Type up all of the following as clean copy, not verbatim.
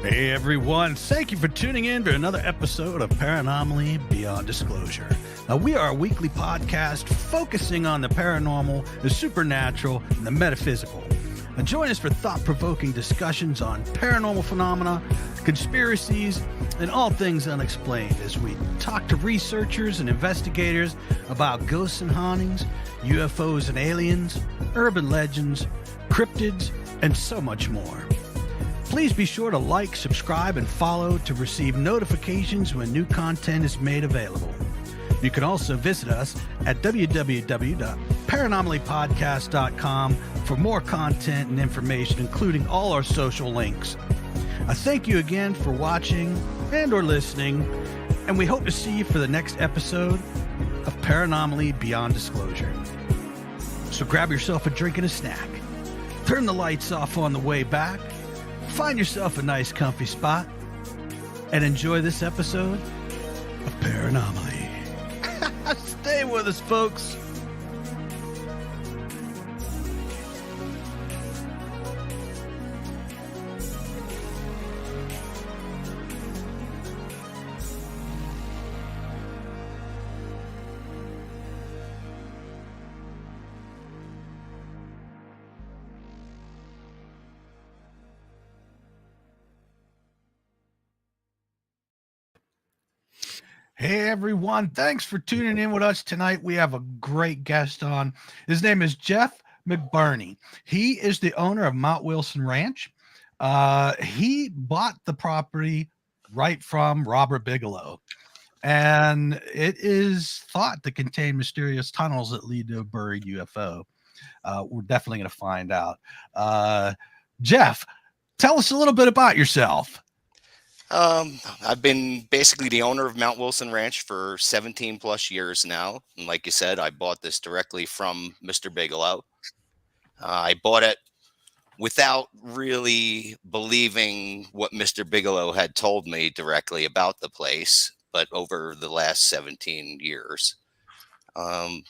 Hey everyone, thank you for tuning in to another episode of Paranomaly Beyond Disclosure. Now, we are a weekly podcast focusing on the paranormal, the supernatural, and the metaphysical. Now, join us for thought-provoking discussions on paranormal phenomena, conspiracies, and all things unexplained as we talk to researchers and investigators about ghosts and hauntings, UFOs and aliens, urban legends, cryptids, and so much more. Please be sure to like, subscribe, and follow to receive notifications when new content is made available. You can also visit us at www.paranormalypodcast.com for more content and information, including all our social links. I thank you again for watching and or listening, and we hope to see you for the next episode of Paranomaly Beyond Disclosure. So grab yourself a drink and a snack. Turn the lights off on the way back. Find yourself a nice comfy spot and enjoy this episode of Paranomaly. Stay with us, folks. Hey everyone, thanks for tuning in with us tonight. We have a great guest on. His name is Jeff MacBurnie. He is the owner of Mount Wilson Ranch. He bought the property right from Robert Bigelow, and it is thought to contain mysterious tunnels that lead to a buried UFO. We're definitely going to find out. Jeff, tell us a little bit about yourself. I've been basically the owner of Mount Wilson Ranch for 17 plus years now. And like you said, I bought this directly from Mr. Bigelow. I bought it without really believing what Mr. Bigelow had told me directly about the place, but over the last 17 years, a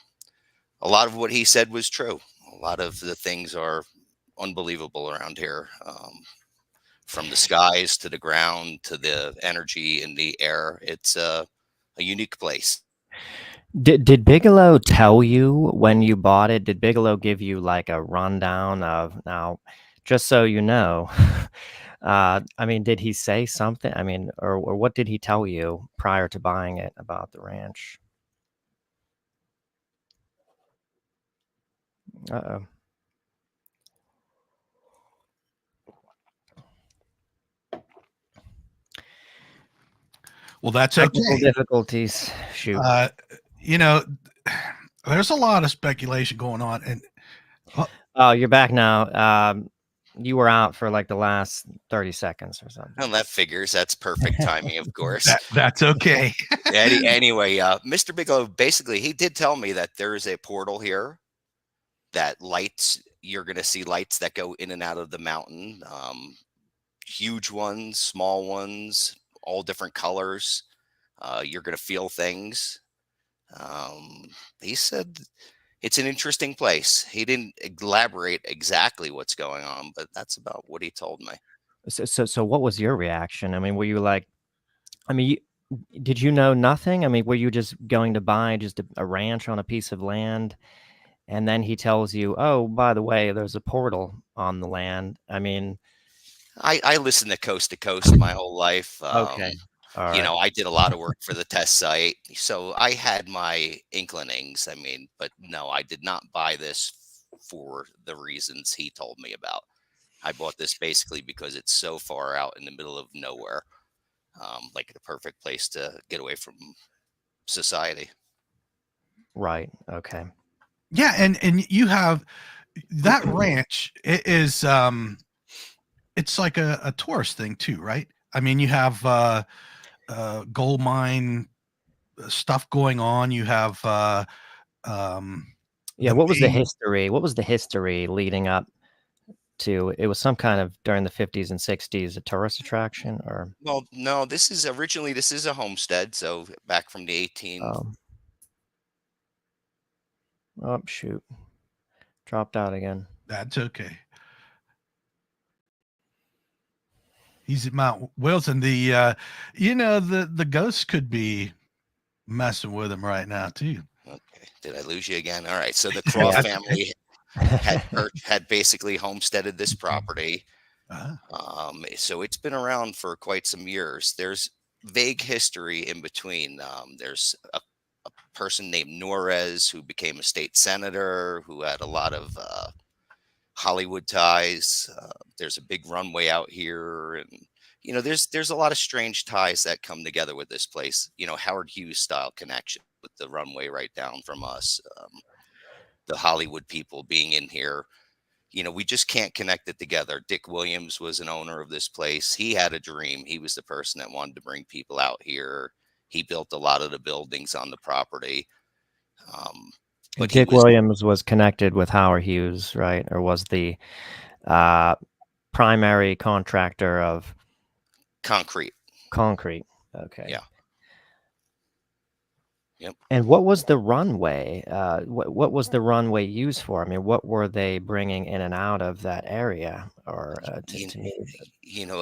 lot of what he said was true. A lot of the things are unbelievable around here. From the skies to the ground to the energy in the air. It's a unique place. Did Bigelow tell you when you bought it? Did Bigelow give you like a rundown of, now, just so you know, I mean, did he say something? I mean, or what did he tell you prior to buying it about the ranch? Uh-oh. Well, that's Technical okay. difficulties. Shoot. You know, there's a lot of speculation going on, and oh, you're back now. You were out for like the last 30 seconds or something. Well, that figures. That's perfect timing, of course. That's okay. Anyway, Mr. Bigelow, basically, he did tell me that there is a portal here that lights, you're going to see lights that go in and out of the mountain. Huge ones, small ones, all different colors. You're going to feel things. He said it's an interesting place. He didn't elaborate exactly what's going on, but that's about what he told me. So what was your reaction? I mean, were you like, I mean, did you know nothing? I mean, were you just going to buy just a ranch on a piece of land? And then he tells you, oh, by the way, there's a portal on the land. I mean, I listened to Coast my whole life. Okay. You know, I did a lot of work for the test site, so I had my inclinings. I mean, but no, I did not buy this for the reasons he told me about. I bought this basically because it's so far out in the middle of nowhere, like the perfect place to get away from society. Right. Okay. Yeah, and you have that ranch. It is it's like a tourist thing too, right? I mean, you have gold mine stuff going on. You have yeah. What was the history? What was the history leading up to? It was some kind of during the 50s and 60s, a tourist attraction, or? Well, no, this is a homestead. So back from the 18. Oh, shoot. Dropped out again. That's okay. He's at Mount Wilson. The ghosts could be messing with him right now too. Okay. Did I lose you again? All right. So the Yeah. Croft family had basically homesteaded this property. So it's been around for quite some years. There's vague history in between. There's a person named Norez who became a state senator who had a lot of Hollywood ties. There's a big runway out here, and there's a lot of strange ties that come together with this place. Howard Hughes style connection with the runway right down from us. The Hollywood people being in here. We just can't connect it together. Dick Williams was an owner of this place. He had a dream. He was the person that wanted to bring people out here. He built a lot of the buildings on the property. But Dick Williams was connected with Howard Hughes, right? Or was the primary contractor of concrete. Okay. Yeah. Yep. And what was the runway? What was the runway used for? I mean, what were they bringing in and out of that area? Or to me,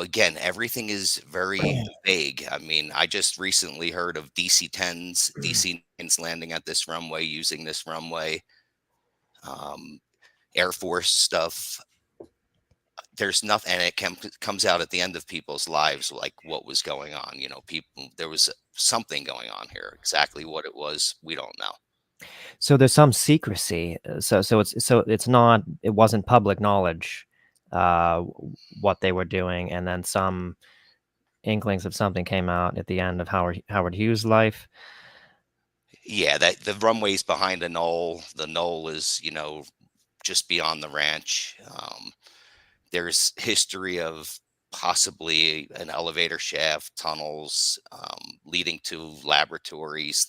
again, everything is very vague. I mean, I just recently heard of DC-10s landing at this runway, using this runway. Air Force stuff. There's nothing, and it comes out at the end of people's lives, like what was going on. There was something going on here. Exactly what it was, we don't know. So there's some secrecy. It wasn't public knowledge what they were doing, and then some inklings of something came out at the end of Howard Hughes' life. Yeah, that the runway's behind a knoll. The knoll is, just beyond the ranch. There's history of possibly an elevator shaft, tunnels leading to laboratories,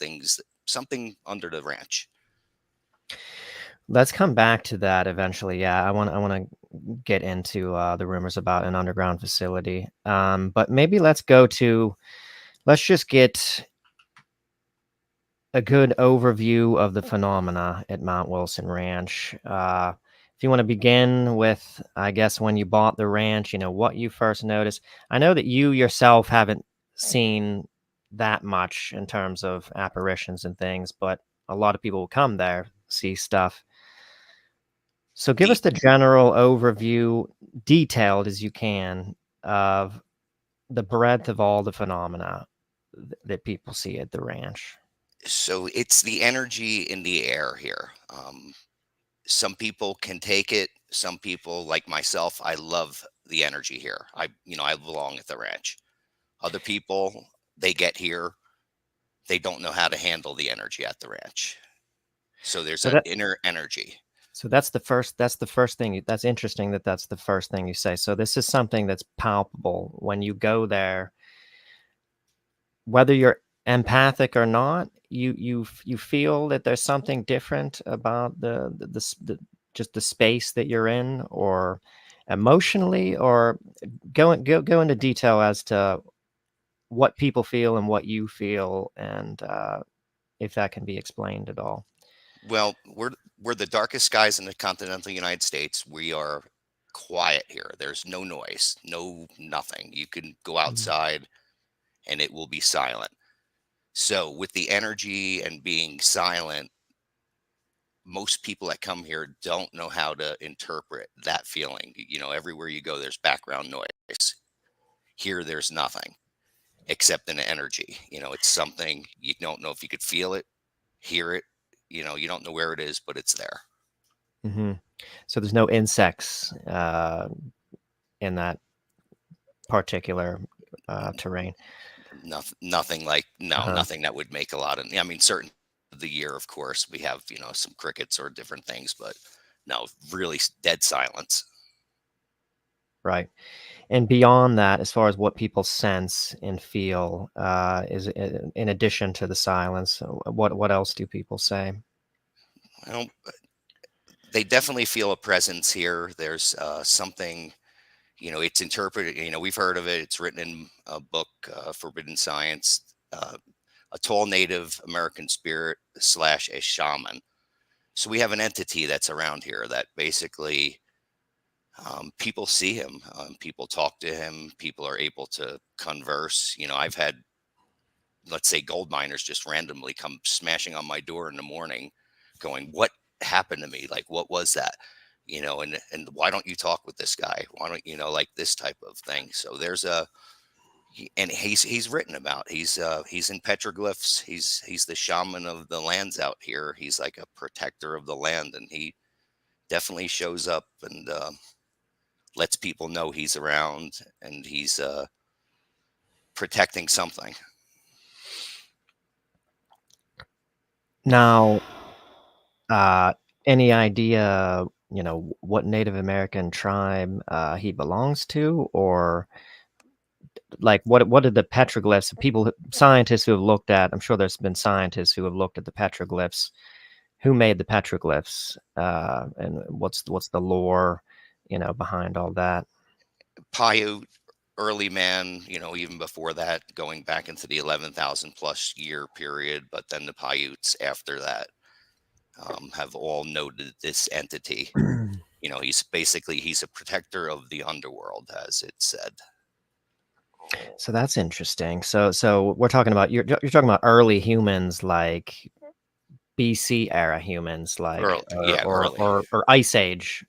something under the ranch. Let's come back to that eventually. Yeah, I want to get into the rumors about an underground facility. But maybe let's just get a good overview of the phenomena at Mount Wilson Ranch. If you want to begin with, I guess, when you bought the ranch, what you first noticed. I know that you yourself haven't seen that much in terms of apparitions and things, but a lot of people will come there, see stuff. So give us the general overview, detailed as you can, of the breadth of all the phenomena that people see at the ranch. So it's the energy in the air here. Some people can take it. Some people, like myself, I love the energy here. I belong at the ranch. Other people, they get here, they don't know how to handle the energy at the ranch. So there's an inner energy. So that's the first thing. That's interesting that's the first thing you say. So this is something that's palpable when you go there. Whether you're empathic or not, you feel that there's something different about the just the space that you're in, or emotionally, or go into detail as to what people feel and what you feel, and if that can be explained at all. Well, we're the darkest skies in the continental United States. We are quiet here. There's no noise, nothing. You can go outside and it will be silent. So with the energy and being silent, most people that come here don't know how to interpret that feeling. Everywhere you go, there's background noise. Here, there's nothing except an energy. It's something you don't know if you could feel it, hear it. You don't know where it is, but it's there. Mm-hmm. So there's no insects in that particular terrain. Nothing nothing that would make a lot of. I mean, certain of the year, of course, we have some crickets or different things, but no, really dead silence. Right. And beyond that, as far as what people sense and feel, is in addition to the silence, what else do people say? Well, they definitely feel a presence here. There's something, it's interpreted. We've heard of it. It's written in a book, Forbidden Science. A tall Native American spirit / a shaman. So we have an entity that's around here that basically People see him, people talk to him, people are able to converse. I've had, let's say, gold miners just randomly come smashing on my door in the morning going, "What happened to me? Like, what was that?" And why don't you talk with this guy? Why don't like this type of thing? So there's and he's written about. He's in petroglyphs. He's the shaman of the lands out here. He's like a protector of the land, and he definitely shows up and lets people know he's around and he's protecting something. Now, any idea, what Native American tribe he belongs to, or like what did the petroglyphs? Scientists who have looked at? I'm sure there's been scientists who have looked at the petroglyphs. Who made the petroglyphs, and what's the lore, behind all that? Paiute, early man, even before that, going back into the 11,000 plus year period. But then the Paiutes after that have all noted this entity. He's a protector of the underworld, as it said. So that's interesting. So we're talking about you're talking about early humans, like BC era humans, like Early. or Ice Age,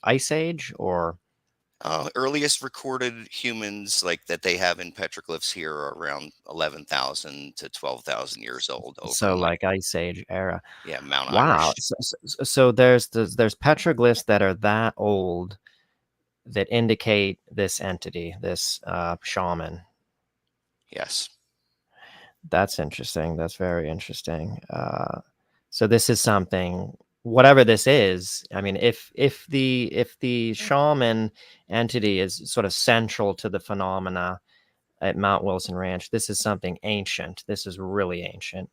or Earliest recorded humans like that they have in petroglyphs here are around 11,000 to 12,000 years old. Over so in like Ice Age era. Mount Wow. Irish. So there's petroglyphs that are that old that indicate this entity, this shaman. Yes. That's interesting. That's very interesting. So this is something, whatever this is. I mean, if the shaman entity is sort of central to the phenomena at Mount Wilson Ranch, this is something ancient. This is really ancient.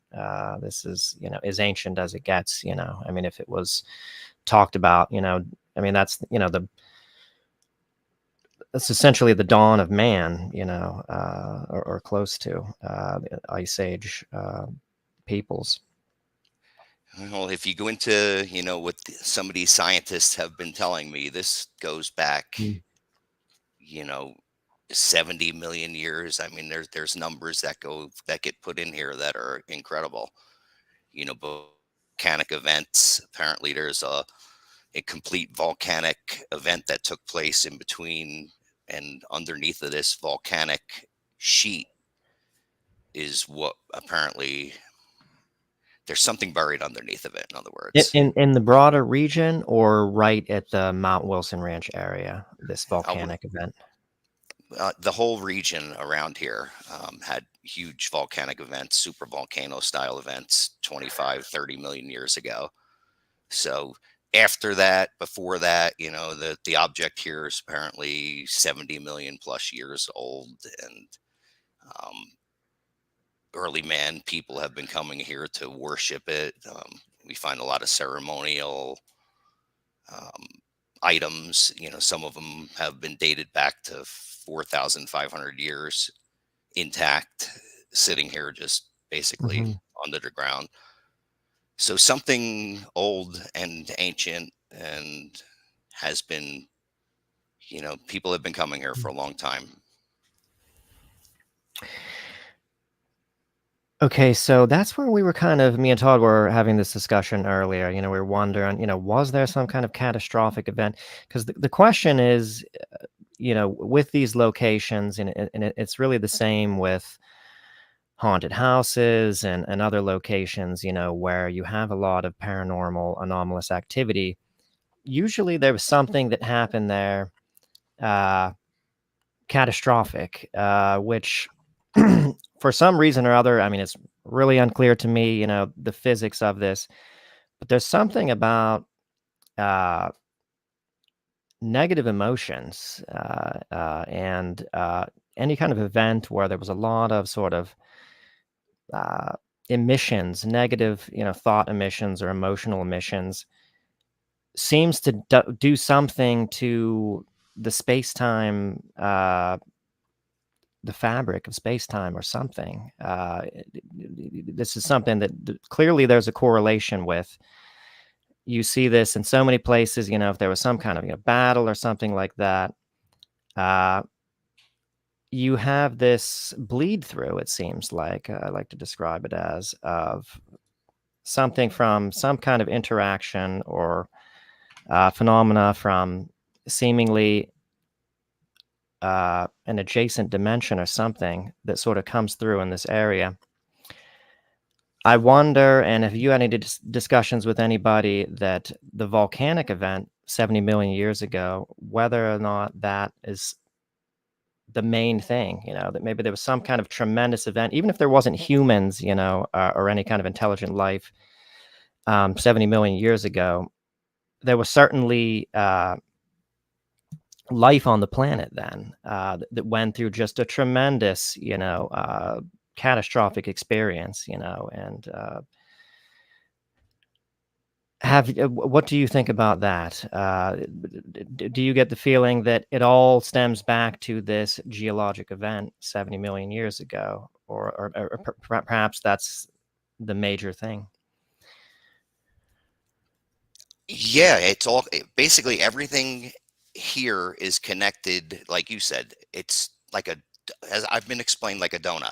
This is as ancient as it gets. I mean, if it was talked about, I mean, that's that's essentially the dawn of man, or close to the Ice Age peoples. Well, if you go into, what some of these scientists have been telling me, this goes back, Mm. 70 million years. I mean, there's numbers that get put in here that are incredible. Volcanic events. Apparently, there's a complete volcanic event that took place in between and underneath of this volcanic sheet is what apparently there's something buried underneath of it. In other words, In the broader region, or right at the Mount Wilson Ranch area, this volcanic event? the whole region around here had huge volcanic events, super volcano style events 25, 30 million years ago. So after that, before that, the object here is apparently 70 million plus years old. And early man people have been coming here to worship it. We find a lot of ceremonial um, items. Some of them have been dated back to 4,500 years intact, sitting here just basically Mhm. under the ground. So something old and ancient and has been, people have been coming here for a long time. Okay, so that's where we were me and Todd were having this discussion earlier. We were wondering, was there some kind of catastrophic event? Because the question is, with these locations, and it's really the same with haunted houses and other locations, where you have a lot of paranormal anomalous activity. Usually there was something that happened there, uh, catastrophic, which for some reason or other, I mean, it's really unclear to me, the physics of this, but there's something about uh, negative emotions and any kind of event where there was a lot of sort of uh, emissions, negative, thought emissions or emotional emissions, seems to do something to the space-time, the fabric of space-time or something. This is something that clearly there's a correlation with. you see this in so many places. You know, if there was some kind of battle or something like that, you have this bleed through. It seems like I like to describe it as of something from some kind of interaction or phenomena from seemingly an adjacent dimension or something that sort of comes through in this area. I wonder, and if you had any discussions with anybody, that the volcanic event 70 million years ago, whether or not that is the main thing, that maybe there was some kind of tremendous event, even if there wasn't humans, or any kind of intelligent life 70 million years ago, there was certainly life on the planet then that went through just a tremendous, catastrophic experience, and what do you think about that? Do you get the feeling that it all stems back to this geologic event 70 million years ago, or perhaps that's the major thing? Yeah, it's all basically everything here is connected. Like you said, it's like as I've been explained, like a donut.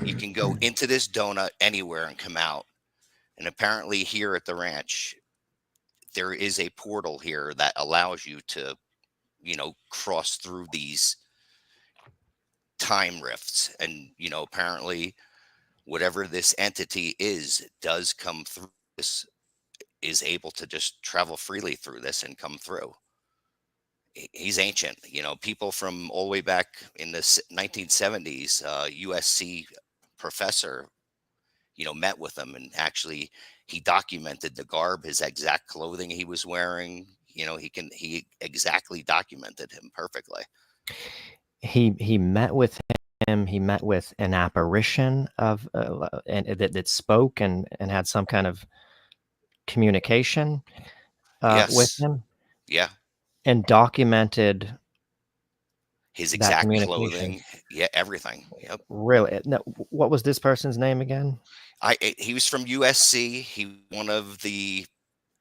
You can go into this donut anywhere and come out. And apparently here at the ranch, there is a portal here that allows you to, cross through these time rifts. And, apparently whatever this entity does come through this, is able to just travel freely through this and come through. He's ancient, people from all the way back in the 1970s, USC professor, met with him, and actually he documented the garb, his exact clothing he was wearing. He exactly documented him perfectly. He met with him. He met with an apparition of and that spoke and had some kind of communication with Yes. him. Yeah. And documented his that exact communication. clothing. Yeah, everything. Yep. Really? No, what was this person's name again? He was from USC. He one of the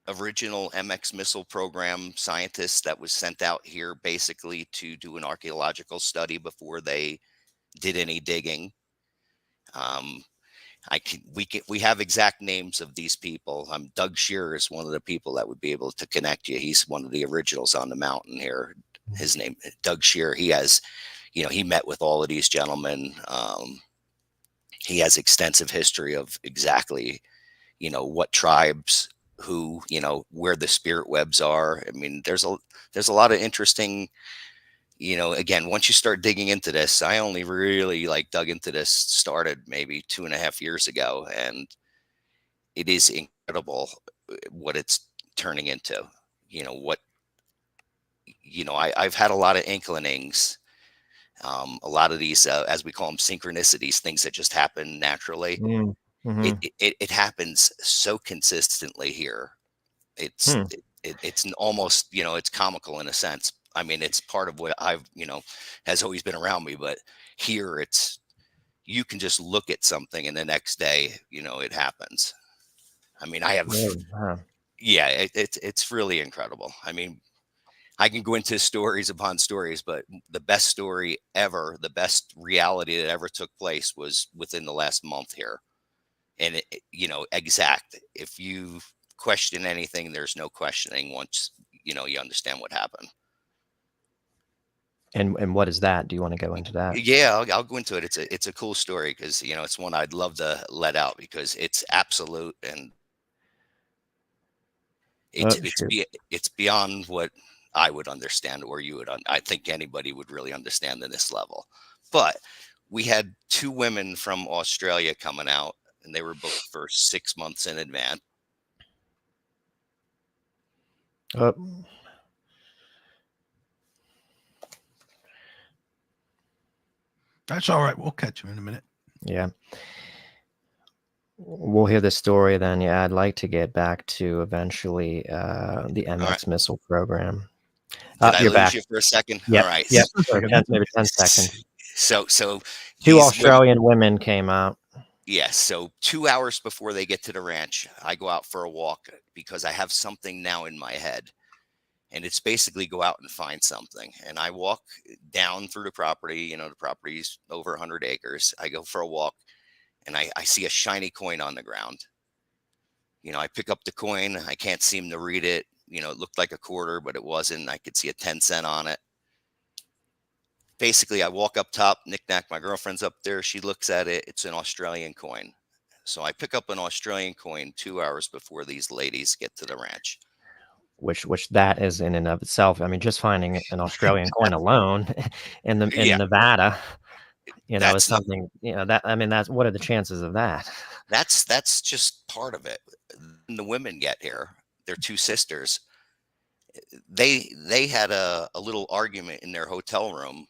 original MX missile program scientists that was sent out here basically to do an archaeological study before they did any digging. We have exact names of these people. Doug Shearer is one of the people that would be able to connect you. He's one of the originals on the mountain here. His name, Doug Shearer. He has, he met with all of these gentlemen. He has extensive history of exactly, what tribes, who, where the spirit webs are. I mean, there's a lot of interesting, again, once you start digging into this, I only really dug into this, started maybe 2.5 years ago, and it is incredible what it's turning into. I've had a lot of inclinings, a lot of these, as we call them, synchronicities, things that just happen naturally. Mm-hmm. It happens so consistently here. It's almost, it's comical in a sense. I mean, it's part of what I've, has always been around me, but here you can just look at something and the next day, it happens. I mean, I have, yeah, it's really incredible. I mean, I can go into stories upon stories, but the best story ever, the best reality that ever took place was within the last month here. And exact. If you question anything, there's no questioning once, you understand what happened. And what is that? Do you want to go into that? Yeah, I'll go into it. It's a cool story because, it's one I'd love to let out because it's absolute, and it's beyond what I would understand, or you would. I think anybody would really understand in this level. But we had 2 women from Australia coming out, and they were booked for 6 months in advance. That's all right. We'll catch you in a minute. Yeah. We'll hear the story then. Yeah, I'd like to get back to eventually the MX missile program. Did I you're lose back. you for a second? Yep. All right. Yep. Maybe 10 seconds. So 2 Australian women came out. Yes. So 2 hours before they get to the ranch, I go out for a walk because I have something now in my head. And it's basically go out and find something. And I walk down through the property. The property's over 100 acres. I go for a walk and I see a shiny coin on the ground. I pick up the coin. I can't seem to read it. It looked like a quarter, but it wasn't. I could see a 10-cent on it. Basically, I walk up top, knick-knack, my girlfriend's up there. She looks at it. It's an Australian coin. So I pick up an Australian coin 2 hours before these ladies get to the ranch. Which that is in and of itself. I mean, just finding an Australian coin alone in Yeah, Nevada, is that's not, something, that, I mean, that's, what are the chances of that? that's just part of it. When the women get here, they're two sisters. They had a little argument in their hotel room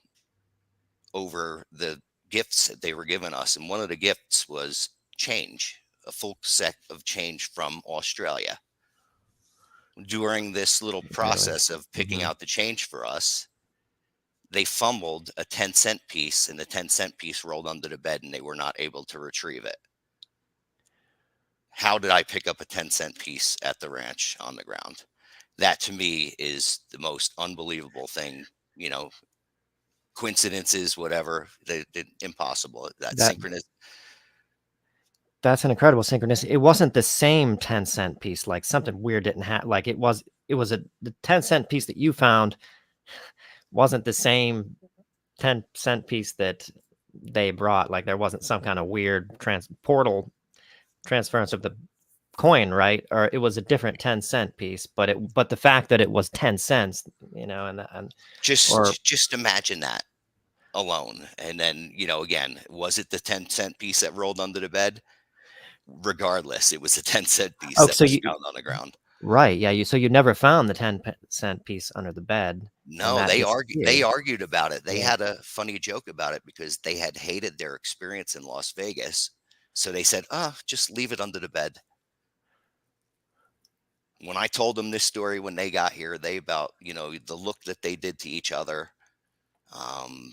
over the gifts that they were giving us, and one of the gifts was change, a full set of change from Australia. During this little Really? process of picking Mhm. out the change for us, they fumbled a 10-cent piece, and the 10-cent piece rolled under the bed, and they were not able to retrieve it. How did I pick up a 10-cent piece at the ranch on the ground? That to me is the most unbelievable thing. Coincidences, whatever, impossible. That That synchronous. that's an incredible synchronicity. It wasn't the same 10-cent piece, like something weird didn't happen. Like it was the 10-cent piece that you found wasn't the same 10-cent piece that they brought. Like there wasn't some kind of weird portal transference of the coin, right? Or it was a different 10-cent piece, but the fact that it was 10 cents, and or Just imagine that alone. And then, again, was it the 10-cent piece that rolled under the bed? Regardless, it was a 10-cent piece oh, that so was you found on the ground. right, yeah, you never found the 10-cent piece under the bed, and No, that they disappeared. argued about it. They Yeah. had a funny joke about it because they had hated their experience in Las Vegas. So they said, just leave it under the bed. When I told them this story when they got here, they about, the look that they did to each other. Um,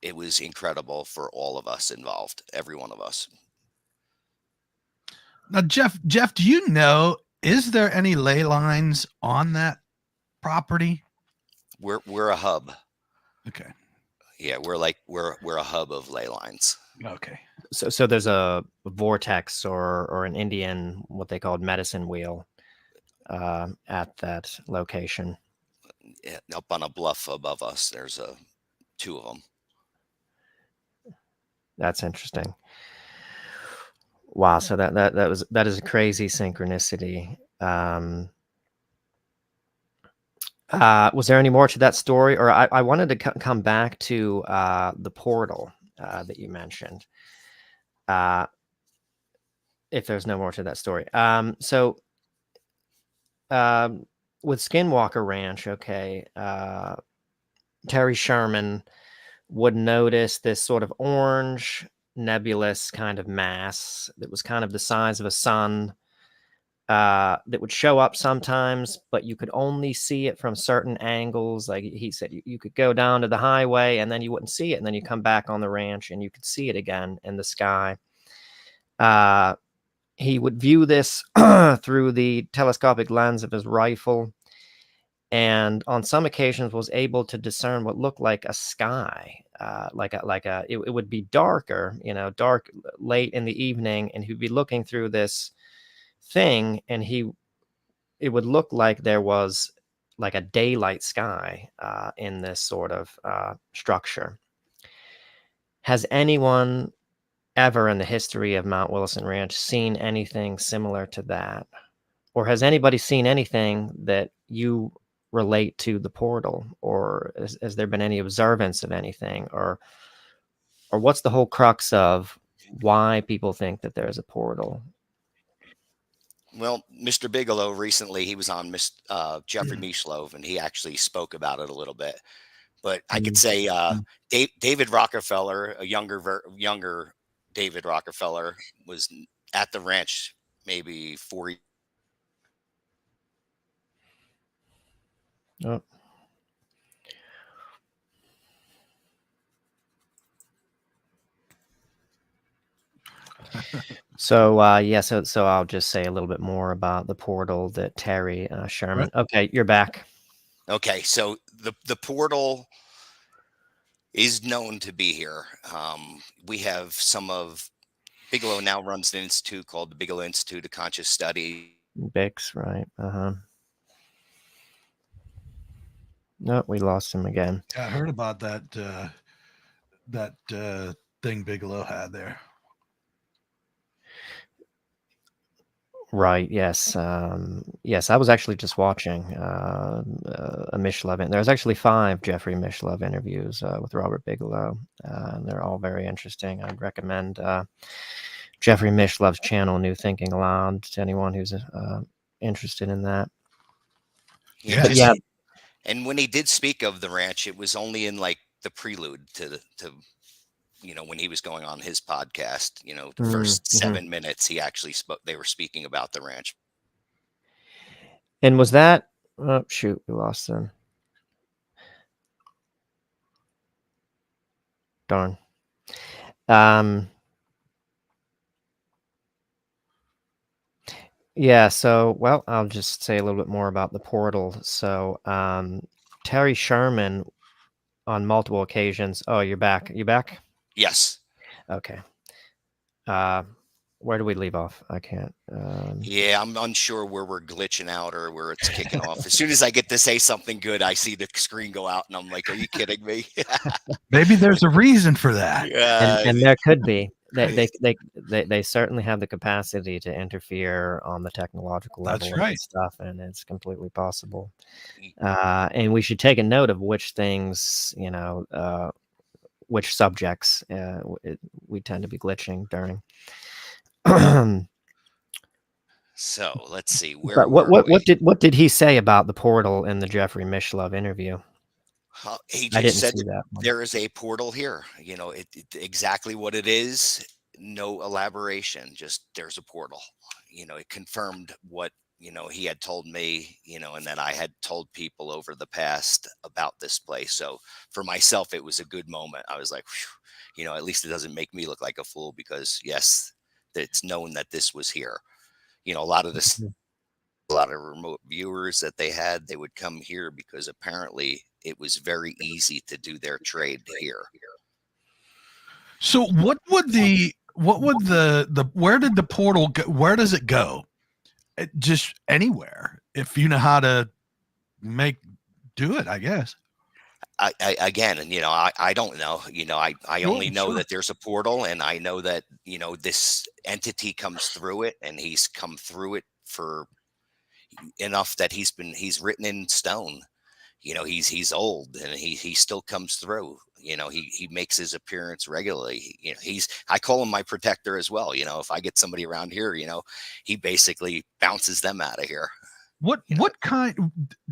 it was incredible for all of us involved, every one of us. Now, Jeff, do you know, is there any ley lines on that property? We're a hub. Okay. Yeah, we're a hub of ley lines. Okay. So there's a vortex or an Indian, what they called medicine wheel, at that location. Yeah, up on a bluff above us, there's two of them. That's interesting. Wow, so that is a crazy synchronicity. Was there any more to that story? Or I wanted to come back to the portal that you mentioned. If there's no more to that story. So with Skinwalker Ranch, okay, Terry Sherman would notice this sort of orange nebulous kind of mass that was kind of the size of a sun, that would show up sometimes, but you could only see it from certain angles. Like he said, you could go down to the highway and then you wouldn't see it, and then you come back on the ranch and you could see it again in the sky. He would view this through the telescopic lens of his rifle, and on some occasions was able to discern what looked like a sky, it would be darker, dark late in the evening, and he'd be looking through this thing, and it would look like there was like a daylight sky in this sort of structure. Has anyone ever in the history of Mount Wilson Ranch seen anything similar to that? Or has anybody seen anything that you relate to the portal? Or has there been any observance of anything? Or what's the whole crux of why people think that there's a portal? Well, Mr. Bigelow recently, he was on Jeffrey MacBurnie, and he actually spoke about it a little bit. But I could say David Rockefeller, a younger David Rockefeller, was at the ranch maybe 4 years. Oh. So yeah, so I'll just say a little bit more about the portal that Terry Sherman. Right. Okay, you're back. Okay, so the portal is known to be here. We have some of Bigelow now runs an institute called the Bigelow Institute of Conscious Study. Bix, right? No, we lost him again. Yeah, I heard about that thing Bigelow had there. Right. Yes. Yes. I was actually just watching a Mishlove. There's actually 5 Jeffrey Mishlove interviews with Robert Bigelow. And they're all very interesting. I'd recommend Jeffrey Mishlove's channel, New Thinking Aloud, to anyone who's interested in that. Yeah, But yeah, and when he did speak of the ranch, it was only in like the prelude to when he was going on his podcast. The first 7 minutes he actually spoke. They were speaking about the ranch. And was that? Oh shoot, we lost them. Darn. Yeah, so, well, I'll just say a little bit more about the portal. So, Terry Sherman on multiple occasions. Oh, you're back. You back? Yes. Okay. Where do we leave off? I can't. Yeah, I'm unsure where we're glitching out or where it's kicking off. As soon as I get to say something good, I see the screen go out, and I'm like, "Are you kidding me?" Maybe there's a reason for that. And there could be. They certainly have the capacity to interfere on the technological level. That's and right. stuff, and it's completely possible. And we should take a note of which things, which subjects we tend to be glitching during. So let's see But what did he say about the portal in the Jeffrey Mishlove interview? He I just didn't said see that one. there is a portal here. It exactly what it is. No elaboration. Just there's a portal. It confirmed what he had told me. And that I had told people over the past about this place. So for myself, it was a good moment. I was like, whew, at least it doesn't make me look like a fool because yes, it's known that this was here. A lot of this. A lot of remote viewers that they would come here because apparently it was very easy to do their trade here. So what would the where did the portal go? Where does it go? Just anywhere if you know how to do it, I guess. I again, and I don't know. I only know that there's a portal, and I know that this entity comes through it, and he's come through it for enough that he's written in stone. He's old and he still comes through. He makes his appearance regularly. I call him my protector as well. If I get somebody around here, he basically bounces them out of here. What kind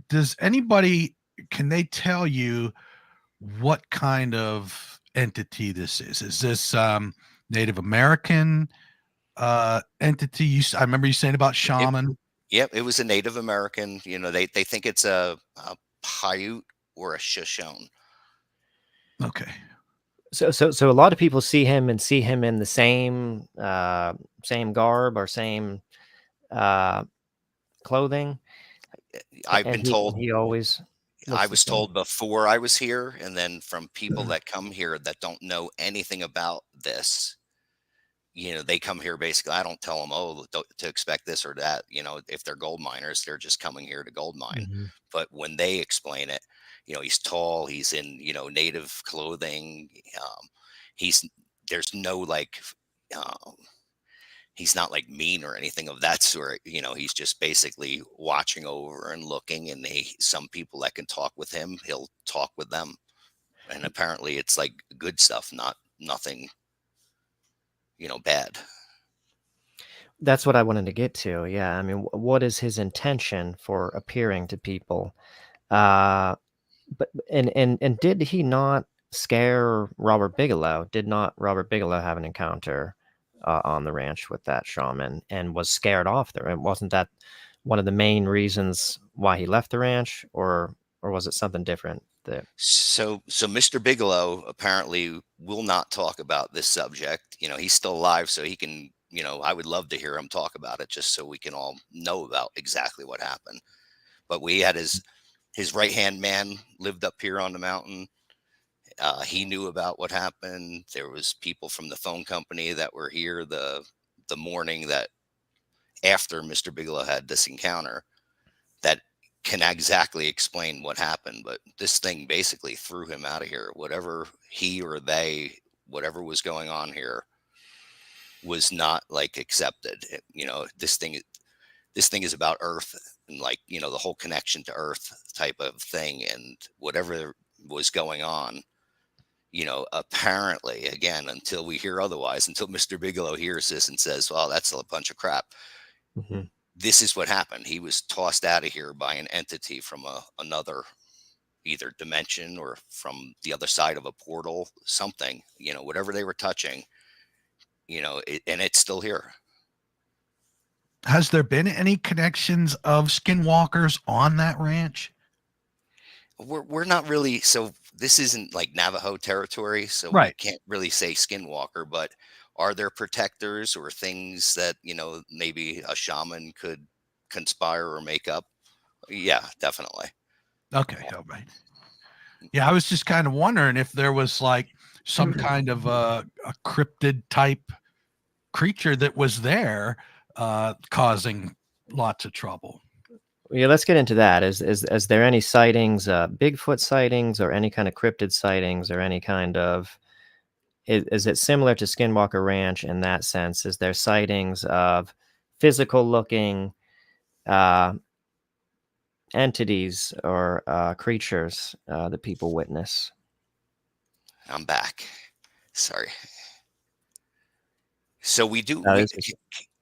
does anybody, can they tell you what kind of entity this is? Is this Native American entity? I remember you saying about shaman. Yep, it was a Native American. They think it's a Paiute or a Shoshone. Okay. So a lot of people see him in the same garb or same clothing. I've been told he always. I was told before I was here, and then from people that come here that don't know anything about this. They come here basically. I don't tell them, to expect this or that. If they're gold miners, they're just coming here to gold mine. Mm-hmm. But when they explain it, he's tall, he's in, native clothing. There's no he's not like mean or anything of that sort. He's just basically watching over and looking. And some people that can talk with him, he'll talk with them. And apparently it's like good stuff, nothing. Bad. That's what I wanted to get to. Yeah, I mean, what is his intention for appearing to people? But and did he not scare Robert Bigelow? Did not Robert Bigelow have an encounter on the ranch with that shaman and was scared off there? And wasn't that one of the main reasons why he left the ranch, or was it something different? So Mr. Bigelow apparently will not talk about this subject. He's still alive, so he can I would love to hear him talk about it just so we can all know about exactly what happened. But we had his right hand man lived up here on the mountain. He knew about what happened. There was people from the phone company that were here the morning that after Mr. Bigelow had this encounter that can exactly explain what happened. But this thing basically threw him out of here. Whatever he or they, whatever was going on here, was not like accepted. This thing is about Earth and like, the whole connection to Earth type of thing. And whatever was going on, apparently, again, until we hear otherwise, until Mr. Bigelow hears this and says, well, that's a bunch of crap. Mhm. This is what happened. He was tossed out of here by an entity from another either dimension or from the other side of a portal, something, whatever they were touching, and it's still here. Has there been any connections of skinwalkers on that ranch? We're not really, so this isn't like Navajo territory, so we Right. can't really say skinwalker, but are there protectors or things that, maybe a shaman could conspire or make up? Yeah, definitely. Okay. All right. Yeah, I was just kind of wondering if there was like some kind of a cryptid type creature that was there causing lots of trouble. Yeah, let's get into that. Is there any sightings, Bigfoot sightings, or any kind of cryptid sightings, or any kind of is it similar to Skinwalker Ranch in that sense? Is there sightings of physical looking entities or creatures that people witness? I'm back. Sorry. So we do.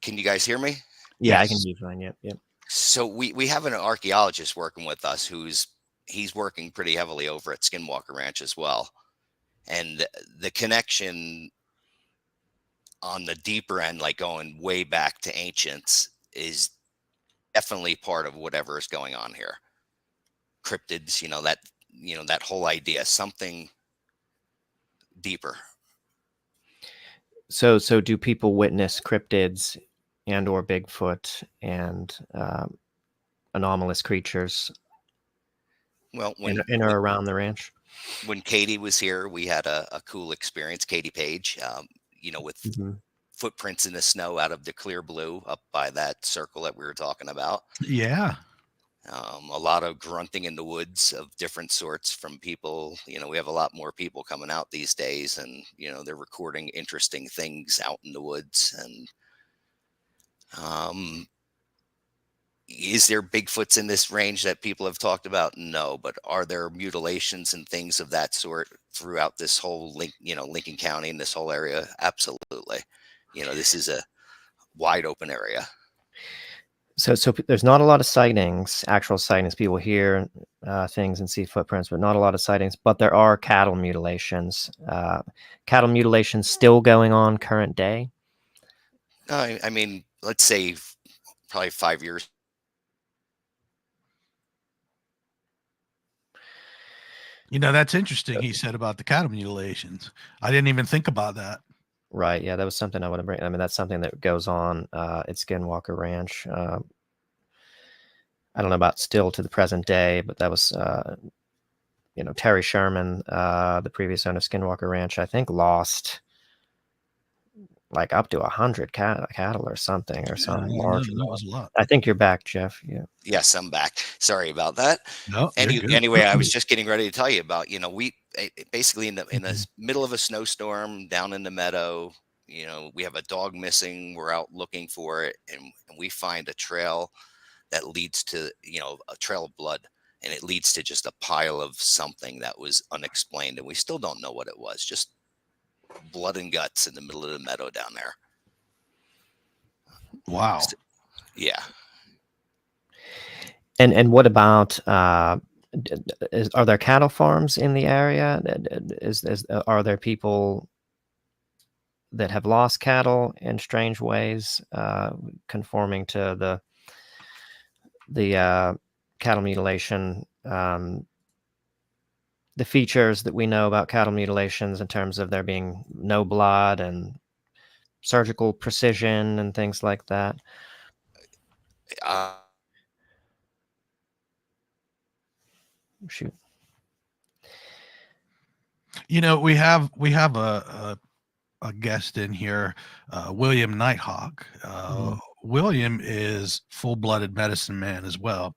Can you guys hear me? Yeah, I can hear you fine. Yep. So we have an archaeologist working with us he's working pretty heavily over at Skinwalker Ranch as well. And the connection on the deeper end, like going way back to ancients, is definitely part of whatever is going on here. Cryptids, that whole idea, something deeper. So do people witness cryptids and or Bigfoot and anomalous creatures Well, in or around the ranch? When Katie was here, we had a cool experience. Katie Page, with footprints in the snow out of the clear blue up by that circle that we were talking about. Yeah. A lot of grunting in the woods of different sorts from people. We have a lot more people coming out these days, and they're recording interesting things out in the woods. And is there Bigfoots in this range that people have talked about? No, but are there mutilations and things of that sort throughout this whole Lincoln County and this whole area? Absolutely. This is a wide open area. So there's not a lot of sightings, actual sightings. People hear things and see footprints, but not a lot of sightings. But there are cattle mutilations. Cattle mutilations still going on current day? I mean, let's say probably 5 years. That's interesting. He said about the cattle mutilations. I didn't even think about that. Right. Yeah, that was something I want to bring. I mean, that's something that goes on at Skinwalker Ranch. I don't know about still to the present day, but that was, Terry Sherman, the previous owner of Skinwalker Ranch, I think lost like up to 100 cattle or something, or something large. That was a lot. I think you're back, Jeff. Yeah. Yes, I'm back. Sorry about that. No. Anyway, I was just getting ready to tell you about, we basically in the middle of a snowstorm down in the meadow, we have a dog missing. We're out looking for it, and we find a trail that leads to, a trail of blood, and it leads to just a pile of something that was unexplained, and we still don't know what it was. Just blood and guts in the middle of the meadow down there. Wow. Yeah. And what about are there cattle farms in the area? Are there people that have lost cattle in strange ways, conforming to the cattle mutilation, the features that we know about cattle mutilations in terms of there being no blood and surgical precision and things like that? Uh, Shoot. You know, we have a guest in here, William Nighthawk. William is full-blooded medicine man as well,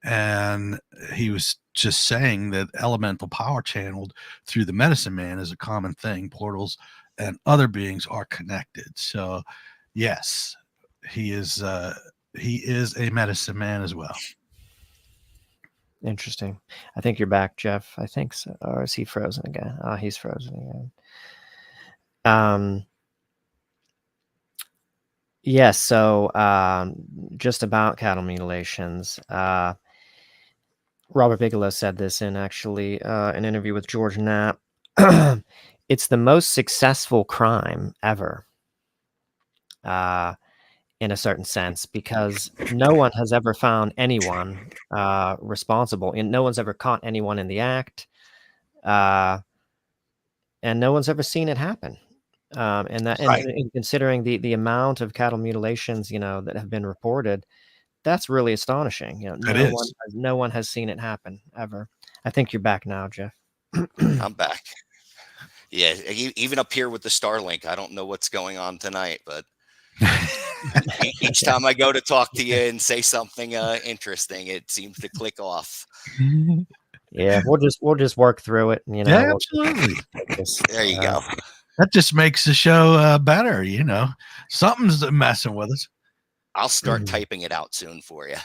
and he was just saying that elemental power channeled through the medicine man is a common thing. Portals and other beings are connected. So, yes, he is a medicine man as well. Interesting. I think you're back, Jeff. I think so. Or is he frozen again? Oh, he's frozen again. Yes. So, just about cattle mutilations. Robert Bigelow said this in actually an interview with George Knapp. It's the most successful crime ever, in a certain sense, because no one has ever found anyone responsible, and no one's ever caught anyone in the act, and no one's ever seen it happen. And Right. considering the amount of cattle mutilations, that have been reported, that's really astonishing. It is. No one has seen it happen ever. I think you're back now, Jeff. I'm back. Yeah, even up here with the Starlink, I don't know what's going on tonight, but each time I go to talk to you and say something interesting, it seems to click off. Yeah, we'll just work through it. Yeah, absolutely. There you go. That just makes the show better. Something's messing with us. I'll start typing it out soon for you.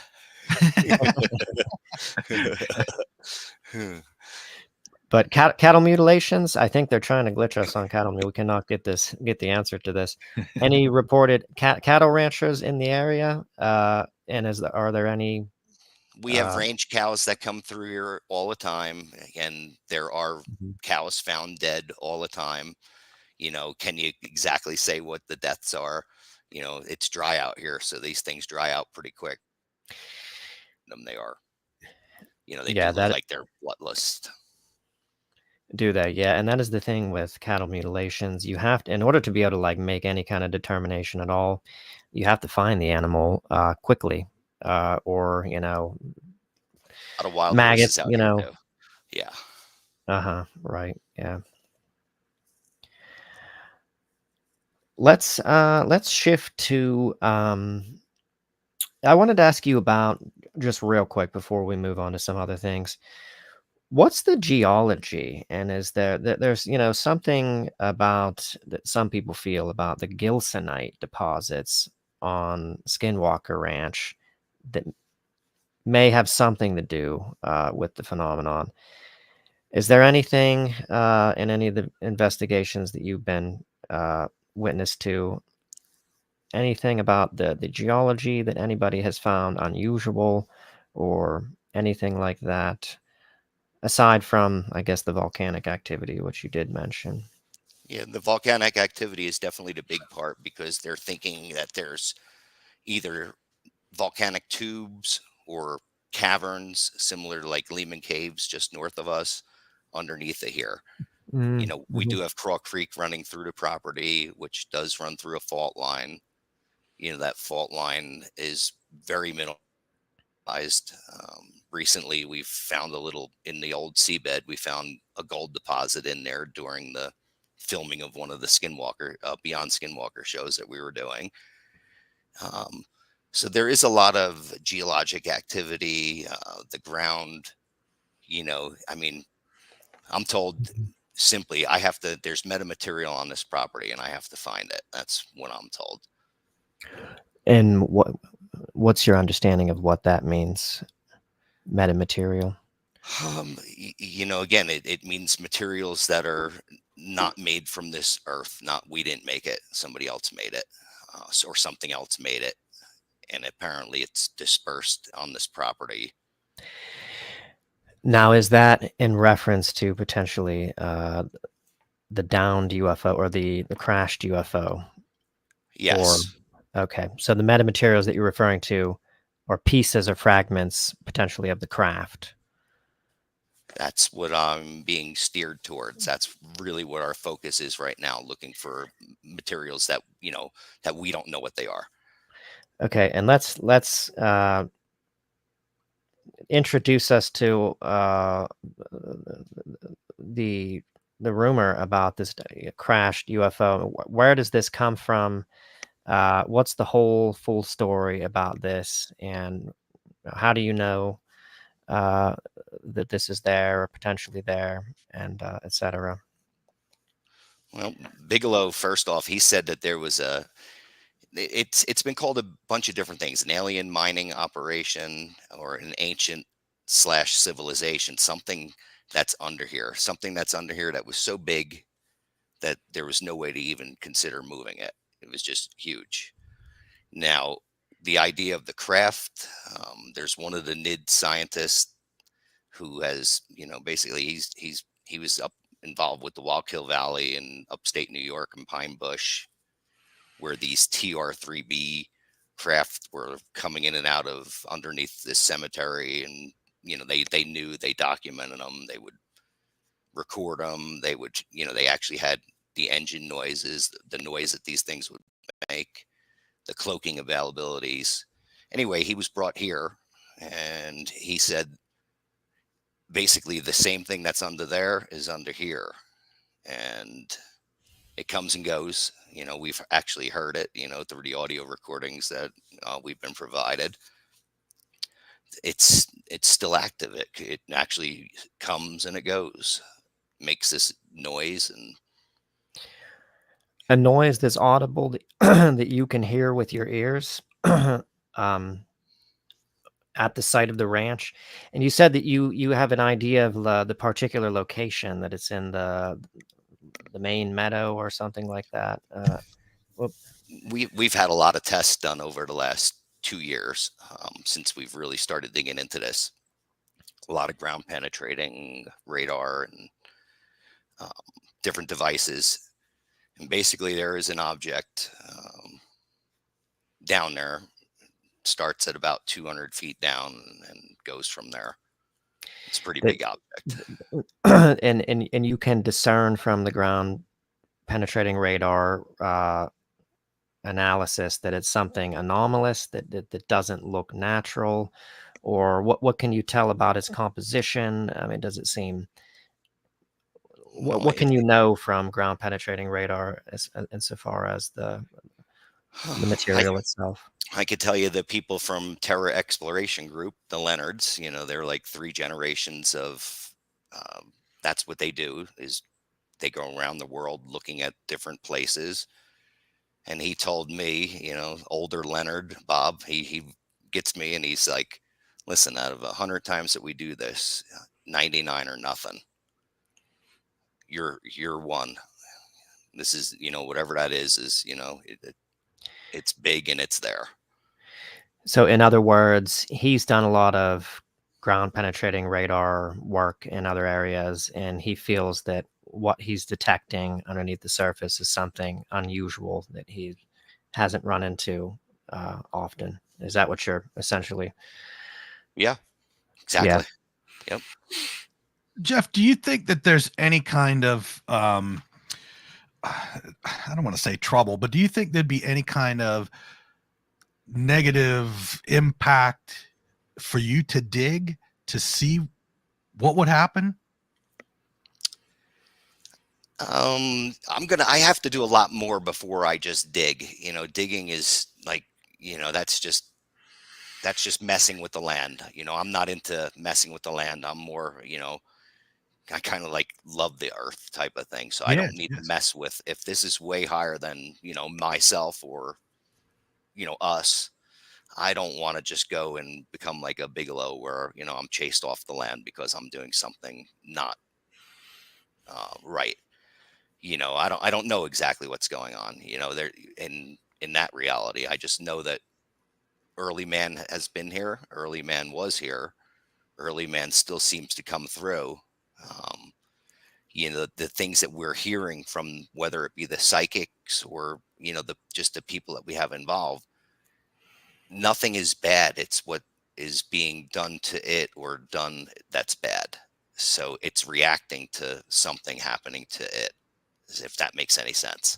But cattle mutilations, I think they're trying to glitch us on cattle. We cannot get the answer to this. Any reported cattle ranchers in the area? And are there any? We have range cows that come through here all the time, and there are cows found dead all the time. Can you exactly say what the deaths are? It's dry out here, so these things dry out pretty quick. They are. They do look like they're bloodless. Do they? Yeah, and that is the thing with cattle mutilations. You have to, in order to be able to make any kind of determination at all, you have to find the animal quickly, or A lot of wild maggots. horses out here too. Yeah. Right. Yeah. Let's shift to. I wanted to ask you about, just real quick before we move on to some other things. What's the geology, and is there's something about that some people feel about the gilsonite deposits on Skinwalker Ranch that may have something to do with the phenomenon? Is there anything in any of the investigations that you've been witness to, anything about the geology that anybody has found unusual or anything like that? Aside from, I guess, the volcanic activity, which you did mention. Yeah, the volcanic activity is definitely the big part, because they're thinking that there's either volcanic tubes or caverns similar to like Lehman Caves just north of us underneath it here. We do have Craw Creek running through the property, which does run through a fault line. That fault line is very minimal. Recently, we've found in the old seabed, we found a gold deposit in there during the filming of one of the Skinwalker Beyond Skinwalker shows that we were doing. So there is a lot of geologic activity. The ground, I'm told simply there's metamaterial on this property and I have to find it. That's what I'm told. And what's your understanding of what that means? Metamaterial? Again, it means materials that are not made from this earth. We didn't make it. Somebody else made it, or something else made it. And apparently it's dispersed on this property. Now, is that in reference to potentially the downed UFO or the crashed UFO? Yes. Okay. So the metamaterials that you're referring to are pieces or fragments potentially of the craft. That's what I'm being steered towards. That's really what our focus is right now, looking for materials that, that we don't know what they are. Okay, and let's introduce us to the the rumor about this crashed UFO. Where does this come from? What's the whole full story about this, and how do you know uh, that this is there or potentially there, and etc. Well, Bigelow, first off, he said that there was it's been called a bunch of different things: an alien mining operation, or an ancient slash civilization, something that's under here that was so big that there was no way to even consider moving it. It was just huge. Now, the idea of the craft, there's one of the NID scientists who has, basically he was up involved with the Wallkill Valley in upstate New York and Pine Bush, where these TR-3B craft were coming in and out of underneath this cemetery, and they knew, they documented them, they would record them, they would, they actually had the engine noises, the noise that these things would make, the cloaking availabilities. Anyway, he was brought here, and he said basically the same thing that's under there is under here, and it comes and goes. We've actually heard it, through the audio recordings that we've been provided. It's still active. It actually comes and it goes, makes this noise, and A noise that's audible that, that you can hear with your ears at the site of the ranch. And you said that you have an idea of the particular location, that it's in the main meadow or something like that. Well, we've had a lot of tests done over the last 2 years, since we've really started digging into this. A lot of ground penetrating radar and um, different devices. And basically, there is an object down there, starts at about 200 feet down and goes from there. It's a pretty that big object. and you can discern from the ground penetrating radar analysis that it's something anomalous, that doesn't look natural, or what can you tell about its composition? I mean, does it seem Well, what can you know from ground penetrating radar insofar as the I, material itself? I could tell you the people from Terra Exploration Group, the Leonards, they're like 3 generations of, that's what they do, is they go around the world looking at different places. And he told me, older Leonard, Bob, he gets me and he's like, listen, out of 100 times that we do this, 99 or nothing. You're one. This is, whatever that is, it's big and it's there. So, in other words, he's done a lot of ground penetrating radar work in other areas, and he feels that what he's detecting underneath the surface is something unusual that he hasn't run into often. Is that what you're essentially? Yeah, Yeah. exactly. Yep. Jeff, do you think that there's any kind of I don't want to say trouble, but do you think there'd be any kind of negative impact for you to dig to see what would happen? I have to do a lot more before I just dig. Digging is like, that's just messing with the land. I'm not into messing with the land. I'm more, I kind of like love the earth type of thing. So I Yes, don't need to yes. mess with, if this is way higher than, myself or, us. I don't want to just go and become like a Bigelow where, I'm chased off the land because I'm doing something not right. I don't know exactly what's going on, there in that reality. I just know that early man has been here, early man was here, early man still seems to come through. Um, the things that we're hearing from, whether it be the psychics or, just the people that we have involved, nothing is bad. It's what is being done to it or done that's bad. So it's reacting to something happening to it, if that makes any sense.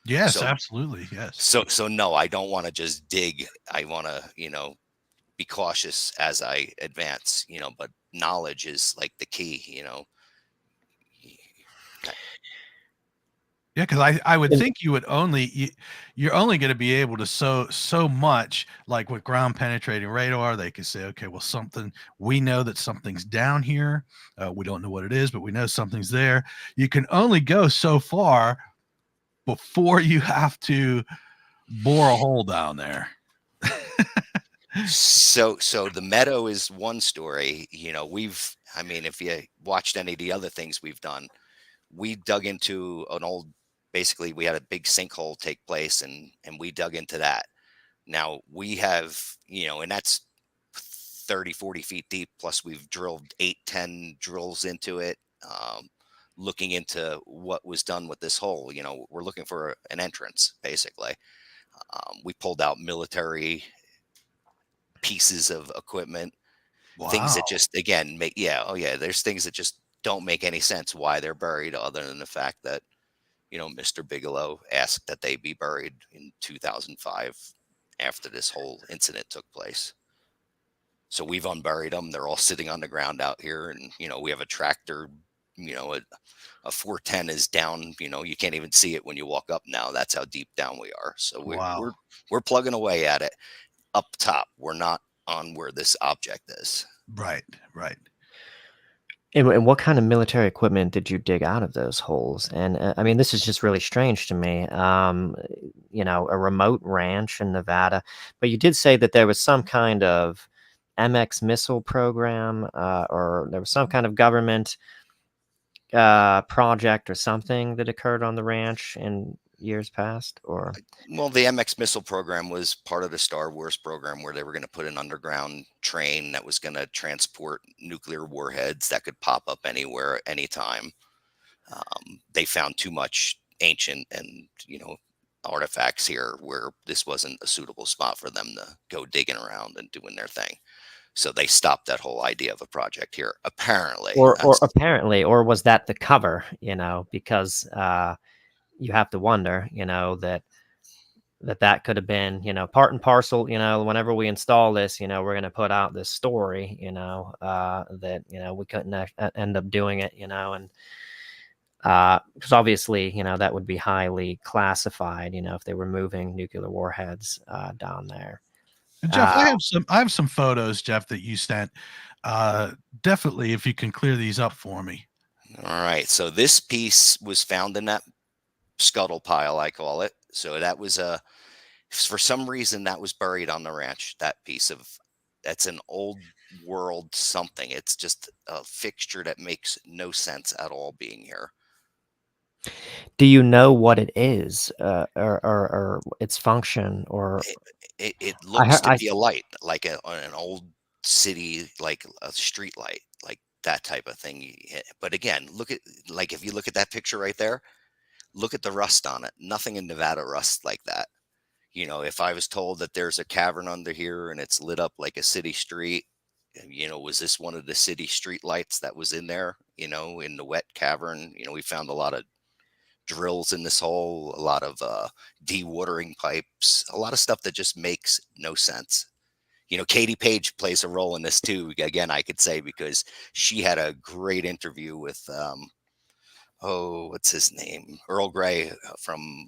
Yes, So, absolutely. Yes. so no, I don't want to just dig. I want to, be cautious as I advance, but knowledge is like the key. Ki- Yeah, because I would And think you're only going to be able to so much, like with ground penetrating radar. They could say, okay, well, we know that something's down here. We don't know what it is, but we know something's there. You can only go so far before you have to bore a hole down there. So the meadow is one story. I mean, if you watched any of the other things we've done, we dug into basically we had a big sinkhole take place, and we dug into that. Now we have, and that's 30, 40 feet deep. Plus we've drilled 8, 10 drills into it. Looking into what was done with this hole. We're looking for an entrance, basically. We pulled out military pieces of equipment, things Wow. that just, again, there's things that just don't make any sense why they're buried, other than the fact that, Mr. Bigelow asked that they be buried in 2005 after this whole incident took place. So we've unburied them. They're all sitting on the ground out here. And, we have a tractor, a 410 is down, you can't even see it when you walk up now. That's how deep down we are. So Wow. we're plugging away at it up top. We're not on where this object is. Right. Right. and what kind of military equipment did you dig out of those holes? And I mean, this is just really strange to me. A remote ranch in Nevada, but you did say that there was some kind of MX missile program, or there was some kind of government project or something that occurred on the ranch in years past, or Well, the MX missile program was part of the Star Wars program, where they were going to put an underground train that was going to transport nuclear warheads that could pop up anywhere at any time. They found too much ancient and, artifacts here, where this wasn't a suitable spot for them to go digging around and doing their thing. So they stopped that whole idea of a project here. Apparently, or that's apparently, or was that the cover? Because you have to wonder, that could have been, part and parcel. Whenever we install this, we're going to put out this story, that we couldn't end up doing it, and because obviously, that would be highly classified, if they were moving nuclear warheads down there. And Jeff, Uh, I have some photos, Jeff, that you sent. Definitely, if you can clear these up for me. all right. So this piece was found in that scuttle pile, I call it. So that was for some reason that was buried on the ranch. That's an old world something. It's just a fixture that makes no sense at all being here. do you know what it is, or its function, or It I, looks to I be a light, like an old city, like a street light, like that type of thing. But again, if you look at that picture right there, look at the rust on it. Nothing in Nevada rusts like that. If I was told that there's a cavern under here and it's lit up like a city street, was this one of the city street lights that was in there, in the wet cavern? We found a lot of drills in this hole, a lot of dewatering pipes, a lot of stuff that just makes no sense. Katie Page plays a role in this too. Again, I could say, because she had a great interview with, what's his name? Earl Grey from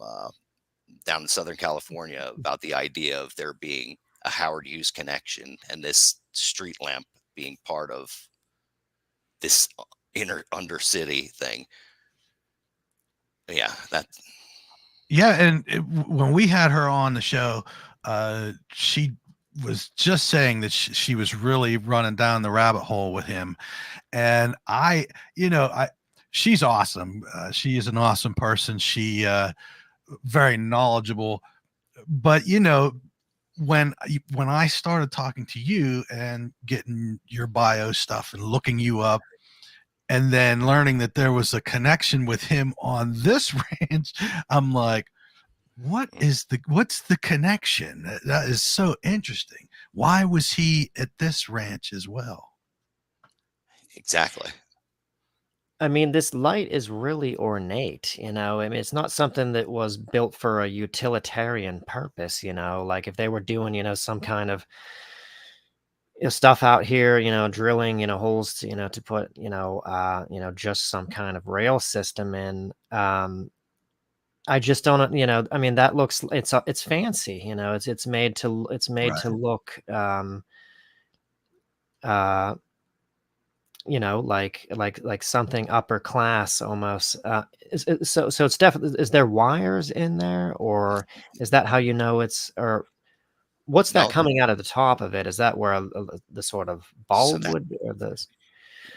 down in Southern California, about the idea of there being a Howard Hughes connection and this street lamp being part of this inner undercity thing. Yeah, Yeah, and when we had her on the show, she was just saying that she was really running down the rabbit hole with him, and she's awesome. She is an awesome person. She very knowledgeable, but when I started talking to you and getting your bio stuff and looking you up, and then learning that there was a connection with him on this ranch, I'm like, what's the connection? That is so interesting. Why was he at this ranch as well? exactly. I mean, this light is really ornate, you know. I mean, it's not something that was built for a utilitarian purpose, you know. Like if they were doing, some kind of stuff out here, drilling, holes, to put, just some kind of rail system in. I just don't, I mean, that looks, it's fancy, it's made to, Right. look, uh, like something upper class almost. So it's definitely, is there wires in there, or is that how you know it's, or what's that No, coming out of the top of it? Is that where the sort of so bulb that would be, or this?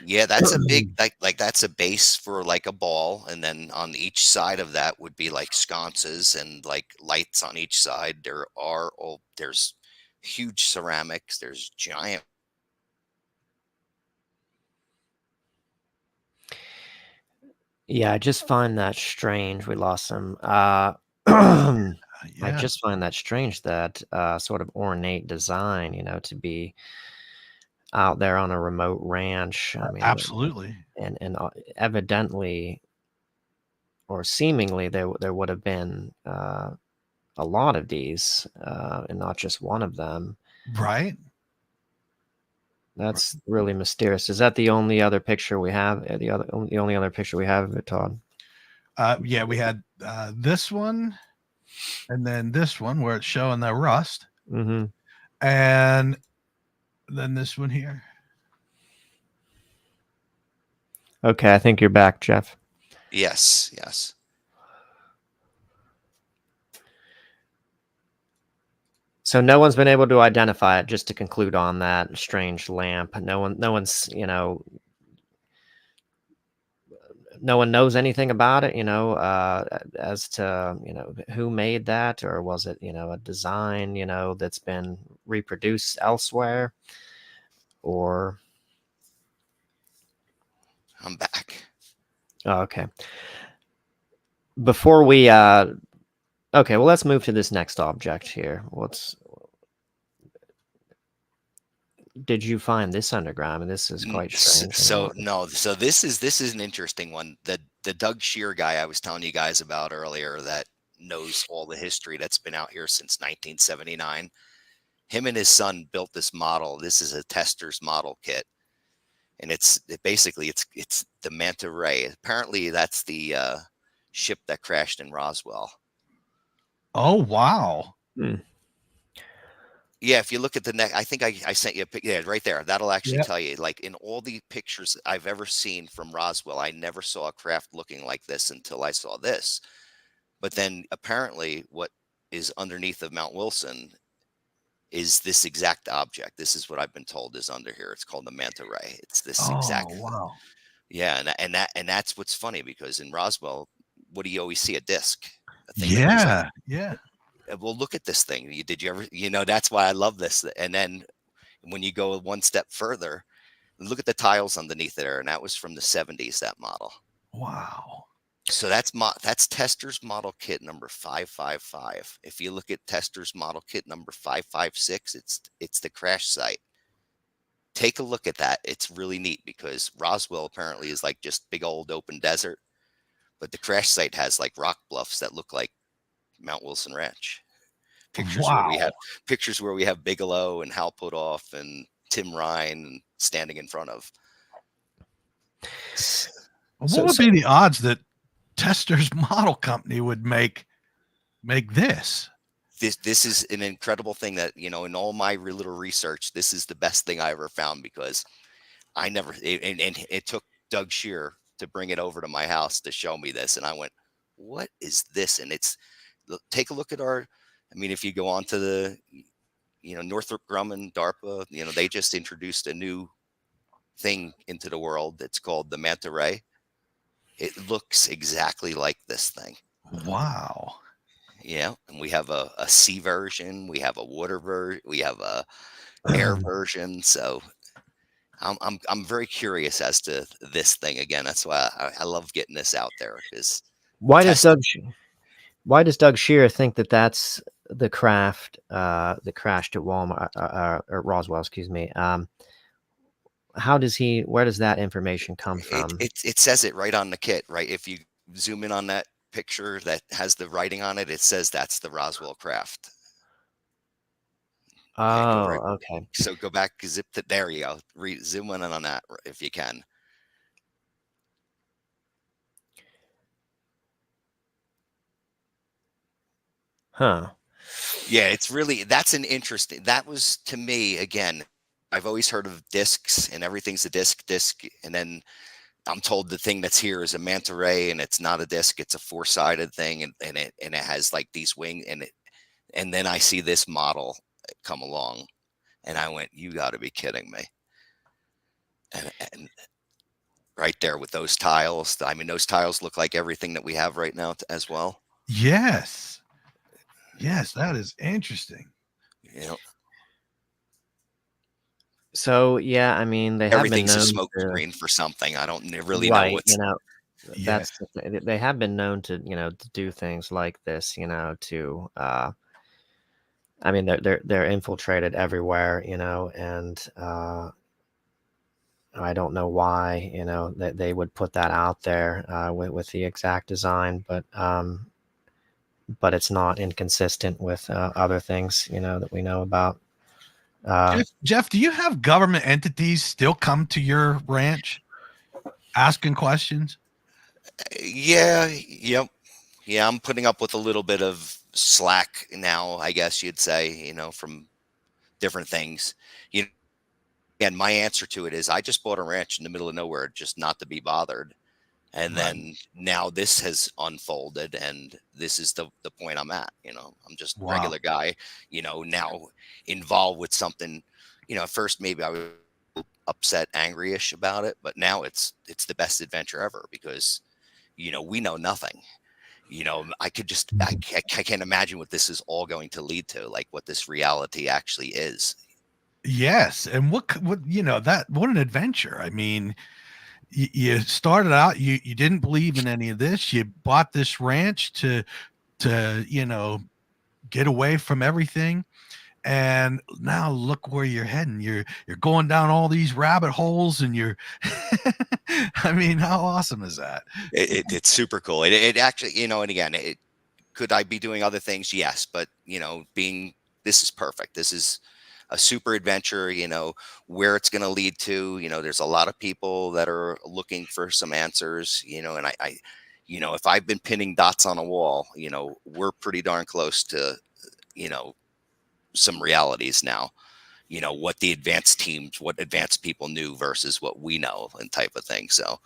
yeah, that's a big like that's a base for like a ball, and then on each side of that would be like sconces and like lights on each side. There's huge ceramics. There's giant. Yeah, I just find that strange. We lost him. I Yeah. just find that strange that sort of ornate design, to be out there on a remote ranch. I mean, Absolutely. and evidently or seemingly there would have been a lot of these, and not just one of them. Right. That's really mysterious. Is that the only other picture we have? The only other picture we have of it, Todd? Yeah, we had this one, and then this one where it's showing the rust, Mm-hmm. and then this one here. Okay, I think you're back, Jeff. Yes, yes. So no one's been able to identify it. Just to conclude on that strange lamp, no one's, no one knows anything about it, as to, who made that, or was it, a design, that's been reproduced elsewhere, or. I'm back. Oh, okay. Before we, okay, well, let's move to this next object here. Did you find this underground? And this is quite strange. So this is an interesting one. The Doug Shear guy I was telling you guys about earlier that knows all the history that's been out here since 1979. Him and his son built this model. This is a tester's model kit, and basically it's the Manta Ray. Apparently that's the ship that crashed in Roswell. Oh, wow. Hmm. Yeah, if you look at the neck, I think I sent you a picture. Yeah, right there. That'll actually Yep. tell you. Like in all the pictures I've ever seen from Roswell, I never saw a craft looking like this until I saw this. But then apparently, what is underneath of Mount Wilson is this exact object. This is what I've been told is under here. It's called the Manta Ray. It's this Oh, exact. wow. Yeah, and that's what's funny because in Roswell, what do you always see? A disc, a thing that goes like. Yeah. Yeah. Well, look at this thing. Did you ever? That's why I love this. And then when you go one step further, look at the tiles underneath there, and that was from the 70s. That model. Wow. So that's Tester's model kit number 555. If you look at Tester's model kit number 556, it's the crash site. Take a look at that. It's really neat because Roswell apparently is like just big old open desert, but the crash site has like rock bluffs that look like Mount Wilson Ranch. Pictures where we Wow. have Bigelow and Hal Puthoff and Tim Ryan standing in front of. What would be the odds that Tester's model company would make this? This is an incredible thing that, in all my little research, this is the best thing I ever found because I never, and it took Doug Shear to bring it over to my house to show me this. And I went, what is this? And take a look at if you go on to the, Northrop Grumman, DARPA, they just introduced a new thing into the world that's called the Manta Ray. It looks exactly like this thing. Wow. Yeah, and we have a sea version, we have a water version, we have a air version. So I'm very curious as to this thing again. That's why I love getting this out there because Why does Doug Shear think that that's the craft that crashed at Walmart or Roswell? Excuse me. how does he? Where does that information come It from? it it says it right on the kit, right? If you zoom in on that picture that has the writing on it, it says that's the Roswell craft. Yeah, go right. Oh, okay. So go back, zip to there you go. Zoom in on that if you can. Huh. Yeah, it's really that's an interesting. That was to me again. I've always heard of discs and everything's a disc, and then I'm told the thing that's here is a manta ray and it's not a disc, it's a four-sided thing, and it has like these wings and then I see this model come along and I went, you got to be kidding me. And right there with those tiles, I mean, those tiles look like everything that we have right now as well. Yes. Yes, that is interesting. You know, So yeah, I mean, they have been everything's a known smoke to, screen for something. I don't really know right, what's. Yeah. that's they have been known to, to do things like this, to I mean, they're infiltrated everywhere, and I don't know why, that they would put that out there with the exact design, but it's not inconsistent with other things, that we know about. Jeff, do you have government entities still come to your ranch asking questions? Yeah, yep. Yeah, I'm putting up with a little bit of slack now, I guess you'd say, from different things. You know, and my answer to it is I just bought a ranch in the middle of nowhere just not to be bothered. And Right. then now this has unfolded and this is the point I'm at. I'm just a Wow. regular guy, now involved with something. At first maybe I was upset, angry-ish about it, but now it's the best adventure ever because we know nothing. I could just I can't imagine what this is all going to lead to, like what this reality actually is. Yes, and what an adventure. I mean, you started out, you didn't believe in any of this. You bought this ranch to get away from everything, and now look where you're heading. You're going down all these rabbit holes, and you're I mean, how awesome is that? It's super cool. It actually, and again, could I be doing other things? Yes, but this is perfect. This is a super adventure. Where it's going to lead to. There's a lot of people that are looking for some answers. And if I've been pinning dots on a wall, we're pretty darn close to you know some realities now. What the advanced teams, what advanced people knew versus what we know, and type of thing. So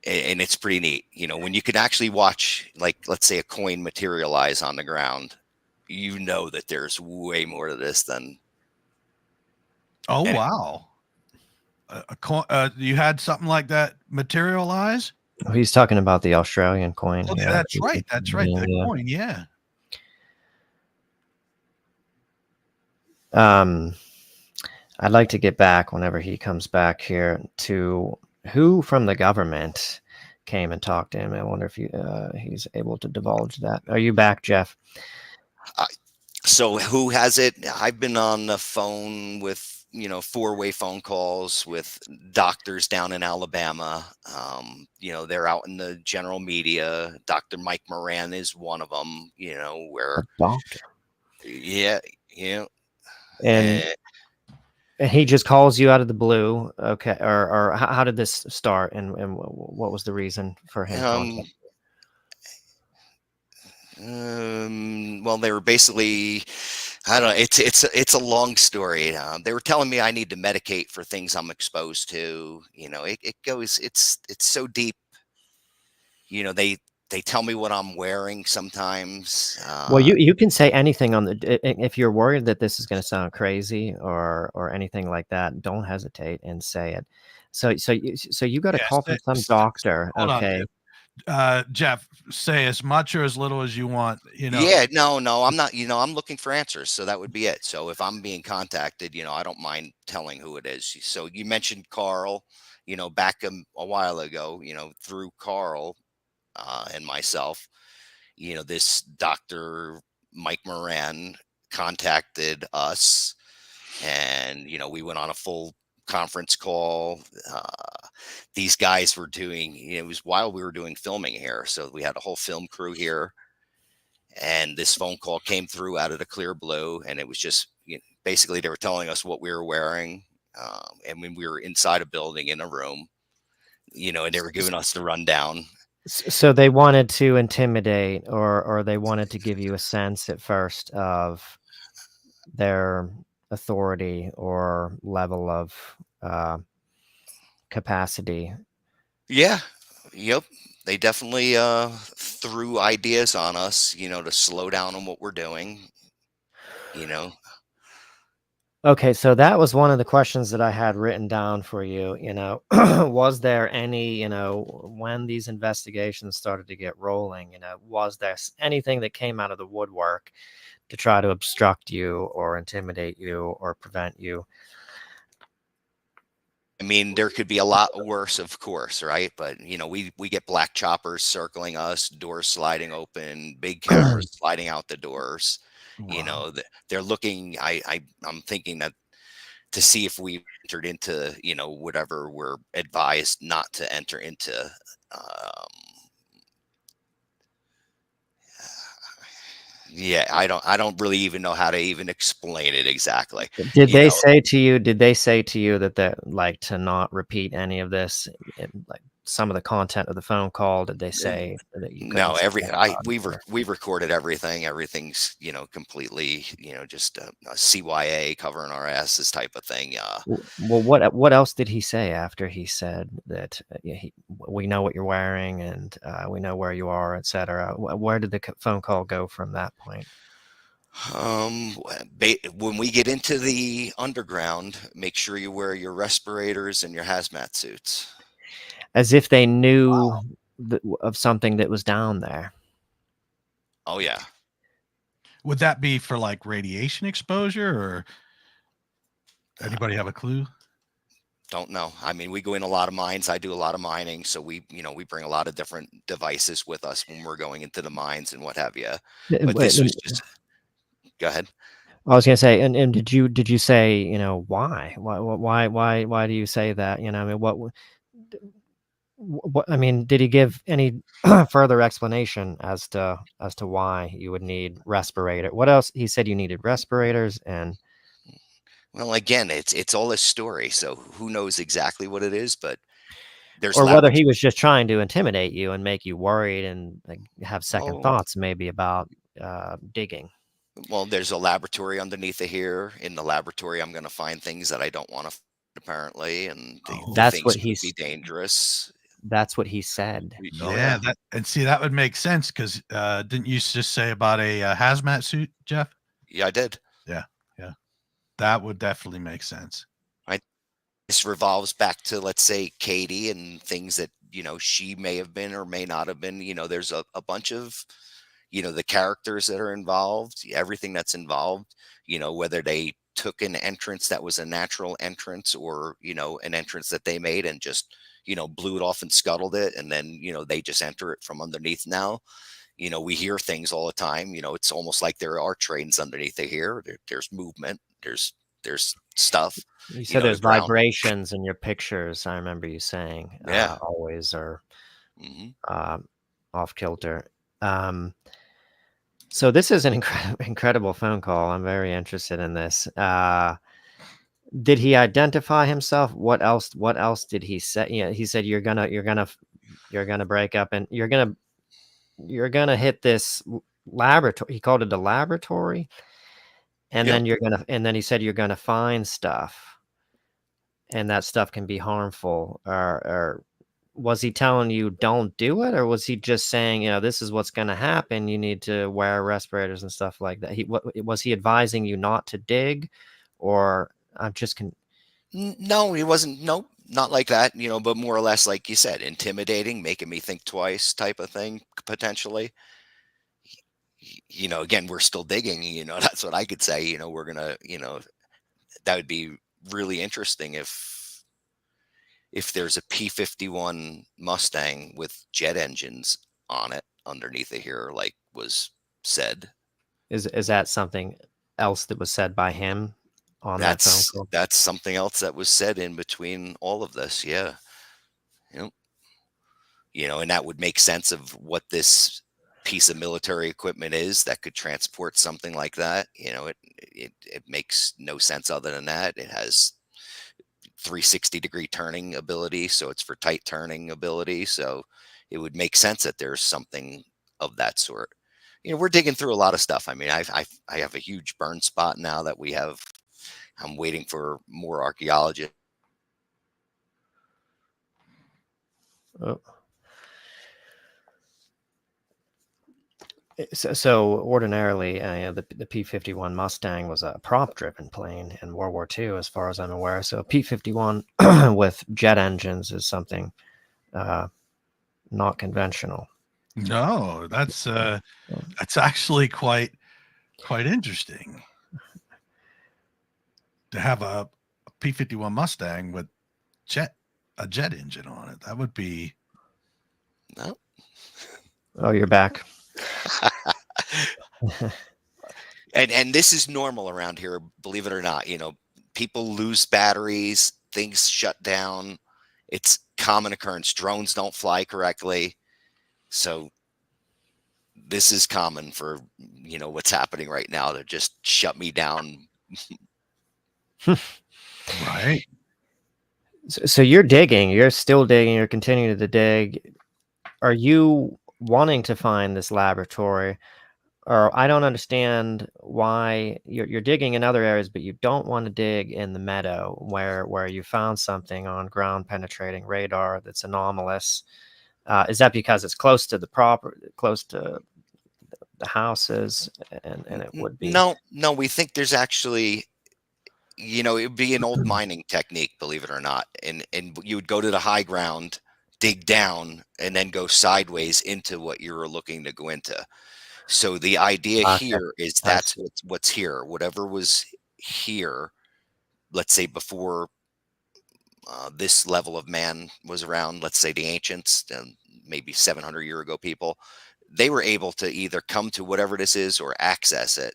and it's pretty neat, when you can actually watch, like, let's say a coin materialize on the ground, that there's way more to this than Oh any. wow. You had something like that materialize? He's talking about the Australian coin. Oh, Yeah. that's right. That's right. Yeah, The yeah. coin. Yeah. I'd like to get back whenever he comes back here to who from the government came and talked to him. I wonder if he's able to divulge that. Are you back, Jeff? So who has it? I've been on the phone with four-way phone calls with doctors down in Alabama. They're out in the general media. Dr. Mike Moran is one of them. Where A doctor. yeah, And he just calls you out of the blue. Okay. Or how did this start, and what was the reason for him contacting? Well, they were basically, I don't know. It's a long story. They were telling me I need to medicate for things I'm exposed to. It goes. It's so deep. They tell me what I'm wearing sometimes. Well, you can say anything on if you're worried that this is going to sound crazy or anything like that, don't hesitate and say it. So you got a call from some doctor. Hold on, Okay. Jeff, say as much or as little as you want. Yeah, no, I'm not. I'm looking for answers, so that would be it. So if I'm being contacted, I don't mind telling who it is. So you mentioned Carl, back a while ago, through Carl and myself, this Dr. Mike Moran contacted us, and we went on a full conference call. These guys were doing, it was while we were doing filming here. So we had a whole film crew here, and this phone call came through out of the clear blue. And it was just, basically they were telling us what we were wearing. And when we were inside a building in a room, and they were giving us the rundown. So they wanted to intimidate, or they wanted to give you a sense at first of their authority or level of capacity. Yeah. Yep. They definitely threw ideas on us, to slow down on what we're doing. Okay, so that was one of the questions that I had written down for you. Was there any, when these investigations started to get rolling, was there anything that came out of the woodwork to try to obstruct you or intimidate you or prevent you? I mean, there could be a lot worse, of course, right? But we get black choppers circling us, doors sliding open, big cameras sliding out the doors. Wow. They're looking. I'm thinking that to see if we entered into, whatever we're advised not to enter into. Yeah, I don't really even know how to even explain it exactly. Did You they know, say to you? Did they say to you that like to not repeat any of this? Like some of the content of the phone call, did they say that you couldn't No, say more about it, or- we've recorded everything. Everything's, completely, just a CYA covering our asses type of thing. Well, what else did he say after he said that we know what you're wearing and we know where you are, etc.? Where did the phone call go from that point? When we get into the underground, make sure you wear your respirators and your hazmat suits. As if they knew of something that was down there. Oh yeah. Would that be for like radiation exposure, or anybody have a clue? Don't know. I mean, we go in a lot of mines. I do a lot of mining, so we bring a lot of different devices with us when we're going into the mines and what have you. But this was just. Go ahead. I was gonna say, and did you say, why do you say that? I mean, what I mean, did he give any further explanation as to why you would need respirator? What else? He said you needed respirators and. Well, again, it's all a story, so who knows exactly what it is, but there's Or whether he laboratory. was just trying to intimidate you and make you worried and like, have second Oh, thoughts maybe about digging. well, there's a laboratory underneath of here. In the laboratory, I'm going to find things that I don't want to, apparently, and the That's what things could be dangerous. that's what he said. Oh Yeah, yeah, that and see that would make sense because didn't you just say about a hazmat suit, Jeff? yeah, I did. Yeah, yeah, that would definitely make sense. This revolves back to, let's say, Katie and things that she may have been or may not have been. There's a bunch of the characters that are involved, everything that's involved. Whether they took an entrance that was a natural entrance, or an entrance that they made and just blew it off and scuttled it, and then they just enter it from underneath now. We hear things all the time. It's almost like there are trains underneath of here. There's movement. There's stuff. You said The there's ground. vibrations in your pictures. I remember you saying Yeah. always are Hmm. off kilter. So this is an incredible phone call. I'm very interested in this. Did he identify himself? What else did he say? He said you're gonna break up and you're gonna hit this laboratory. He called it a laboratory, and Yep. then he said you're gonna find stuff, and that stuff can be harmful. Or was he telling you don't do it, or was he just saying this is what's gonna happen? You need to wear respirators and stuff like that. Was he advising you not to dig, or I'm just No, he wasn't. Nope, not like that. But more or less, like you said, intimidating, making me think twice, type of thing, potentially. Again, we're still digging. That's what I could say. We're gonna. That would be really interesting if there's a P-51 Mustang with jet engines on it underneath of here, like was said. is that something else that was said by him? on that phone call. That's something else that was said in between all of this. Yeah. Yep. And that would make sense of what this piece of military equipment is that could transport something like that. It makes no sense other than that. It has 360-degree turning ability, so it's for tight turning ability. So it would make sense that there's something of that sort. We're digging through a lot of stuff. I mean, I have a huge burn spot now that we have. I'm waiting for more archaeologists. Oh. So ordinarily, the P-51 Mustang was a prop-driven plane in World War II, as far as I'm aware. So a P-51 with jet engines is something not conventional. No, that's actually quite interesting to have a P-51 Mustang with a jet engine on it. That would be. No. Oh, you're back. And this is normal around here, believe it or not. People lose batteries, things shut down. It's common occurrence. Drones don't fly correctly. So this is common for, what's happening right now to just shut me down. Right. So you're still digging, you're continuing to dig. Are you wanting to find this laboratory? Or I don't understand why you're digging in other areas, but you don't want to dig in the meadow where you found something on ground penetrating radar that's anomalous. Is that because it's close to close to the houses, and it would be? No, we think there's actually, it would be an old mining technique, believe it or not. And you would go to the high ground, dig down, and then go sideways into what you were looking to go into. So the idea here is that's what's here. Whatever was here, let's say before this level of man was around, let's say the ancients, maybe 700 year ago people, they were able to either come to whatever this is or access it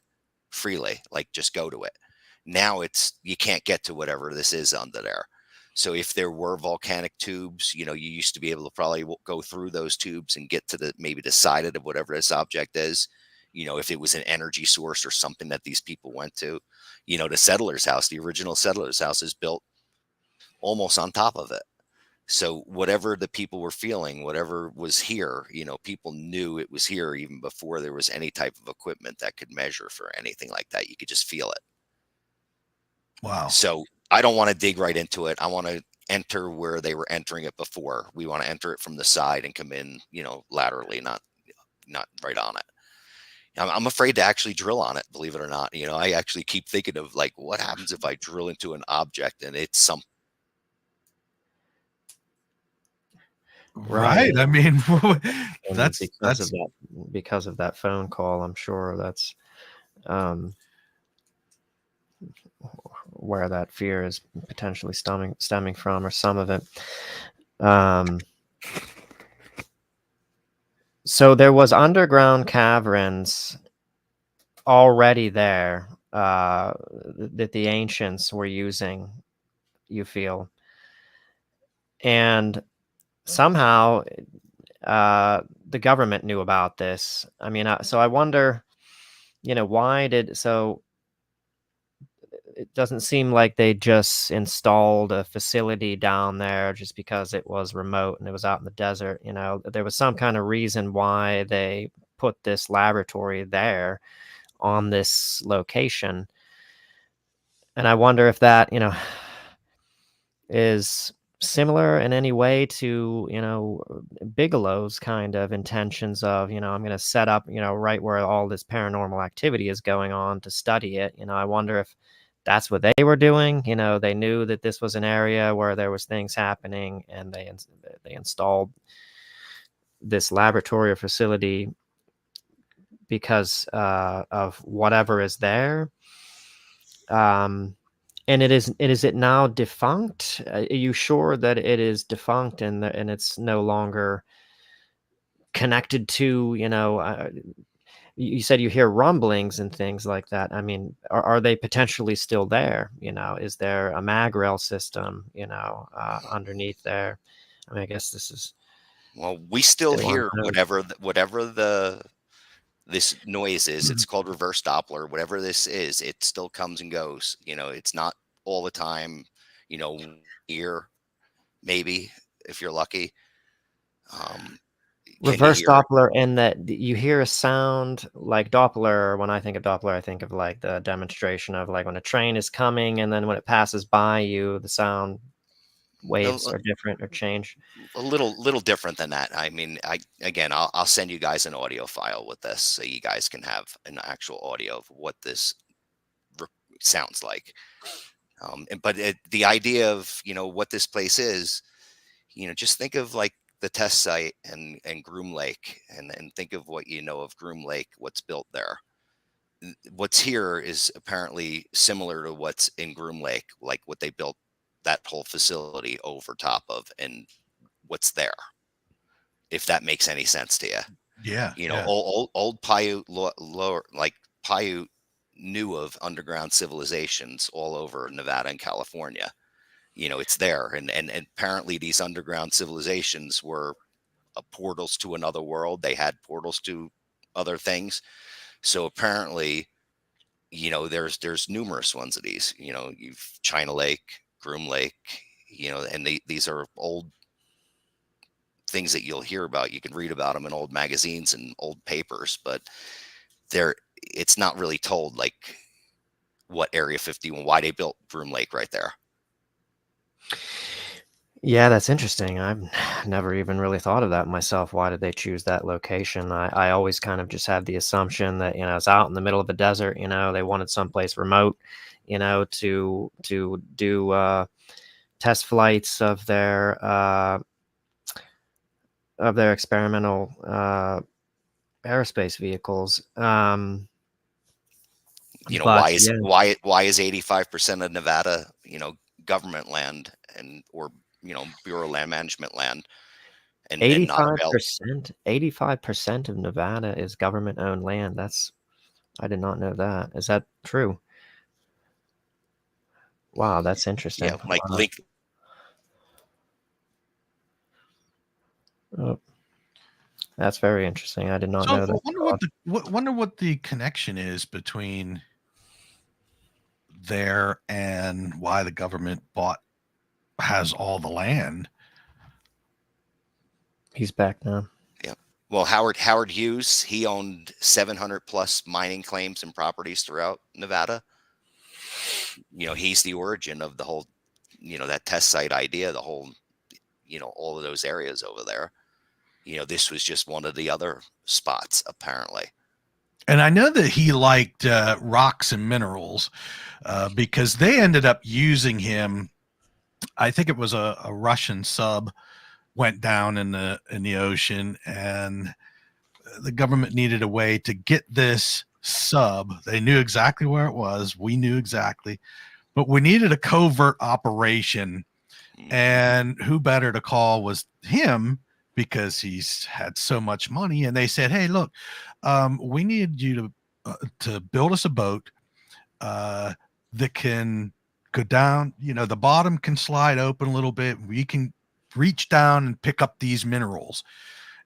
freely, like just go to it. Now you can't get to whatever this is under there. So if there were volcanic tubes, you used to be able to probably go through those tubes and get to maybe the side of whatever this object is. If it was an energy source or something that these people went to, the settler's house, the original settler's house is built almost on top of it. So whatever the people were feeling, whatever was here, people knew it was here even before there was any type of equipment that could measure for anything like that. You could just feel it. Wow. So I don't want to dig right into it. I want to enter where they were entering it before. We want to enter it from the side and come in, laterally, not right on it. I'm afraid to actually drill on it, believe it or not. I actually keep thinking of like, what happens if I drill into an object and it's something. Right. I mean, that's because of that phone call. I'm sure that's where that fear is potentially stemming from, or some of it. So there was underground caverns already there that the ancients were using, you feel, and somehow the government knew about this. I mean, so I wonder, why it doesn't seem like they just installed a facility down there just because it was remote and it was out in the desert. There was some kind of reason why they put this laboratory there on this location. And I wonder if that, is similar in any way to, Bigelow's kind of intentions of, I'm going to set up, right where all this paranormal activity is going on to study it. I wonder if that's what they were doing. They knew that this was an area where there was things happening, and they installed this laboratory or facility because of whatever is there. And is it now defunct? Are you sure that it is defunct and it's no longer connected to, you said you hear rumblings and things like that. I mean, are they potentially still there? You know, is there a mag rail system, you know, underneath there? I mean, I guess this is Well, we still still hear unknown. whatever this noise is. Mhm. It's called reverse Doppler. Whatever this is, it still comes and goes. It's not all the time. Ear maybe if you're lucky. Um, can you Reverse hear it? Doppler in that you hear a sound like Doppler. When I think of Doppler, I think of like the demonstration of like when a train is coming and then when it passes by you, the sound waves A, are different or change. a little different than that. I mean, I'll send you guys an audio file with this so you guys can have an actual audio of what this re- sounds like. But the idea of what this place is, just think of like the test site and Groom Lake, and think of what you know of Groom Lake, what's built there. What's here is apparently similar to what's in Groom Lake, like what they built that whole facility over top of, and what's there. If that makes any sense to you, Yeah, yeah. old Paiute lower like Paiute knew of underground civilizations all over Nevada and California. It's there, and apparently these underground civilizations were portals to another world. They had portals to other things. So apparently, there's numerous ones of these. You've China Lake, Groom Lake, and these are old things that you'll hear about. You can read about them in old magazines and old papers, but they're it's not really told like what Area 51, why they built Groom Lake right there. Yeah, that's interesting. I've never even really thought of that myself. Why did they choose that location? I always kind of just had the assumption that, you know, it's out in the middle of the desert, you know, they wanted someplace remote, you know, to do test flights of their experimental aerospace vehicles. But yeah, Why is 85% of Nevada, government land or Bureau of Land Management land and not available? 85% of Nevada is government owned land. I did not know that. Is that true? Wow, that's Yeah, interesting. like link. Oh, that's very interesting. I did not So know I that. wonder what the connection is between there and why the government has all the land. He's back now. Yeah. Well, Howard Hughes, he owned 700 plus mining claims and properties throughout Nevada. He's the origin of the whole, that test site idea, the whole, all of those areas over there. This was just one of the other spots, apparently. And I know that he liked rocks and minerals because they ended up using him. I think it was a Russian sub went down in the ocean, and the government needed a way to get this sub. They knew exactly where it was. We knew exactly, but we needed a covert operation. And who better to call was him, because he's had so much money. And they said, "Hey, look, we need you to build us a boat that can go down. The bottom can slide open a little bit. We can reach down and pick up these minerals."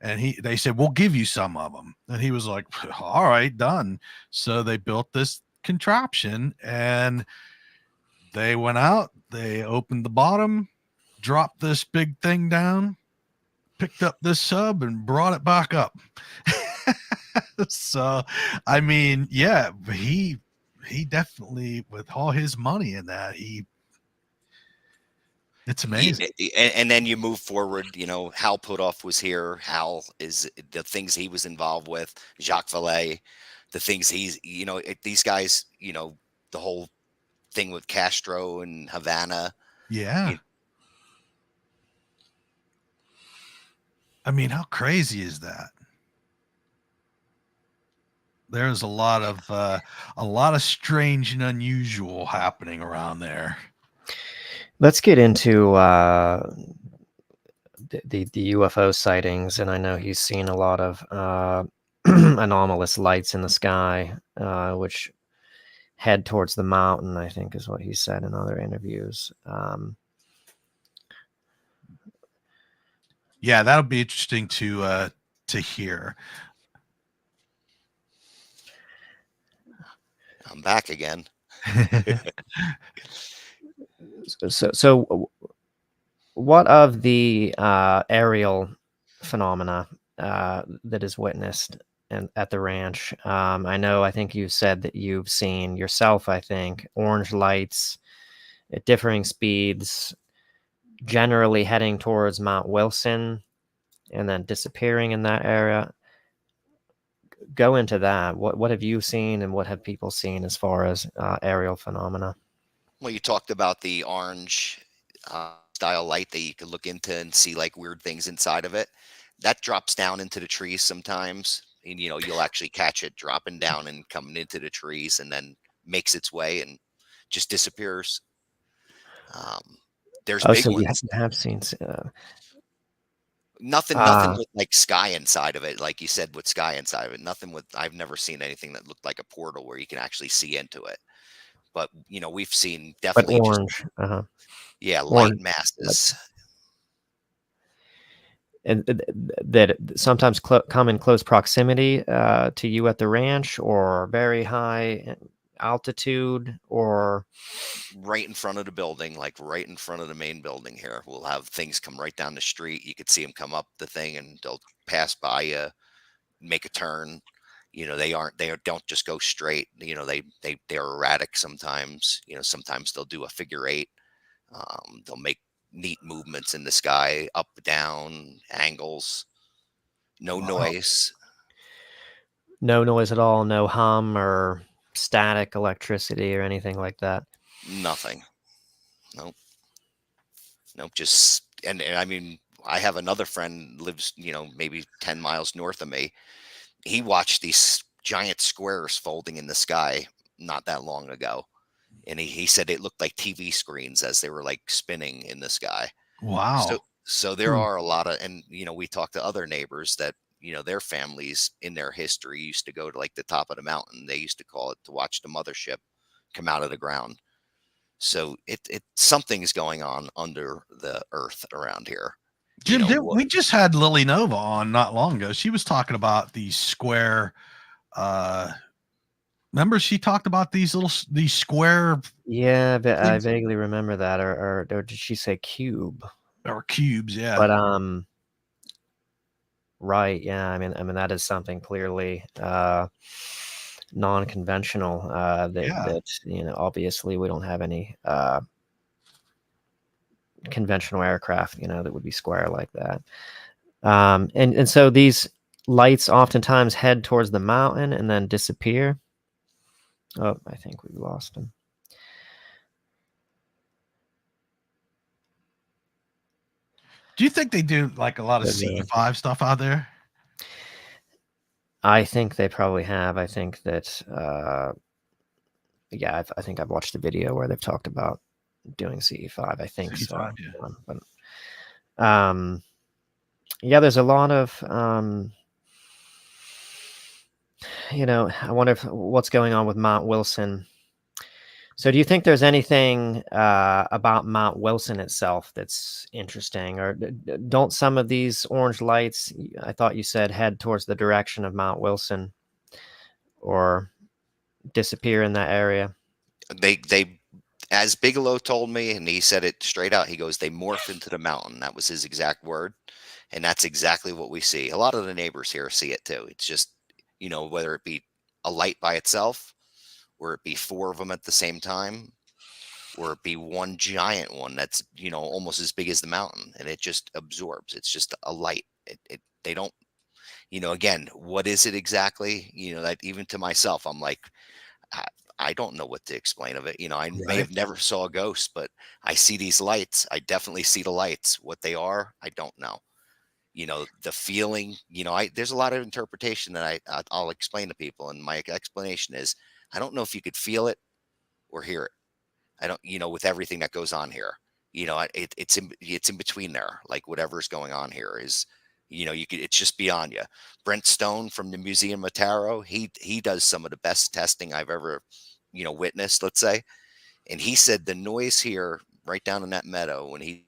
And they said, "We'll give you some of them." And he was like, "All right, done." So they built this contraption, and they went out. They opened the bottom, dropped this big thing down, picked up this sub, and brought it back up. So, I mean, yeah, he definitely, with all his money in that, it's amazing. And then you move forward, Hal Puthoff was here. Hal is the things he was involved with, Jacques Vallée, the things these guys, the whole thing with Castro and Havana. Yeah. I mean, how crazy is that? There's a lot of strange and unusual happening around there. Let's get into the UFO sightings, and I know he's seen a lot of anomalous lights in the sky, which head towards the mountain, I think is what he said in other interviews. Yeah, that'll be interesting to hear. I'm back again. So what of the aerial phenomena that is witnessed at the ranch? I think you said that you've seen yourself, I think, orange lights at differing speeds, generally heading towards Mount Wilson and then disappearing in that area. Go into that. What have you seen and what have people seen as far as aerial phenomena? Well, you talked about the orange style light that you could look into and see like weird things inside of it. That drops down into the trees sometimes, and you'll actually catch it dropping down and coming into the trees, and then makes its way and just disappears. There's Oh, big so you ones. have seen. Nothing with like sky inside of it, like you said, with sky inside of it. Nothing with. I've never seen anything that looked like a portal where you can actually see into it. But we've seen But definitely just orange. light Orange. masses. And that sometimes come in close proximity to you at the ranch, or very high altitude, or Right in front of the building, like right in front of the main building here. We'll have things come right down the street. You could see them come up the thing and they'll pass by you, make a turn. They don't just go straight. They're erratic sometimes. Sometimes they'll do a figure eight. They'll make neat movements in the sky, up, down, angles, no Wow. noise. no noise at all, no hum or static electricity or anything like that. Nothing. Nope. Nope. Just and I mean, I have another friend lives, maybe 10 miles north of me. He watched these giant squares folding in the sky not that long ago. And he said it looked like TV screens as they were like spinning in the sky. So Wow. so there are a lot of, and we talked to other neighbors that their families in their history used to go to like the top of the mountain. They used to call it to watch the mothership come out of the ground. So it something's going on under the earth around here. Jim, What we just had Lily Nova on not long ago. She was talking about these square. Remember, she talked about these square Yeah, but I things vaguely remember that, or did she say cube? or cubes. Yeah. But right, yeah. I mean that is something clearly non-conventional. Yeah. That obviously we don't have any conventional aircraft, that would be square like that. And so these lights oftentimes head towards the mountain and then disappear. Oh, I think we lost him. Do you think they do like a lot of But, yeah. C5 stuff out there? I think they probably have. I think that, yeah, I think I've watched a video where they've talked about doing CE5. I think so. CE5, yeah. But, yeah, there's a lot of, I wonder what's going on with Mount Wilson. So do you think there's anything about Mount Wilson itself that's interesting? Or don't some of these orange lights, I thought you said, head towards the direction of Mount Wilson or disappear in that area? they as Bigelow told me, and he said it straight out, he goes, they morph into the mountain. That was his exact word. And that's exactly what we see. A lot of the neighbors here see it too. It's just, whether it be a light by itself, or it be four of them at the same time, or it be one giant one that's, almost as big as the mountain, and it just absorbs. It's just a light. They don't, again, what is it exactly? That even to myself, I'm like, I don't know what to explain of it. I may have never saw a ghost, but I see these lights. I definitely see the lights. What they are, I don't know. The feeling, there's a lot of interpretation that I'll explain to people. And my explanation is, I don't know if you could feel it or hear it. I don't, with everything that goes on here, it's in between there. Like whatever's going on here is You could, it's just beyond you. Brent Stone from the Museum of Tarot, he does some of the best testing I've ever, witnessed, let's say. And he said the noise here, right down in that meadow, when he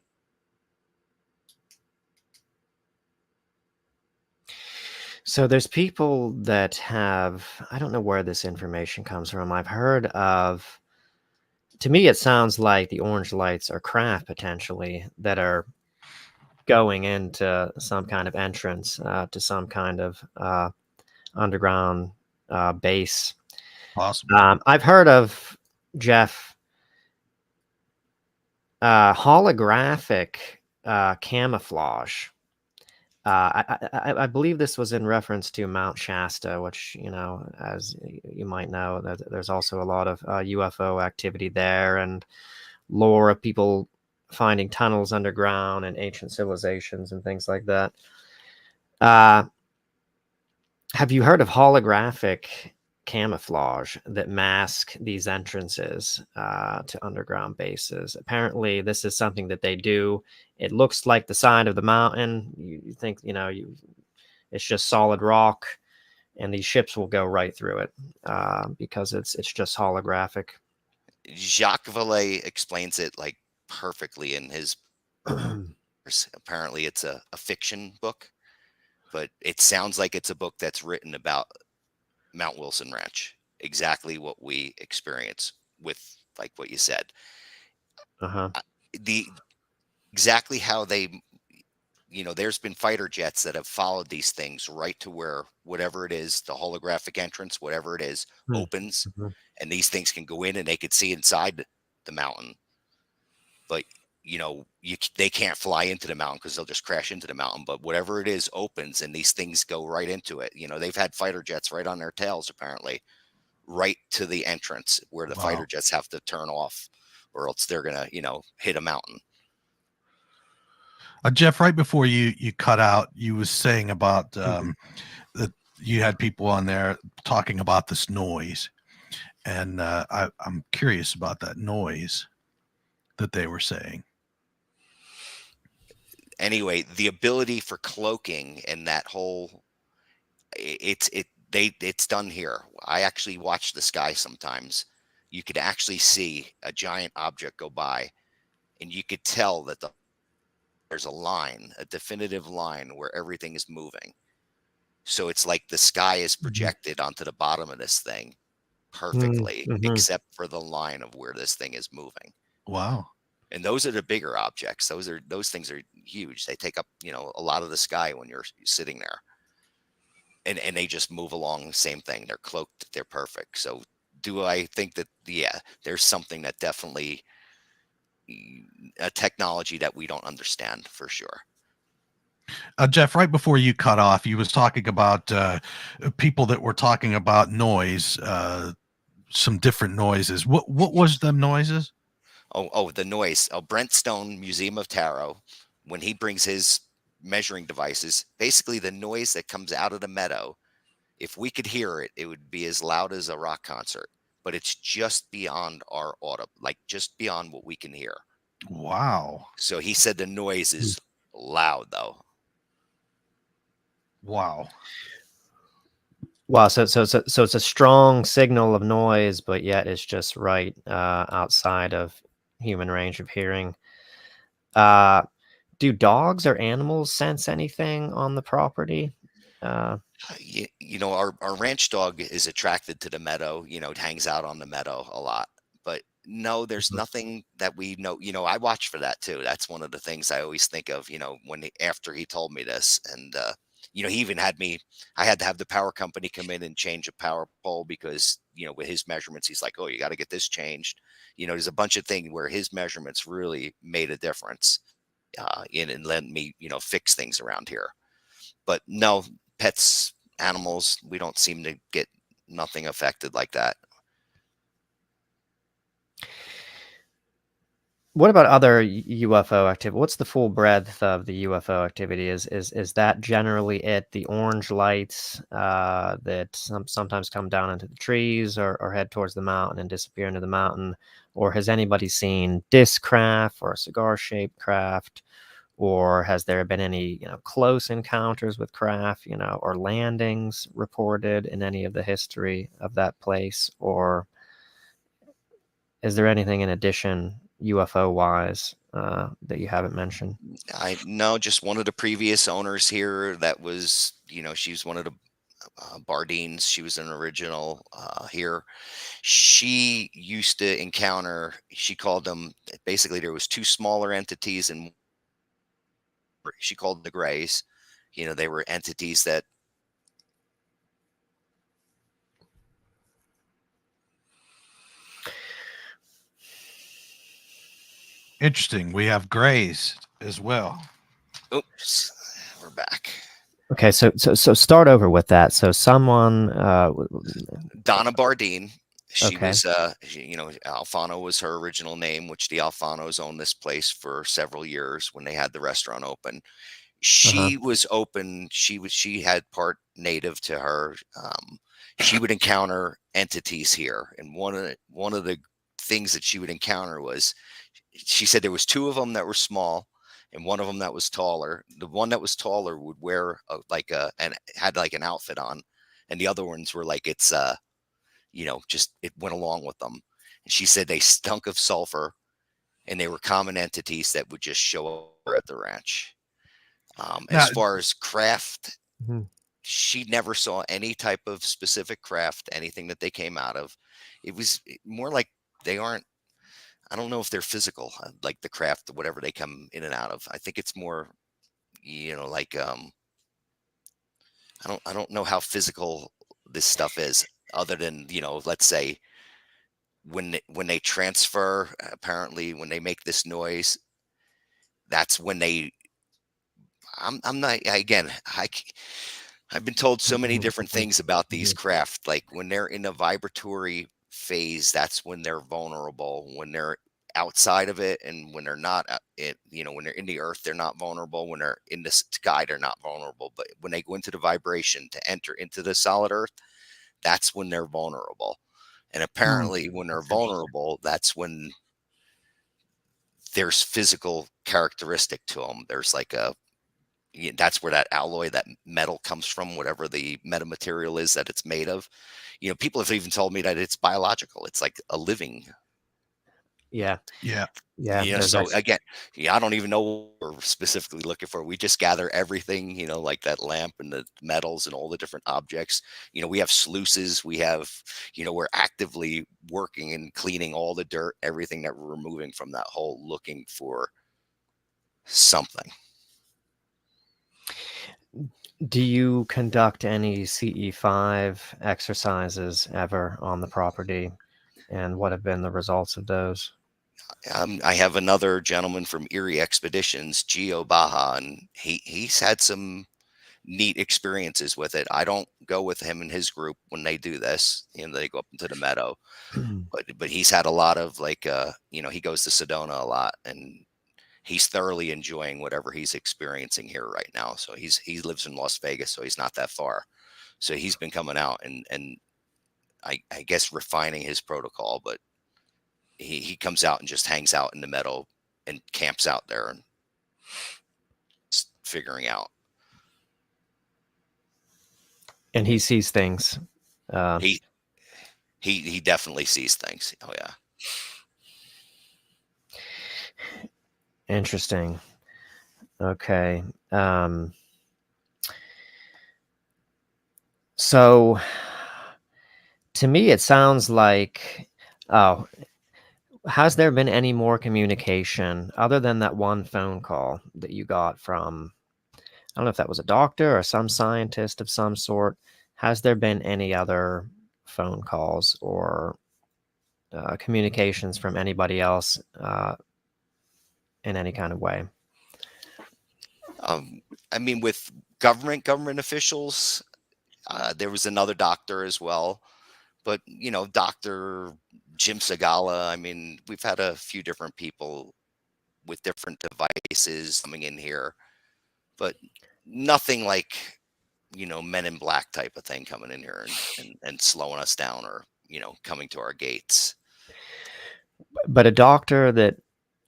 So there's people that have, I don't know where this information comes from. I've heard of, to me, it sounds like the orange lights are craft potentially that are going into some kind of entrance to some kind of underground base. Possible. I've heard of, Jeff, holographic camouflage. I believe this was in reference to Mount Shasta, which, as you might know, there's also a lot of UFO activity there, and lore of people finding tunnels underground and ancient civilizations and things like that. Have you heard of holographic camouflage that mask these entrances to underground bases? Apparently, this is something that they do. It looks like the side of the mountain. You think, it's just solid rock, and these ships will go right through it because it's just holographic. Jacques Vallée explains it like perfectly in his. Apparently, it's a fiction book, but it sounds like it's a book that's written about Mount Wilson Ranch, exactly what we experience with, like what you said. The exactly how they, there's been fighter jets that have followed these things right to where whatever it is, the holographic entrance, whatever it is, opens, and these things can go in and they could see inside the mountain. But they can't fly into the mountain because they'll just crash into the mountain. But whatever it is opens and these things go right into it. They've had fighter jets right on their tails, apparently, right to the entrance where the fighter jets have to turn off, or else they're gonna, hit a mountain. Jeff, right before you cut out, you was saying about that you had people on there talking about this noise, and I'm curious about that noise that they were saying. Anyway, the ability for cloaking and that whole, it's done here. I actually watch the sky sometimes. You could actually see a giant object go by, and you could tell that there's a line, a definitive line where everything is moving. So it's like the sky is projected onto the bottom of this thing perfectly, except for the line of where this thing is moving. Wow. And those are the bigger objects. Those things are huge. They take up, a lot of the sky when you're sitting there. And they just move along, same thing. They're cloaked, they're perfect. So do I think that, there's something that definitely, a technology that we don't understand for sure. Jeff, right before you cut off, you was talking about people that were talking about noise, some different noises. What was them noises? Oh, the noise. Brent Stone, Museum of Tarot, when he brings his measuring devices, basically the noise that comes out of the meadow, if we could hear it, it would be as loud as a rock concert, but it's just beyond our audible, like just beyond what we can hear. Wow. So he said the noise is loud though. Wow. Wow. So it's a strong signal of noise, but yet it's just right outside of human range of hearing. Do dogs or animals sense anything on the property? Our ranch dog is attracted to the meadow. It hangs out on the meadow a lot. But no, there's nothing that we know. I watch for that too. That's one of the things I always think of. After he told me this, and he even had me. I had to have the power company come in and change a power pole because with his measurements, he's like, "Oh, you got to get this changed." There's a bunch of things where his measurements really made a difference and let me, fix things around here. But no, pets, animals, we don't seem to get nothing affected like that. What about other UFO activity? What's the full breadth of the UFO activity? Is that generally it? The orange lights that sometimes come down into the trees or head towards the mountain and disappear into the mountain? Or has anybody seen disc craft or cigar-shaped craft or has there been any close encounters with craft, or landings reported in any of the history of that place, or is there anything in addition UFO wise that you haven't mentioned? I know just one of the previous owners here that was, she was one of the Bardines. She was an original here. She used to encounter, she called them, basically there was two smaller entities, and she called the Greys. They were entities that Interesting. We have grays as well. oops, we're back. Okay, so start over with that. So someone, Donna Bardine. She okay. was, Alfano was her original name, which the Alfanos owned this place for several years when they had the restaurant open. She was open. She had part native to her. She would encounter entities here, and one of the things that she would encounter was, she said there was two of them that were small and one of them that was taller. The one that was taller would wear and had like an outfit on, and the other ones were like just it went along with them. And she said they stunk of sulfur, and they were common entities that would just show up at the ranch. As far as craft, she never saw any type of specific craft, anything that they came out of. It was more like they aren't, I don't know if they're physical, like the craft, whatever they come in and out of. I think it's more, like I don't know how physical this stuff is, other than let's say when they transfer, apparently when they make this noise, that's when they. I'm not, again. I've been told so many different things about these craft. Like when they're in a vibratory phase, that's when they're vulnerable. When they're outside of it, and when they're not when they're in the earth, they're not vulnerable. When they're in the sky, they're not vulnerable. But when they go into the vibration to enter into the solid earth, that's when they're vulnerable. And apparently when they're vulnerable, that's when there's physical characteristic to them. There's like that's where that alloy, that metal comes from, whatever the metamaterial is that it's made of. People have even told me that it's biological. It's like a living. Yeah. So again, I don't even know what we're specifically looking for. We just gather everything, like that lamp and the metals and all the different objects. We have sluices. We have, we're actively working and cleaning all the dirt, everything that we're removing from that hole, looking for something. Do you conduct any CE5 exercises ever on the property, and what have been the results of those? I have another gentleman from Erie Expeditions, Gio Baja, and he's had some neat experiences with it. I don't go with him and his group when they do this. They go up into the meadow, but he's had a lot of he goes to Sedona a lot, and he's thoroughly enjoying whatever he's experiencing here right now. So he lives in Las Vegas, so he's not that far. So he's been coming out and I guess refining his protocol, but he comes out and just hangs out in the meadow and camps out there and figuring out. And he sees things. He definitely sees things. Oh yeah. Interesting. Okay. So to me, it sounds like, has there been any more communication other than that one phone call that you got from, I don't know if that was a doctor or some scientist of some sort? Has there been any other phone calls or communications from anybody else in any kind of way? I mean, with government officials, there was another doctor as well, but Dr. Jim Segala. I mean, we've had a few different people with different devices coming in here, but nothing like Men in Black type of thing coming in here and slowing us down, or coming to our gates. But a doctor that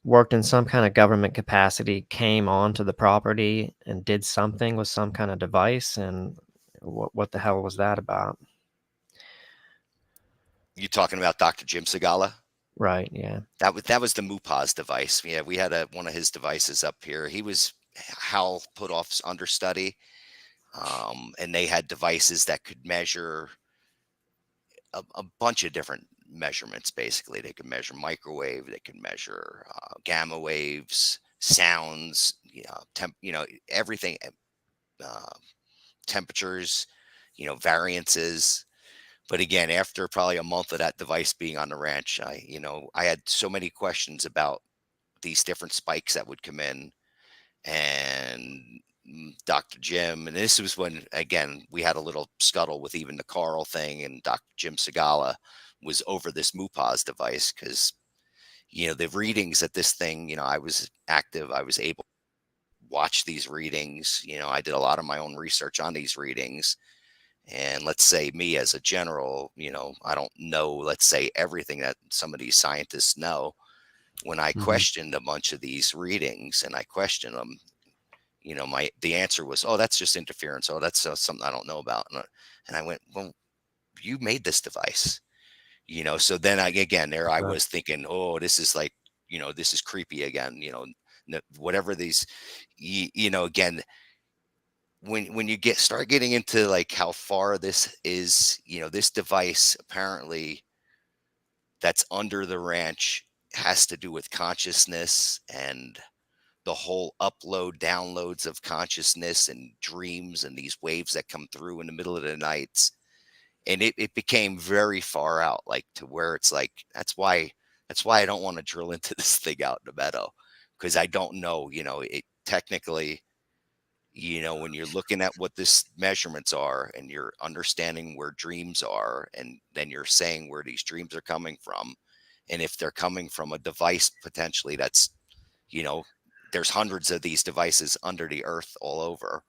worked in some kind of government capacity came onto the property and did something with some kind of device, and what the hell was that about? You talking about Dr. Jim Segala? Right, yeah. That was the Mupaz device. Yeah, we had one of his devices up here. He was Hal Putoff's understudy, and they had devices that could measure a bunch of different measurements. Basically, they could measure microwave, they could measure gamma waves, sounds, everything, uh, temperatures, variances. But again, after probably a month of that device being on the ranch, I had so many questions about these different spikes that would come in, and Dr. Jim, and this was when again we had a little scuttle with even the Carl thing, and Dr. Jim Segala was over this Mupaz device because the readings at this thing, I was active, I was able to watch these readings. I did a lot of my own research on these readings. And let's say me as a general, I don't know, let's say everything that some of these scientists know. When I questioned a bunch of these readings and I questioned them, the answer was, oh, that's just interference. Oh, that's something I don't know about. And I went, well, you made this device, So then I Right. was thinking, oh, this is like, this is creepy again, whatever these, again, when you start getting into like how far this is, this device apparently that's under the ranch has to do with consciousness and the whole upload downloads of consciousness and dreams and these waves that come through in the middle of the nights. And it became very far out, like to where it's like that's why I don't want to drill into this thing out in the meadow, because I don't know, it technically, when you're looking at what this measurements are and you're understanding where dreams are, and then you're saying where these dreams are coming from, and if they're coming from a device potentially that's, you know, there's hundreds of these devices under the earth all over.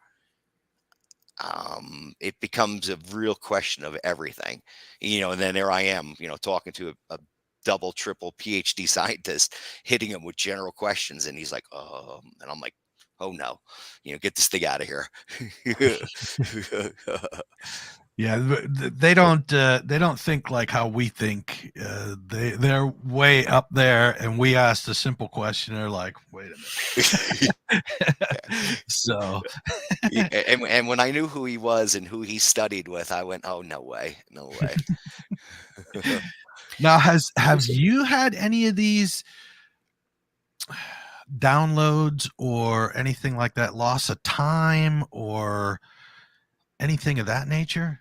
It becomes a real question of everything, and then there I am, talking to a double, triple PhD scientist, hitting him with general questions. And he's like, and I'm like, oh no, get this thing out of here. Yeah, they don't think like how we think. They're way up there, and we asked a simple question. They're like, wait a minute. So and when I knew who he was and who he studied with, I went, oh, no way, no way. now, have you had any of these downloads or anything like that, loss of time or anything of that nature?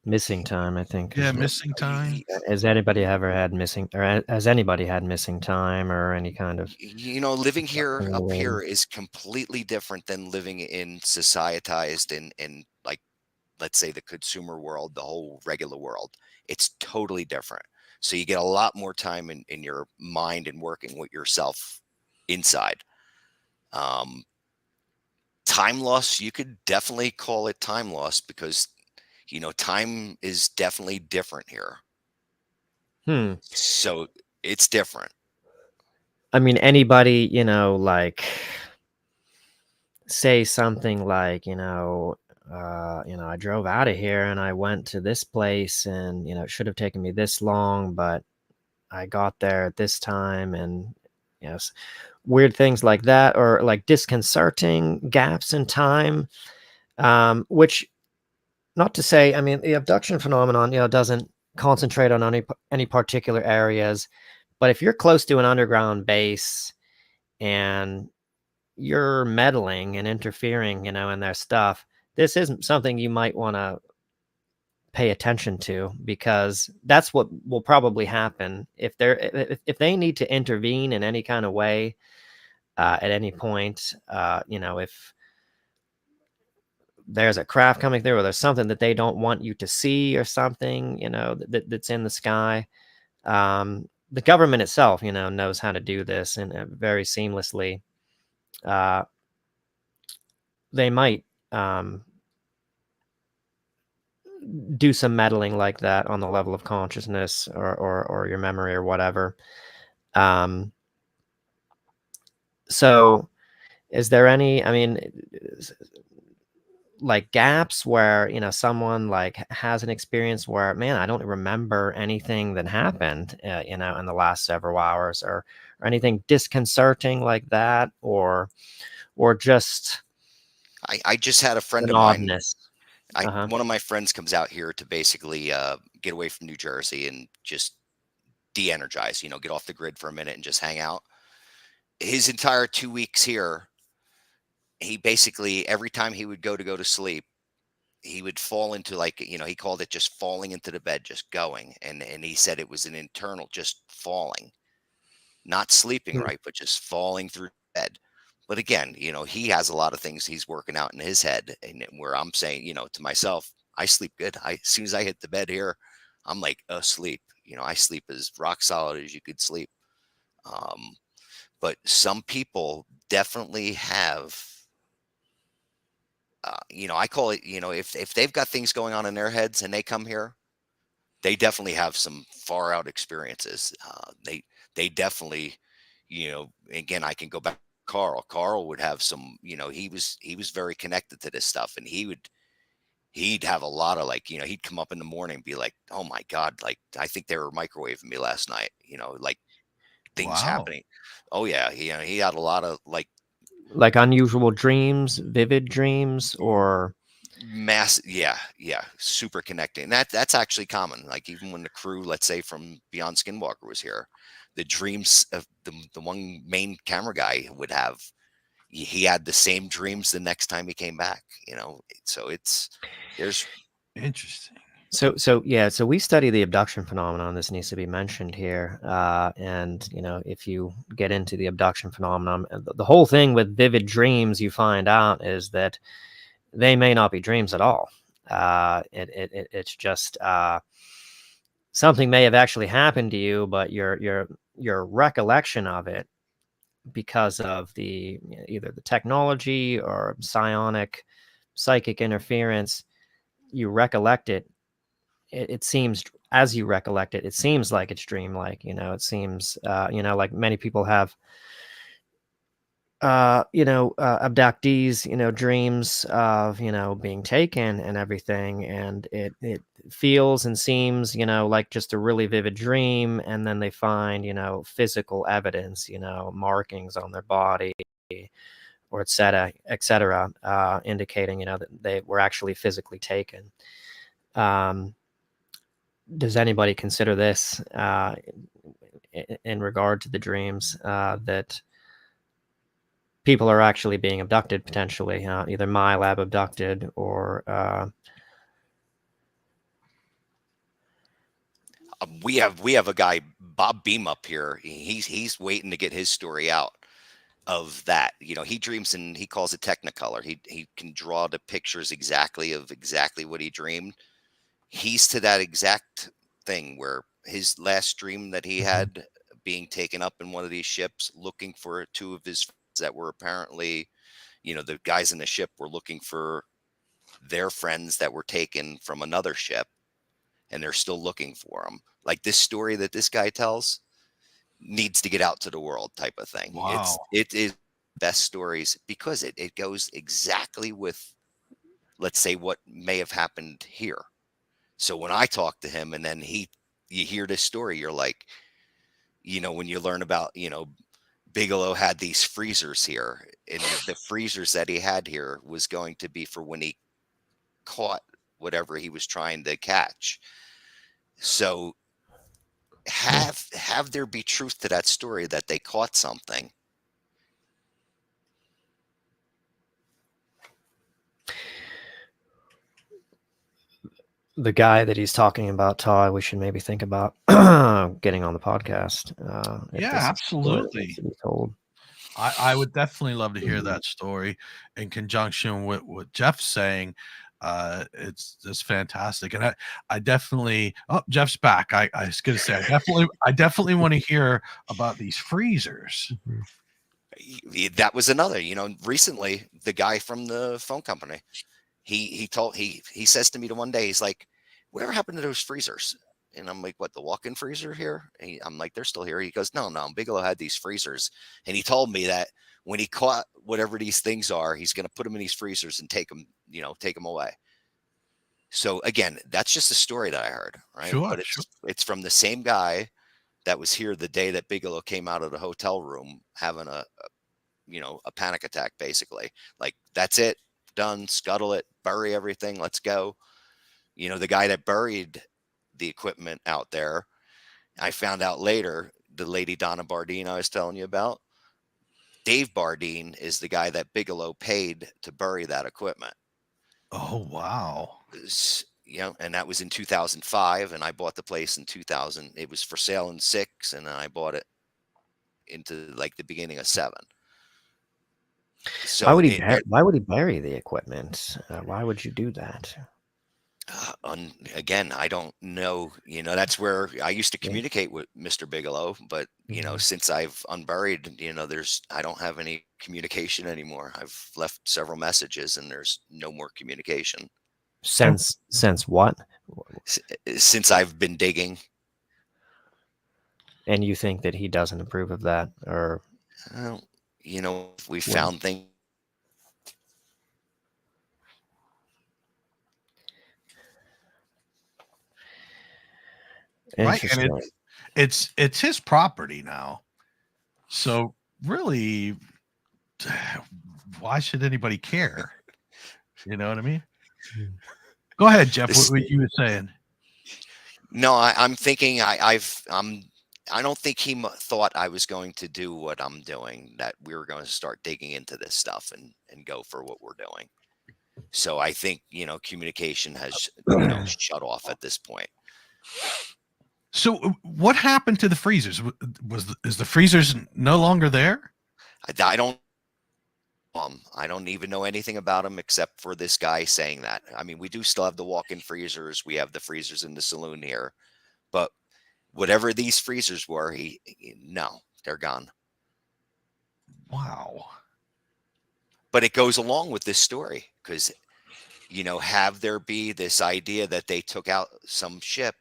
Missing time, I think. Yeah, Is missing time. has anybody ever had missing, or has anybody had missing time or any kind of Living here something up here related? is completely different than living in societized in like, let's say, the consumer world, the whole regular world. It's totally different. So you get a lot more time in your mind and working with yourself inside. Um, Time loss, you could definitely call it time loss because, time is definitely different here. Hmm. So it's different. I mean, anybody, like say something like, I drove out of here and I went to this place and, it should have taken me this long, but I got there at this time, and yes, weird things like that, or like disconcerting gaps in time, which, not to say, I mean, the abduction phenomenon, doesn't concentrate on any particular areas, but if you're close to an underground base and you're meddling and interfering, in their stuff, this isn't something you might want to pay attention to, because that's what will probably happen if they need to intervene in any kind of way, at any point. If there's a craft coming through, or there's something that they don't want you to see, or something, that's in the sky. The government itself, knows how to do this, and very seamlessly. Uh, they might do some meddling like that on the level of consciousness, or your memory or whatever. So is there any, I mean, like gaps where, someone like has an experience where, man, I don't remember anything that happened, in the last several hours, or anything disconcerting like that, or just I just had a friend an of mine. oddness. Uh-huh. One of my friends comes out here to basically get away from New Jersey and just de-energize, get off the grid for a minute and just hang out. His entire 2 weeks here, he basically, every time he would go to sleep, he would fall into, like, he called it just falling into the bed, just going. And he said it was an internal just falling, not sleeping Hmm. right, but just falling through bed. But again, he has a lot of things he's working out in his head, and where I'm saying, to myself, I sleep good. As soon as I hit the bed here, I'm like asleep. I sleep as rock solid as you could sleep. Um, but some people definitely have, I call it, if they've got things going on in their heads and they come here, they definitely have some far out experiences. They definitely, again, I can go back to Carl. Carl would have some, he was very connected to this stuff, and he'd have a lot of, like, he'd come up in the morning and be like, oh my God, like, I think they were microwaving me last night, like things Wow. happening. Oh yeah. He had a lot of, like, Like unusual dreams, vivid dreams, or yeah, super connecting. That's actually common. Like, even when the crew, let's say from Beyond Skinwalker, was here, the dreams of the one main camera guy would have, he had the same dreams the next time he came back, so there's Interesting. so we study the abduction phenomenon. This needs to be mentioned here. And if you get into the abduction phenomenon, the whole thing with vivid dreams, you find out is that they may not be dreams at all. It's just something may have actually happened to you, but your recollection of it, because of either the technology or psionic psychic interference, you recollect it. It seems, as you recollect it, it seems like it's dreamlike. It seems, like many people have, abductees, dreams of, being taken and everything. And it feels and seems, like just a really vivid dream. And then they find, physical evidence, markings on their body, or et cetera, indicating, that they were actually physically taken. Does anybody consider this, in regard to the dreams, that people are actually being abducted, potentially, either my lab abducted, or we have a guy, Bob Beam, up here. He's waiting to get his story out of that. He dreams, and he calls it technicolor. He can draw the pictures exactly of exactly what he dreamed. He's to that exact thing where his last dream that he had, being taken up in one of these ships, looking for two of his friends that were apparently, the guys in the ship were looking for their friends that were taken from another ship, and they're still looking for them. Like, this story that this guy tells needs to get out to the world, type of thing. Wow. It is best stories, because it goes exactly with, let's say, what may have happened here. So when I talk to him, and then you hear this story, you're like, when you learn about, Bigelow had these freezers here, and the freezers that he had here was going to be for when he caught whatever he was trying to catch. So have there be truth to that story, that they caught something. the guy that he's talking about, Todd, we should maybe think about getting on the podcast. If Yeah, this is a story that absolutely. needs to be told. I would definitely love to hear that story in conjunction with what Jeff's saying. It's just fantastic, and I definitely. Oh, Jeff's back. I was going to say I definitely want to hear about these freezers. That was another, recently, the guy from the phone company, he says to me the one day, he's like, whatever happened to those freezers? And I'm like, what, the walk-in freezer here? I'm like, they're still here. He goes, no, Bigelow had these freezers. And he told me that when he caught whatever these things are, he's going to put them in these freezers and take them, take them away. So again, that's just a story that I heard, right? Sure, But it's from the same guy that was here the day that Bigelow came out of the hotel room having a panic attack, basically. Like, that's it, done, scuttle it, bury everything, let's go. The guy that buried the equipment out there, I found out later, the lady Donna Bardeen I was telling you about, Dave Bardeen is the guy that Bigelow paid to bury that equipment. Oh, wow. And that was in 2005, and I bought the place in 2000. It was for sale in 6, and then I bought it into like the beginning of 7. So why would he bury the equipment? Why would you do that? Again, I don't know. That's where I used to communicate with Mr. Bigelow, but since I've unburied, I don't have any communication anymore. I've left several messages, and there's no more communication. Since what? Since I've been digging. And you think that he doesn't approve of that, or? We found things. Right, and it's his property now. So really, why should anybody care? You know what I mean? Go ahead, Jeff. What you were saying? No, I'm thinking. I don't think he thought I was going to do what I'm doing. That we were going to start digging into this stuff and go for what we're doing. So I think communication has shut off at this point. So what happened to the freezers? Is the freezers no longer there? I don't even know anything about them except for this guy saying that. I mean, we do still have the walk-in freezers. We have the freezers in the saloon here, but whatever these freezers were, no, they're gone. Wow. But it goes along with this story because, have there be this idea that they took out some ship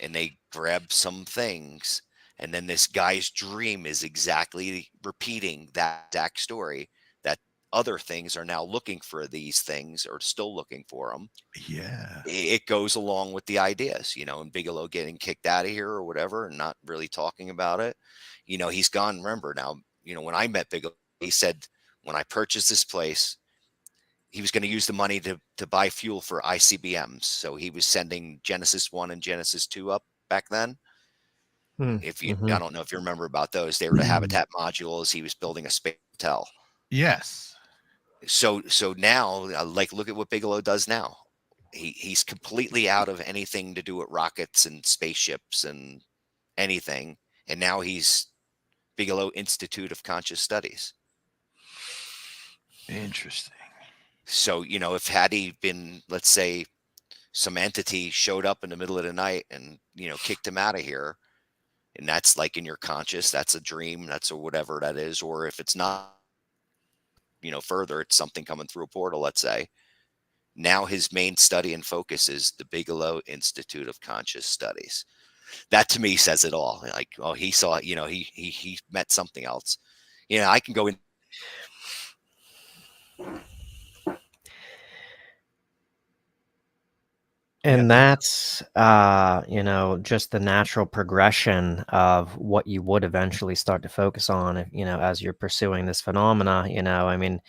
and they grabbed some things, and then this guy's dream is exactly repeating that exact story, that other things are now looking for these things or still looking for them. Yeah. It goes along with the ideas, and Bigelow getting kicked out of here or whatever and not really talking about it. He's gone. Remember now, when I met Bigelow, he said, when I purchased this place, he was going to use the money to buy fuel for ICBMs. So he was sending Genesis 1 and Genesis 2 up back then. If you, I don't know if you remember about those, they were the habitat modules. He was building a space hotel. Yes. So now, look at what Bigelow does now. He's completely out of anything to do with rockets and spaceships and anything. And now he's Bigelow Institute of Conscious Studies. Interesting. So, if had he been, let's say, some entity showed up in the middle of the night and, kicked him out of here, and that's like in your conscious, that's a dream, that's or whatever that is. Or if it's not, further, it's something coming through a portal, let's say. Now his main study and focus is the Bigelow Institute of Conscious Studies. That to me says it all. Like, oh, he saw, he met something else. I can go in. And that's, just the natural progression of what you would eventually start to focus on, if, as you're pursuing this phenomena. I mean,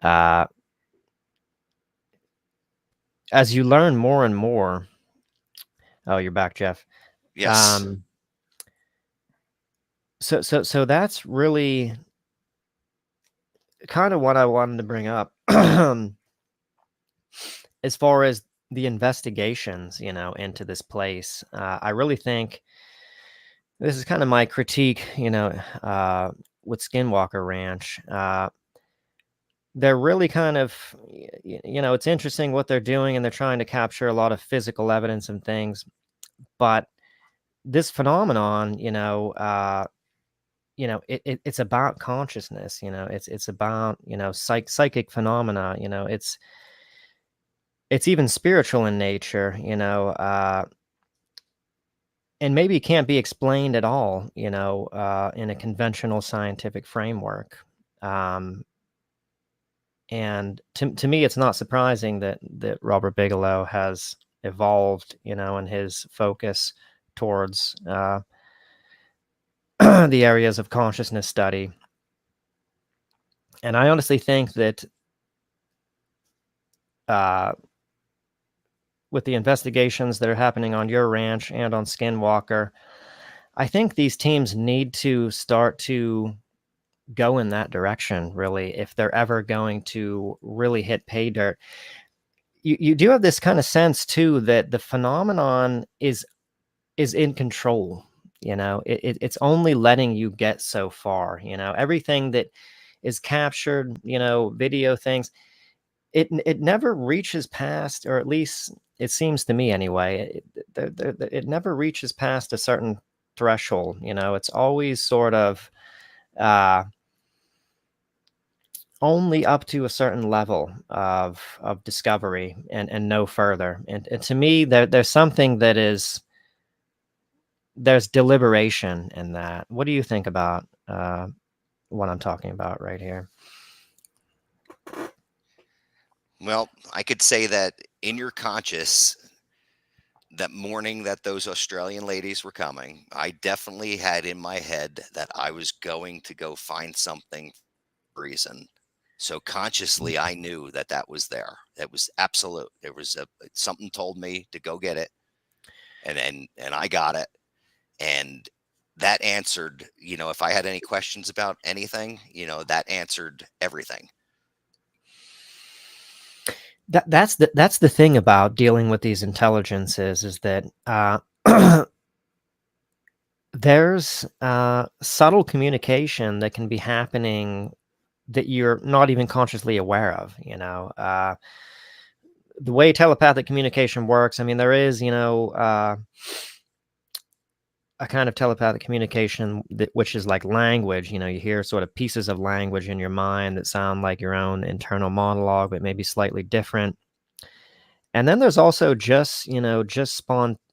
as you learn more and more. Oh, you're back, Jeff. Yes. So that's really kind of what I wanted to bring up as far as the investigations, into this place. I really think this is kind of my critique, with Skinwalker Ranch. They're really kind of, it's interesting what they're doing, and they're trying to capture a lot of physical evidence and things. But this phenomenon, it's about consciousness. It's about psychic phenomena. It's even spiritual in nature. and maybe can't be explained at all, in a conventional scientific framework. And to me, it's not surprising that Robert Bigelow has evolved, in his focus towards the areas of consciousness study. And I honestly think that with the investigations that are happening on your ranch and on Skinwalker, I think these teams need to start to go in that direction, really, if they're ever going to really hit pay dirt. You do have this kind of sense too that the phenomenon is in control. It's only letting you get so far. Everything that is captured, video things, it never reaches past, or at least it seems to me anyway, it never reaches past a certain threshold. It's always sort of only up to a certain level of discovery, and no further. And to me, there's something that there's deliberation in that. What do you think about what I'm talking about right here? Well, I could say that in your conscious, that morning that those Australian ladies were coming, I definitely had in my head that I was going to go find something for a reason. So consciously, I knew that that was there. That was absolute. There was something told me to go get it, and I got it, and that answered. If I had any questions about anything, that answered everything. That's the thing about dealing with these intelligences, is that there's subtle communication that can be happening that you're not even consciously aware of. The way telepathic communication works, I mean, there is, a kind of telepathic communication which is like language. You hear sort of pieces of language in your mind that sound like your own internal monologue, but maybe slightly different. And then there's also just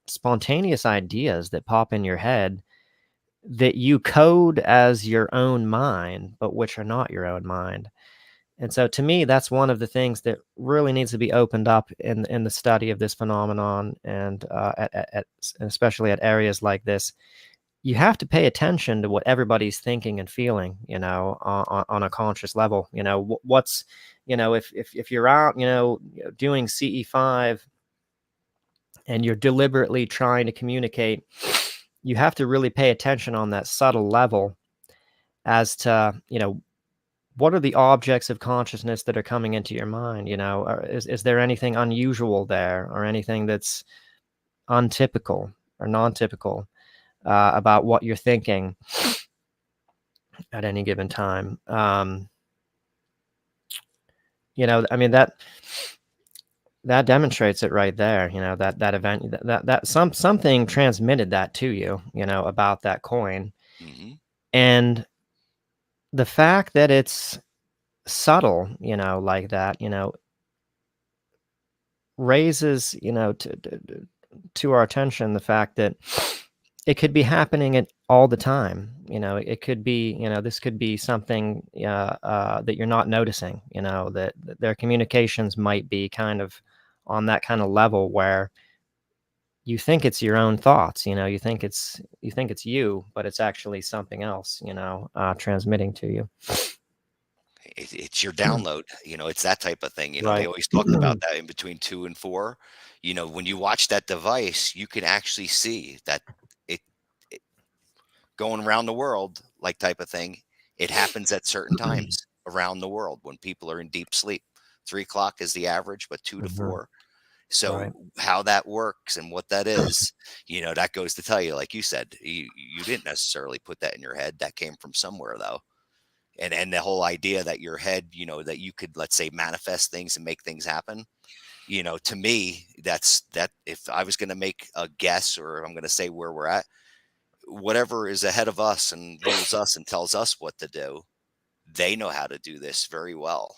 spontaneous ideas that pop in your head that you code as your own mind, but which are not your own mind. And so to me, that's one of the things that really needs to be opened up in the study of this phenomenon, and especially at areas like this. You have to pay attention to what everybody's thinking and feeling, on a conscious level. What's, if you're out, doing CE5 and you're deliberately trying to communicate, you have to really pay attention on that subtle level as to, what are the objects of consciousness that are coming into your mind? Is there anything unusual there, or anything that's untypical or non-typical about what you're thinking at any given time? I mean, that demonstrates it right there. That event, that something transmitted that to you, about that coin. Mm-hmm. And the fact that it's subtle, like that, raises, to our attention the fact that it could be happening all the time. It could be, this could be something that you're not noticing. That their communications might be kind of on that kind of level where you think it's your own thoughts. You think it's you, but it's actually something else. Transmitting to you. It's your download. It's that type of thing. They Right. always talked about that in between 2 and 4. When you watch that device, you can actually see that it going around the world, like type of thing. It happens at certain times around the world when people are in deep sleep. 3 o'clock is the average, but 2 to 4. So Right. how that works and what that is, that goes to tell you, like you said, you didn't necessarily put that in your head. That came from somewhere, though. And the whole idea that your head, that you could, let's say, manifest things and make things happen, to me, that if I was going to make a guess, or I'm going to say where we're at, whatever is ahead of us and rules us and tells us what to do, they know how to do this very well.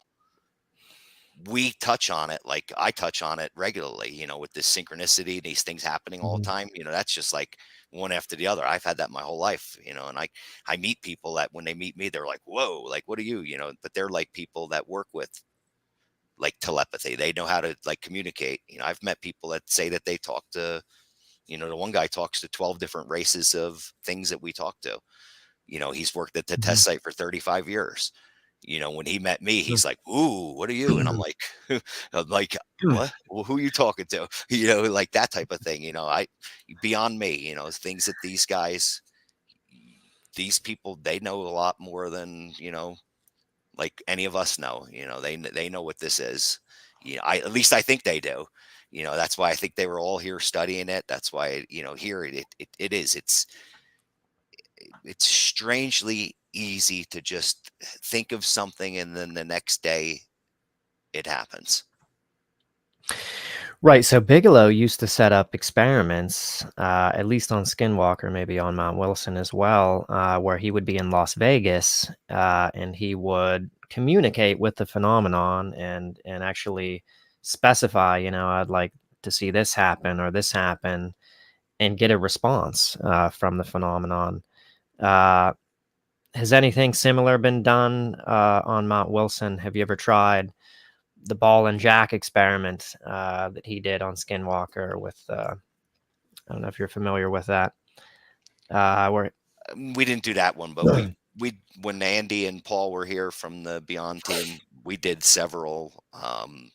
we touch on it, like I touch on it regularly, with this synchronicity, these things happening all the Mhm. time. That's just like one after the other. I've had that my whole life, and I meet people that when they meet me, they're like, whoa, like, what are you, but they're like people that work with like telepathy. They know how to like communicate. I've met people that say that they talk to, the one guy talks to 12 different races of things that we talk to. He's worked at the test Mhm. site for 35 years. When he met me, Mm. he's like, "Ooh, what are you?" And I'm like, I'm like, "What? Well, who are you talking to?" Like that type of thing. I beyond me. Things that these people, they know a lot more than like any of us know. They know what this is. At least I think they do. That's why I think they were all here studying it. That's why here it is. It's strangely easy to just think of something and then the next day it happens. Right. So Bigelow used to set up experiments, at least on Skinwalker, maybe on Mount Wilson as well, where he would be in Las Vegas, and he would communicate with the phenomenon and actually specify, I'd like to see this happen or this happen, and get a response from the phenomenon. Uh, has anything similar been done on Mount Wilson? Have you ever tried the ball and jack experiment that he did on Skinwalker with I don't know if you're familiar with that. Where We didn't do that one, but we when Andy and Paul were here from the Beyond team, we did several. I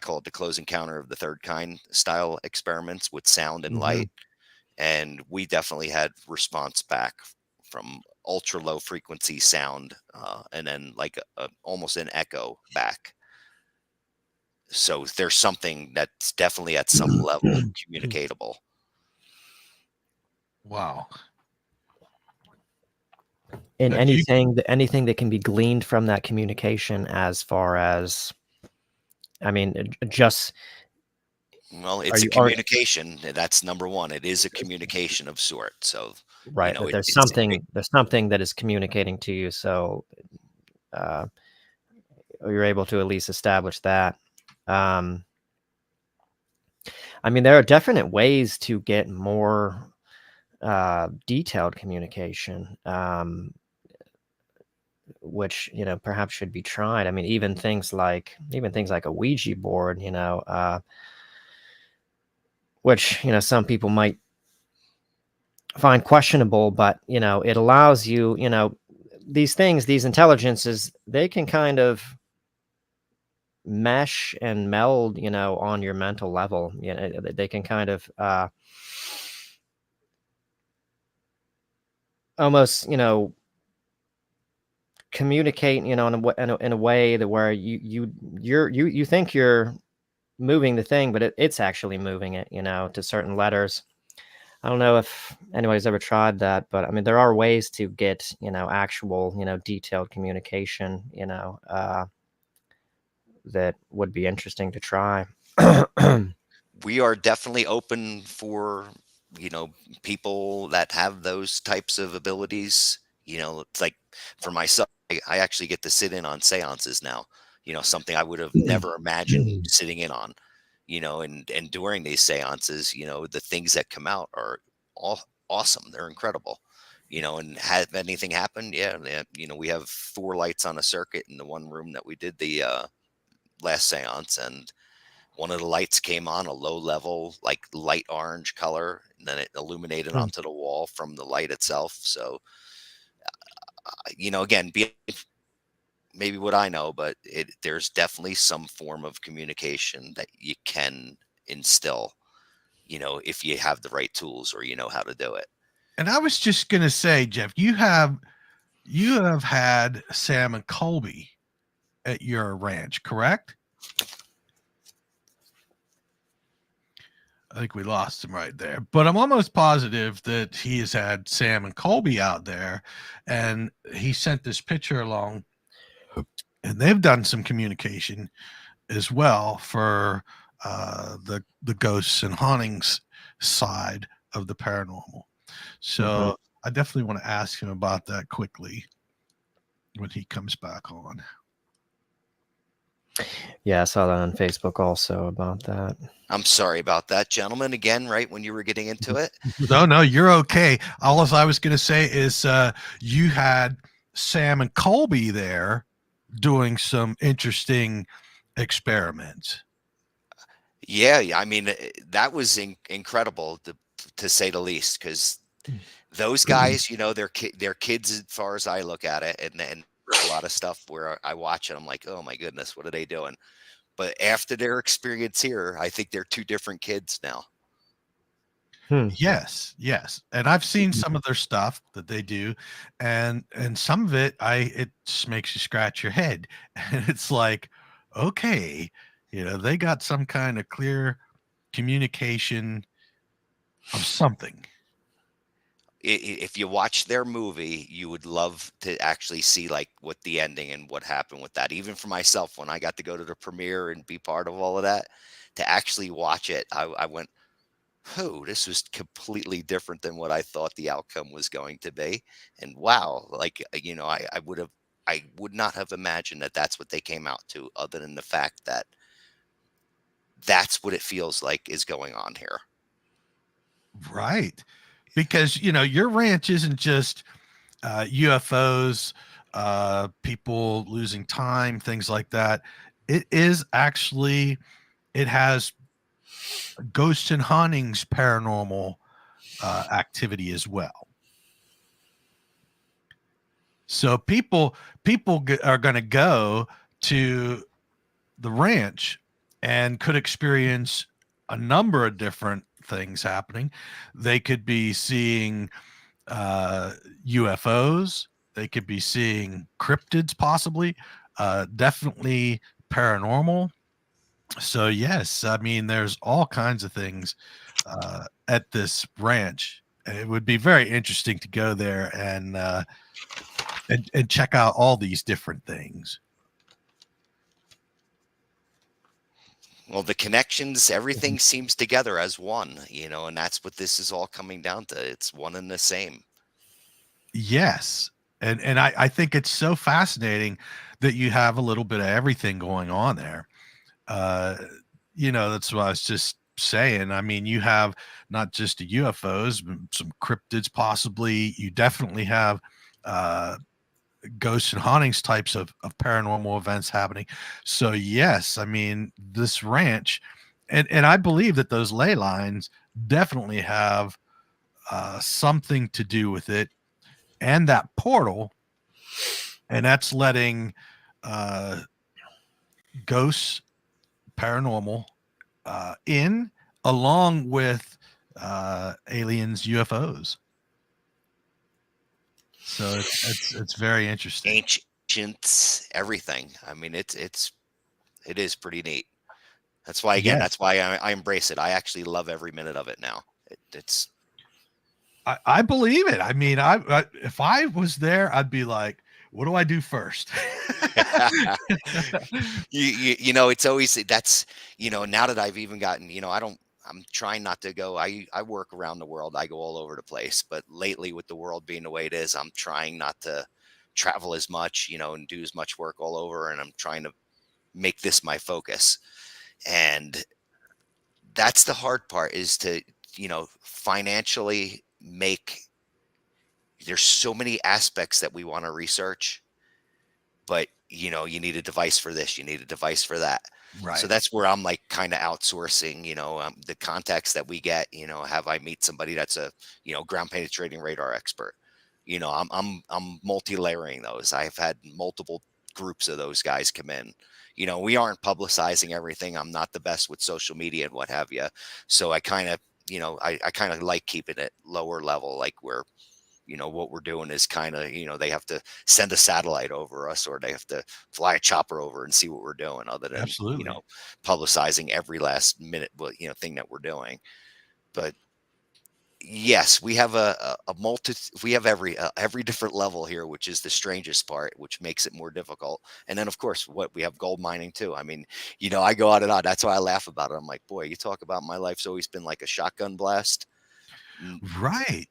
call it the close encounter of the third kind style experiments with sound and Mhm. light, and we definitely had response back from ultra low frequency sound, and then like almost an echo back. So there's something that's definitely at some level communicatable. Wow. and Now, do you anything that can be gleaned from that communication, as far as, I mean, just Well, are it's a you are communication. That's number one. It is a communication of sort. So, right, that it, there's something that is communicating to you, so uh, you're able to at least establish that. Um, I mean, there are definite ways to get more detailed communication, which perhaps should be tried. I mean, even things like a Ouija board, which some people might find questionable, but it allows you, these things, these intelligences, they can kind of mesh and meld, on your mental level. They can kind of almost, communicate, in a way that where you think you're moving the thing, but it's actually moving it, to certain letters. I don't know if anybody's ever tried that, but I mean, there are ways to get, actual, detailed communication, that would be interesting to try. we are definitely open for, you know, people that have those types of abilities. It's like for myself, I actually get to sit in on seances now, something I would have never imagined sitting in on, and during these seances, the things that come out are all awesome. They're incredible. And have anything happened? Yeah, yeah. We have 4 lights on a circuit in the one room that we did the last seance, and one of the lights came on a low level, like light orange color, and then it illuminated Mm. onto the wall from the light itself. So, again, maybe what I know, but there's definitely some form of communication that you can instill, if you have the right tools or you know how to do it. and I was just gonna say, Jeff, you have had Sam and Colby at your ranch, correct? I think we lost him right there, but I'm almost positive that he has had Sam and Colby out there, and he sent this picture along, and they've done some communication as well for the ghosts and hauntings side of the paranormal. Mhm. So I definitely want to ask him about that quickly when he comes back on. Yeah, I saw that on Facebook also about that. I'm sorry about that, gentlemen. Again, right when you were getting into it. No, you're okay. All I was going to say is you had Sam and Colby there doing some interesting experiments. Yeah, I mean, that was incredible to say the least, because those guys, they're kids as far as I look at it, and a lot of stuff where I watch it, I'm like, oh my goodness, what are they doing? But after their experience here, I think they're two different kids now. Yes, and I've seen some of their stuff that they do, and some of it just makes you scratch your head, and it's like, okay, they got some kind of clear communication of something. If you watch their movie, you would love to actually see like what the ending and what happened with that. Even for myself, when I got to go to the premiere and be part of all of that, to actually watch it, I went, oh, this was completely different than what I thought the outcome was going to be. And wow, like, I would not have imagined that that's what they came out to, other than the fact that that's what it feels like is going on here. Right. Because, your ranch isn't just UFOs, people losing time, things like that. It is actually, it has ghosts and hauntings, paranormal activity as well. So people are going to go to the ranch and could experience a number of different things happening. They could be seeing UFOs. They could be seeing cryptids, possibly, definitely paranormal. So yes, I mean, there's all kinds of things at this ranch. It would be very interesting to go there and check out all these different things. Well, the connections, everything seems together as one, and that's what this is all coming down to. It's one and the same. Yes. And I think it's so fascinating that you have a little bit of everything going on there. That's what I was just saying. I mean, you have not just the UFOs, but some cryptids, possibly. You definitely have ghosts and hauntings types of paranormal events happening. So yes, I mean, this ranch, and I believe that those ley lines definitely have something to do with it, and that portal, and that's letting ghosts, paranormal in, along with aliens, UFOs. So it's very interesting. Ancients, everything. I mean, it is pretty neat. That's why, again, Yes. that's why I embrace it. I actually love every minute of it now. It's I believe it. I mean, I if I was there, I'd be like, what do I do first? it's always that's now that I've even gotten, I'm trying not to go. I work around the world. I go all over the place, but lately, with the world being the way it is, I'm trying not to travel as much, and do as much work all over, and I'm trying to make this my focus. And that's the hard part, is to financially make. There's so many aspects that we want to research, but you need a device for this, you need a device for that. Right. So that's where I'm like kind of outsourcing, the contacts that we get, have I meet somebody that's a, ground penetrating radar expert. I'm multi-layering those. I've had multiple groups of those guys come in. We aren't publicizing everything. I'm not the best with social media and what have you. So I kind of, I kind of like keeping it lower level, like where what we're doing is kind of, they have to send a satellite over us, or they have to fly a chopper over and see what we're doing, other than, Absolutely. publicizing every last minute, thing that we're doing. But yes, we have we have every different level here, which is the strangest part, which makes it more difficult. And then of course, what we have gold mining too. I mean, I go on and on. That's why I laugh about it. I'm like, boy, you talk about my life's always been like a shotgun blast. Right.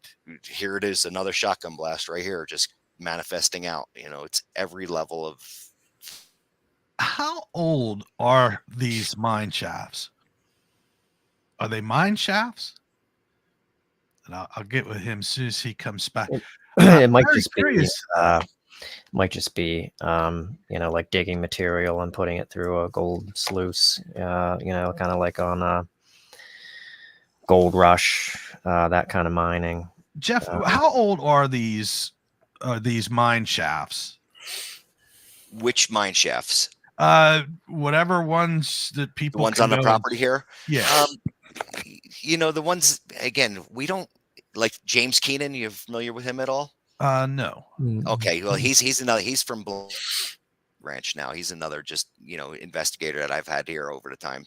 Here it is, another shotgun blast right here, just manifesting out. It's every level of. how old are these mine shafts? Are they mine shafts? And I'll get with him as soon as he comes back. I'm It might very just be, curious. like digging material and putting it through a gold sluice, kind of like on a gold rush, that kind of mining. Jeff, how old are these mine shafts? Which mine shafts? Whatever ones that The people ones can on the go property here. Yeah. The ones, again, we don't like James Keenan. You familiar with him at all? No. Okay, well, he's another. He's from Ranch now. He's another just investigator that I've had here over the time.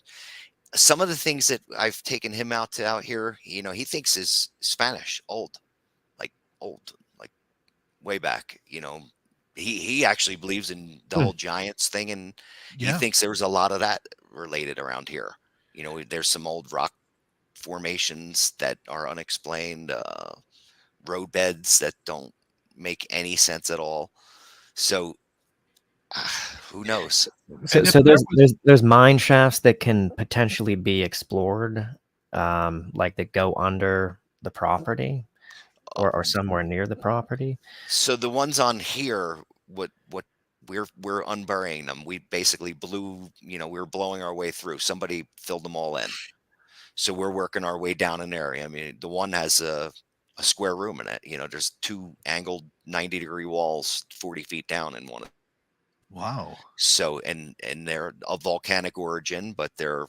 Some of the things that I've taken him out here, he thinks is Spanish, old, like way back. He actually believes in the whole giants thing, and he thinks there was a lot of that related around here. There's some old rock formations that are unexplained, road beds that don't make any sense at all. So who knows? So there's mine shafts that can potentially be explored, like that go under the property or somewhere near the property. So the ones on here, what we're unburying them. We basically blew, we were blowing our way through. Somebody filled them all in. So we're working our way down an area. I mean, the one has a square room in it. There's two angled 90-degree walls 40 feet down in one. Wow. So, and they're of volcanic origin, but they're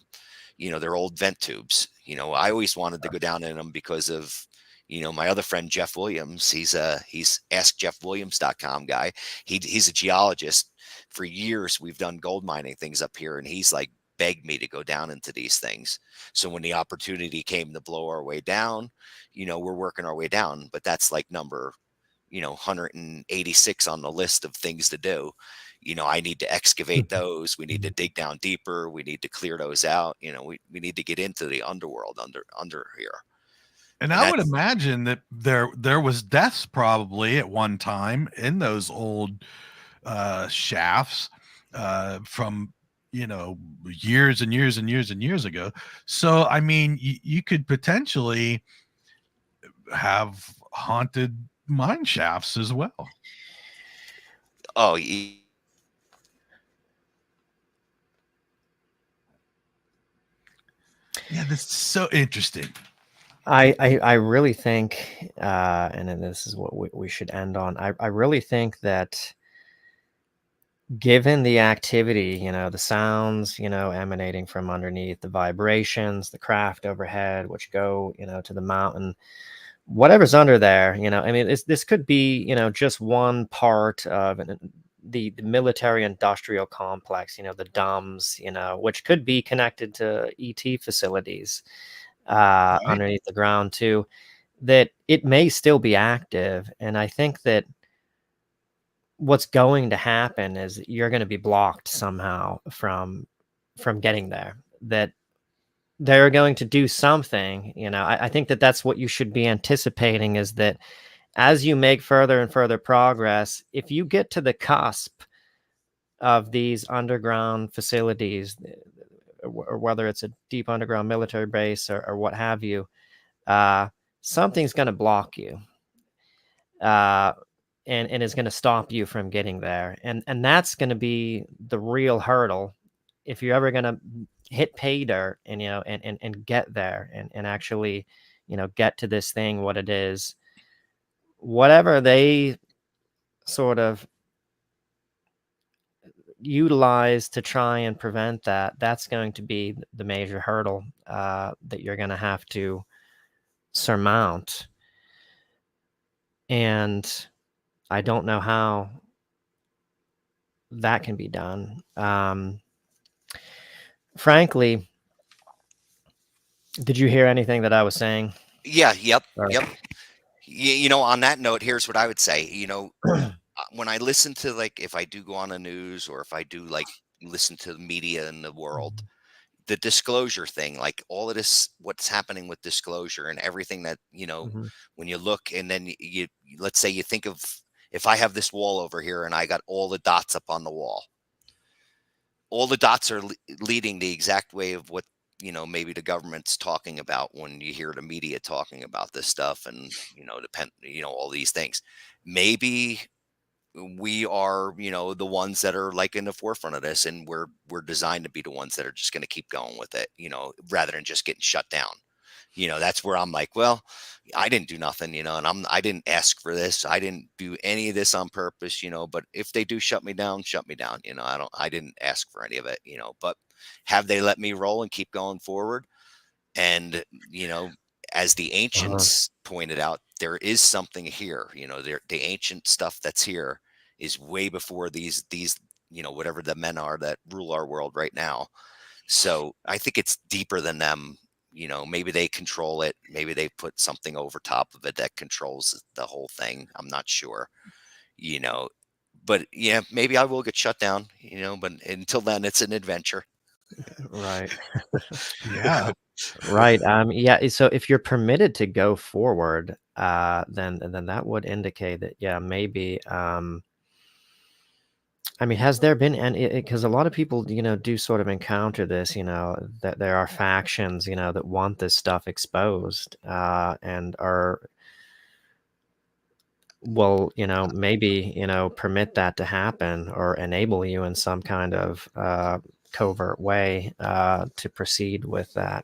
old vent tubes. I always wanted to go down in them because of, my other friend, Jeff Williams. He's AskJeffWilliams.com guy. He's a geologist. For years, we've done gold mining things up here, and he's like begged me to go down into these things. So when the opportunity came to blow our way down, we're working our way down, but that's like number, 186 on the list of things to do. I need to excavate those. We need to dig down deeper. We need to clear those out. We need to get into the underworld under here. And I would imagine that there was deaths probably at one time in those old shafts from years and years and years and years ago. So I mean, you could potentially have haunted mine shafts as well. Oh, yeah, this is so interesting. I really think, and then this is what we should end on. I really think that given the activity, the sounds, emanating from underneath, the vibrations, the craft overhead, which go, to the mountain, whatever's under there, I mean, this could be, just one part of the military industrial complex, the DUMS, which could be connected to ET facilities underneath the ground too, that it may still be active. And I think that what's going to happen is you're going to be blocked somehow from getting there, that they're going to do something. I think that that's what you should be anticipating, is that as you make further and further progress, if you get to the cusp of these underground facilities, or whether it's a deep underground military base or what have you, something's going to block you, and is going to stop you from getting there. And that's going to be the real hurdle if you're ever going to hit pay dirt and, and get there and actually, get to this thing, what it is, whatever they sort of utilize to try and prevent that. That's going to be the major hurdle that you're going to have to surmount. And I don't know how that can be done. Frankly, did you hear anything that I was saying? Yeah. Yep. On that note, here's what I would say. When I listen to, like, if I do go on the news, or if I do listen to the media in the world, the disclosure thing, like all of this, what's happening with disclosure and everything that, when you look, and then you let's say you think of, if I have this wall over here and I got all the dots up on the wall, all the dots are leading the exact way of what, maybe the government's talking about when you hear the media talking about this stuff, and, all these things. Maybe we are, the ones that are like in the forefront of this, and we're designed to be the ones that are just going to keep going with it, rather than just getting shut down. That's where I'm like, well, I didn't do nothing, and I didn't ask for this. I didn't do any of this on purpose, but if they do shut me down, shut me down. I didn't ask for any of it, but have they let me roll and keep going forward? And, as the Uh-huh. ancients pointed out, there is something here, the ancient stuff that's here is way before these, whatever the men are that rule our world right now. So I think it's deeper than them. Maybe they control it. Maybe they put something over top of it that controls the whole thing. I'm not sure, you know, but yeah, maybe I will get shut down, but until then, it's an adventure. Right. Yeah. Right. Yeah. So if you're permitted to go forward, then that would indicate that, yeah, maybe. I mean, has there been any? Because a lot of people, do sort of encounter this, that there are factions, that want this stuff exposed, and are will, maybe, permit that to happen or enable you in some kind of covert way to proceed with that.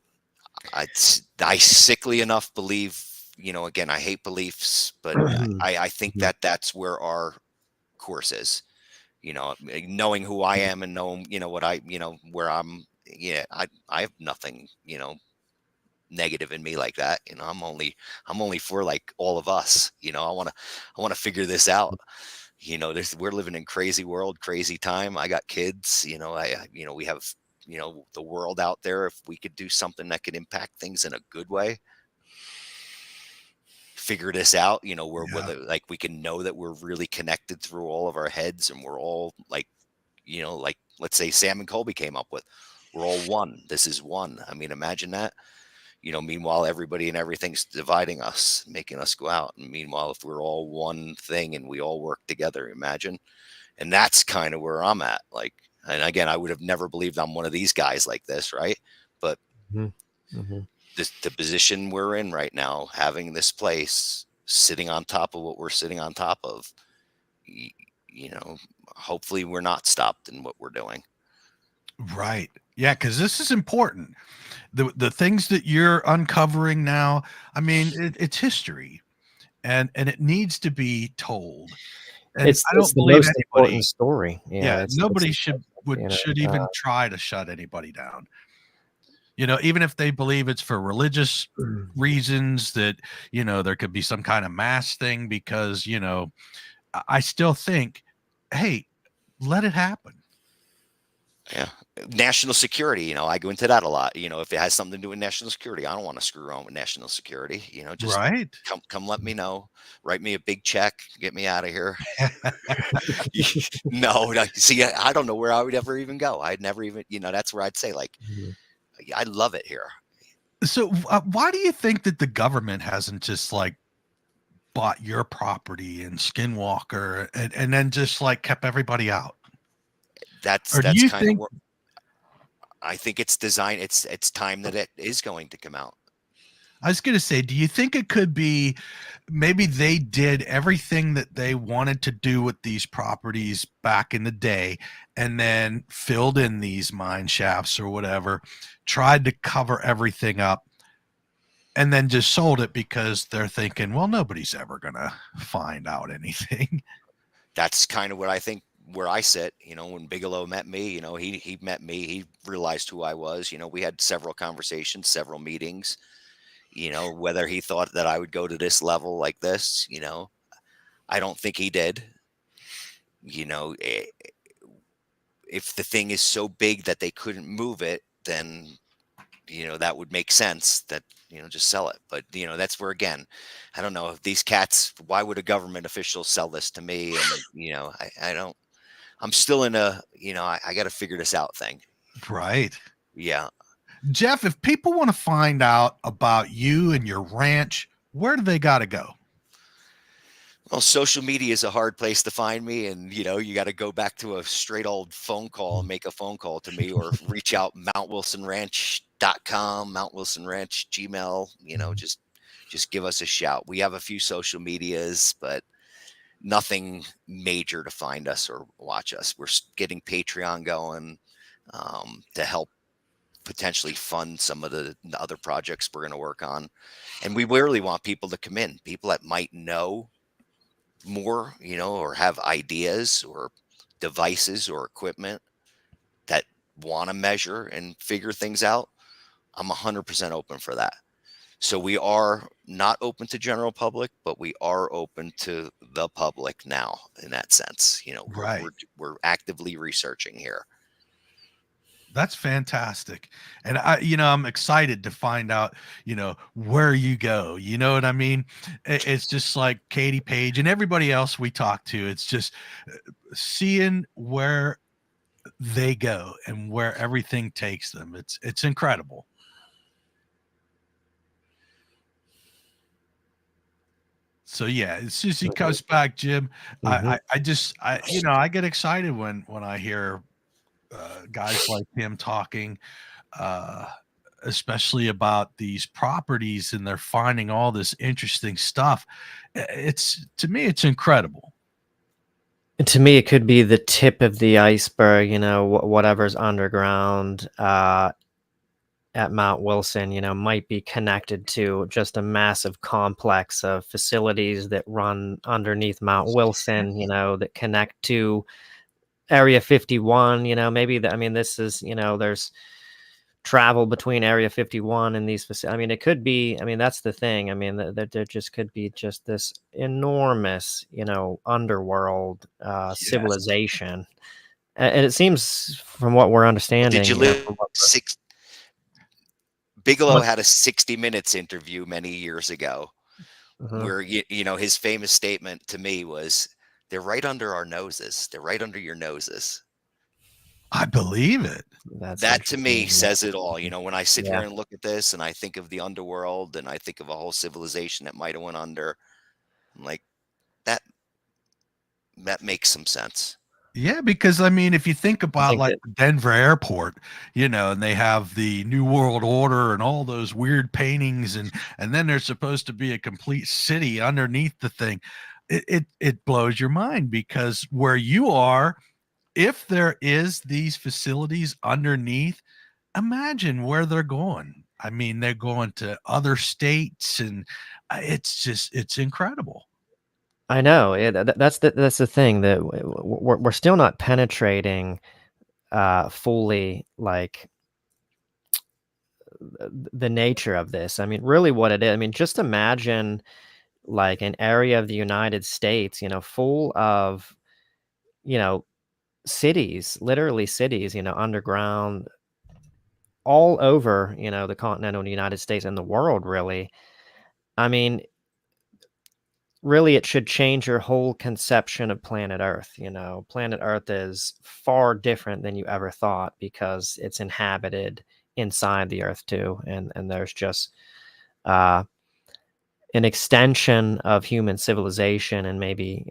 I sickly enough believe, again, I hate beliefs, but I think Mhm. that that's where our course is, knowing who I am and knowing, what I, where I'm, yeah, I have nothing, negative in me like that. I'm only for like all of us, I want to figure this out. We're living in crazy world, crazy time. I got kids, we have, the world out there. If we could do something that could impact things in a good way, figure this out, we're Yeah. whether like we can know that we're really connected through all of our heads, and we're all like, like let's say Sam and Colby came up with, we're all one. This is one. I mean, imagine that. Meanwhile, everybody and everything's dividing us, making us go out. And meanwhile, if we're all one thing and we all work together, imagine. And that's kind of where I'm at. Like, and again, I would have never believed I'm one of these guys like this, right? But Mhm. Mhm. the position we're in right now, having this place, sitting on top of what we're sitting on top of, y- you know, hopefully we're not stopped in what we're doing. Right. Yeah, because this is important. The things that you're uncovering now, I mean, it's history, and it needs to be told. And I It's don't the believe most anybody. important story. Yeah, Yeah, it's nobody the should most, should even try to shut anybody down. Even if they believe it's for religious reasons, that there could be some kind of mass thing, because I still think, hey, let it happen. Yeah. National security, I go into that a lot. If it has something to do with national security, I don't want to screw around with national security. Just Right. come let me know. Write me a big check, get me out of here. No, see, I don't know where I would ever even go. I'd never even, that's where I'd say, like, Mhm. I love it here. So why do you think that the government hasn't just like bought your property in Skinwalker, and then just like kept everybody out? That's Or do that's you kind of think, what I think it's designed. It's time that it is going to come out. I was going to say, do you think it could be maybe they did everything that they wanted to do with these properties back in the day, and then filled in these mine shafts or whatever, tried to cover everything up, and then just sold it because they're thinking, well, nobody's ever going to find out anything? That's kind of what I think, where I sit. When Bigelow met me, he met me. He realized who I was. We had several conversations, several meetings. Whether he thought that I would go to this level like this, I don't think he did. You know, eh, if the thing is so big that they couldn't move it, then that would make sense, that just sell it. But that's where, again, I don't know if these cats, why would a government official sell this to me? And I don't, I'm still in a, I got to figure this out thing. Right. Yeah. Jeff, if people want to find out about you and your ranch, where do they got to go? Well, social media is a hard place to find me, and you got to go back to a straight old phone call and make a phone call to me, or reach out mountwilsonranch.com, Mount Wilson Ranch Gmail. Just give us a shout. We have a few social medias, but nothing major to find us or watch us. We're getting Patreon going to help potentially fund some of the other projects we're going to work on, and we really want people to come in, people that might know more, or have ideas or devices or equipment that want to measure and figure things out. I'm 100% open for that. So we are not open to general public, but we are open to the public now in that sense. Right. We're actively researching here. That's fantastic. And I'm excited to find out, where you go. You know what I mean? It's just like Katie Page and everybody else we talk to. It's just seeing where they go and where everything takes them. It's incredible. So yeah, as soon as he comes back, Jim, I just I get excited when I hear guys like him talking, uh, especially about these properties, and they're finding all this interesting stuff. It's, to me, it's incredible. To me, it could be the tip of the iceberg, whatever's underground at Mount Wilson, might be connected to just a massive complex of facilities that run underneath Mount Wilson, that connect to Area 51, maybe this is, there's travel between Area 51 and these facilities. It could be, that's the thing. There just could be just this enormous, underworld civilization. And it seems, from what we're understanding, Did you live Bigelow had a 60 Minutes interview many years ago where, his famous statement to me was, "They're right under our noses. They're right under your noses." I believe it. That to me says it all. When I sit here and look at this and I think of the underworld and I think of a whole civilization that might have went under, I'm like, that makes some sense. Yeah, because if you think about like the Denver airport, and they have the New World Order and all those weird paintings, and then there's supposed to be a complete city underneath the thing. It blows your mind, because where you are, if there is these facilities underneath, imagine where they're going. They're going to other states, and it's incredible. I know. That's the thing, that we're still not penetrating fully, like, the nature of this. Really what it is. Just imagine like an area of the United States, full of, cities, literally cities, underground, all over, the continental United States and the world, really. Really, it should change your whole conception of planet Earth. Planet Earth is far different than you ever thought, because it's inhabited inside the Earth too, and there's just an extension of human civilization, and maybe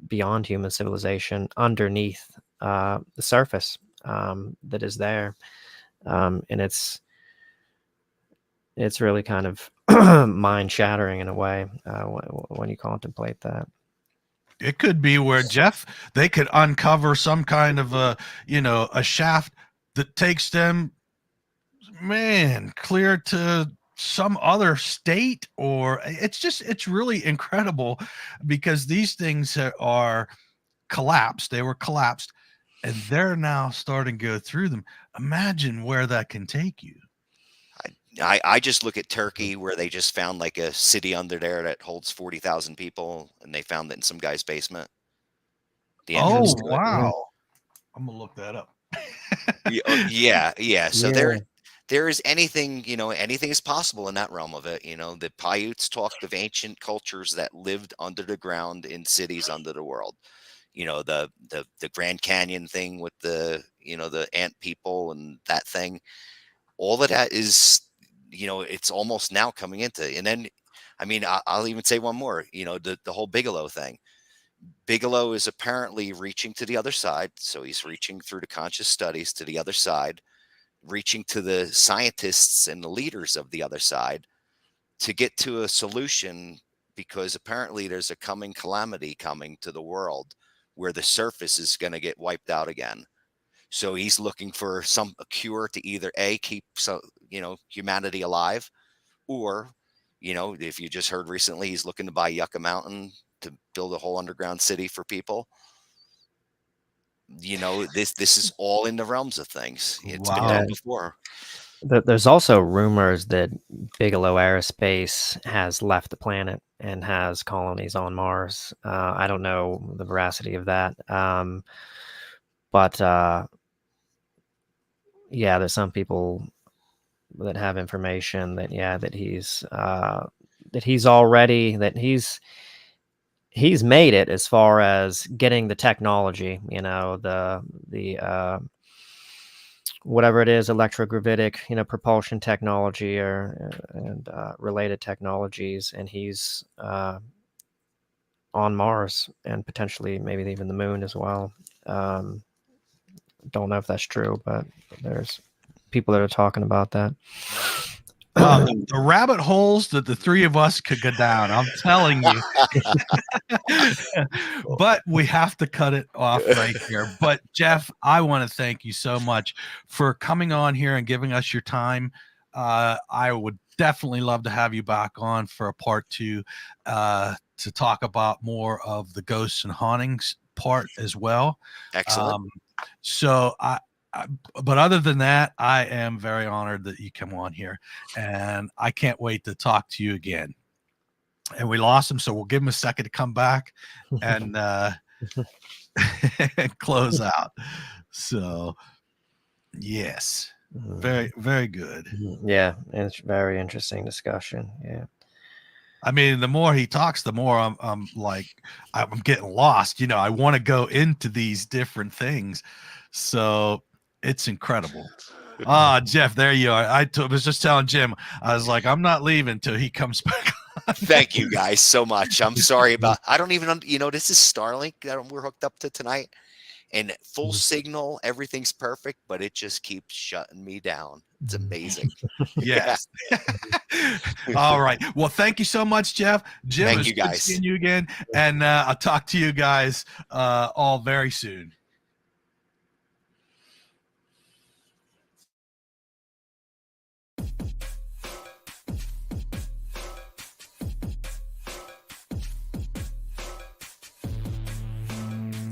beyond human civilization underneath the surface that is there, and it's really kind of mind shattering in a way when you contemplate that. It could be where, Jeff, they could uncover some kind of a shaft that takes them, clear to some other state, or it's really incredible, because these things are collapsed. They were collapsed, and they're now starting to go through them. Imagine where that can take you. I just look at Turkey, where they just found like a city under there that holds 40,000 people, and they found it in some guy's basement. Oh, wow. I'm gonna look that up. Yeah. So there is anything, anything is possible in that realm of it. The Paiutes talked of ancient cultures that lived under the ground in cities under the world. The Grand Canyon thing with the ant people and that thing. All of that is, it's almost now coming into. And then I mean, I'll even say one more, the whole Bigelow thing. Bigelow is apparently reaching to the other side. So he's reaching through the conscious studies to the other side, reaching to the scientists and the leaders of the other side to get to a solution, because apparently there's a coming calamity coming to the world where the surface is going to get wiped out again. So he's looking for a cure to either keep humanity alive, or, if you just heard recently, he's looking to buy Yucca Mountain to build a whole underground city for people. This is all in the realms of things. It's been done before. There's also rumors that Bigelow Aerospace has left the planet and has colonies on Mars. I don't know the veracity of that. But there's some people that have information that he's made it as far as getting the technology, the whatever it is, electrogravitic, propulsion technology and related technologies. And he's on Mars and potentially maybe even the moon as well. Don't know if that's true, but there's people that are talking about that. The rabbit holes that the three of us could go down, I'm telling you. But we have to cut it off right here. But Jeff, I want to thank you so much for coming on here and giving us your time. I would definitely love to have you back on for a part 2 to talk about more of the ghosts and hauntings part as well. Excellent. But other than that, I am very honored that you come on here, and I can't wait to talk to you again. And we lost him, so we'll give him a second to come back and close out. So, yes, very, very good. Yeah, it's very interesting discussion. Yeah. I mean, the more he talks, the more I'm getting lost. I want to go into these different things. So it's incredible. Jeff, there you are. I was just telling Jim, I was like, I'm not leaving till he comes back on. Thank you guys so much. I'm sorry about, I don't even, this is Starlink that we're hooked up to tonight, and full signal, everything's perfect, but it just keeps shutting me down. It's amazing. Yes. All right. Well, thank you so much, Jeff. Jim, thank you guys. Seeing you again, and I'll talk to you guys all very soon.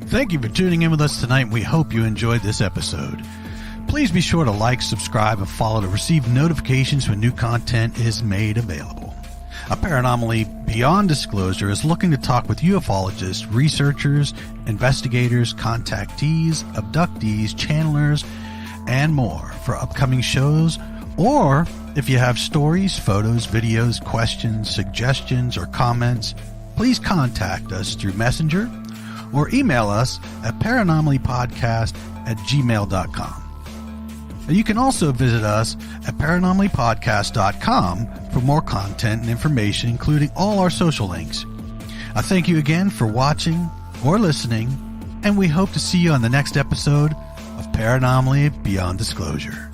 Thank you for tuning in with us tonight. We hope you enjoyed this episode. Please be sure to like, subscribe, and follow to receive notifications when new content is made available. A Paranomaly Beyond Disclosure is looking to talk with ufologists, researchers, investigators, contactees, abductees, channelers, and more for upcoming shows. Or if you have stories, photos, videos, questions, suggestions, or comments, please contact us through Messenger or email us at paranomalypodcast@gmail.com. And you can also visit us at paranomalypodcast.com for more content and information, including all our social links. I thank you again for watching or listening, and we hope to see you on the next episode of Paranomaly Beyond Disclosure.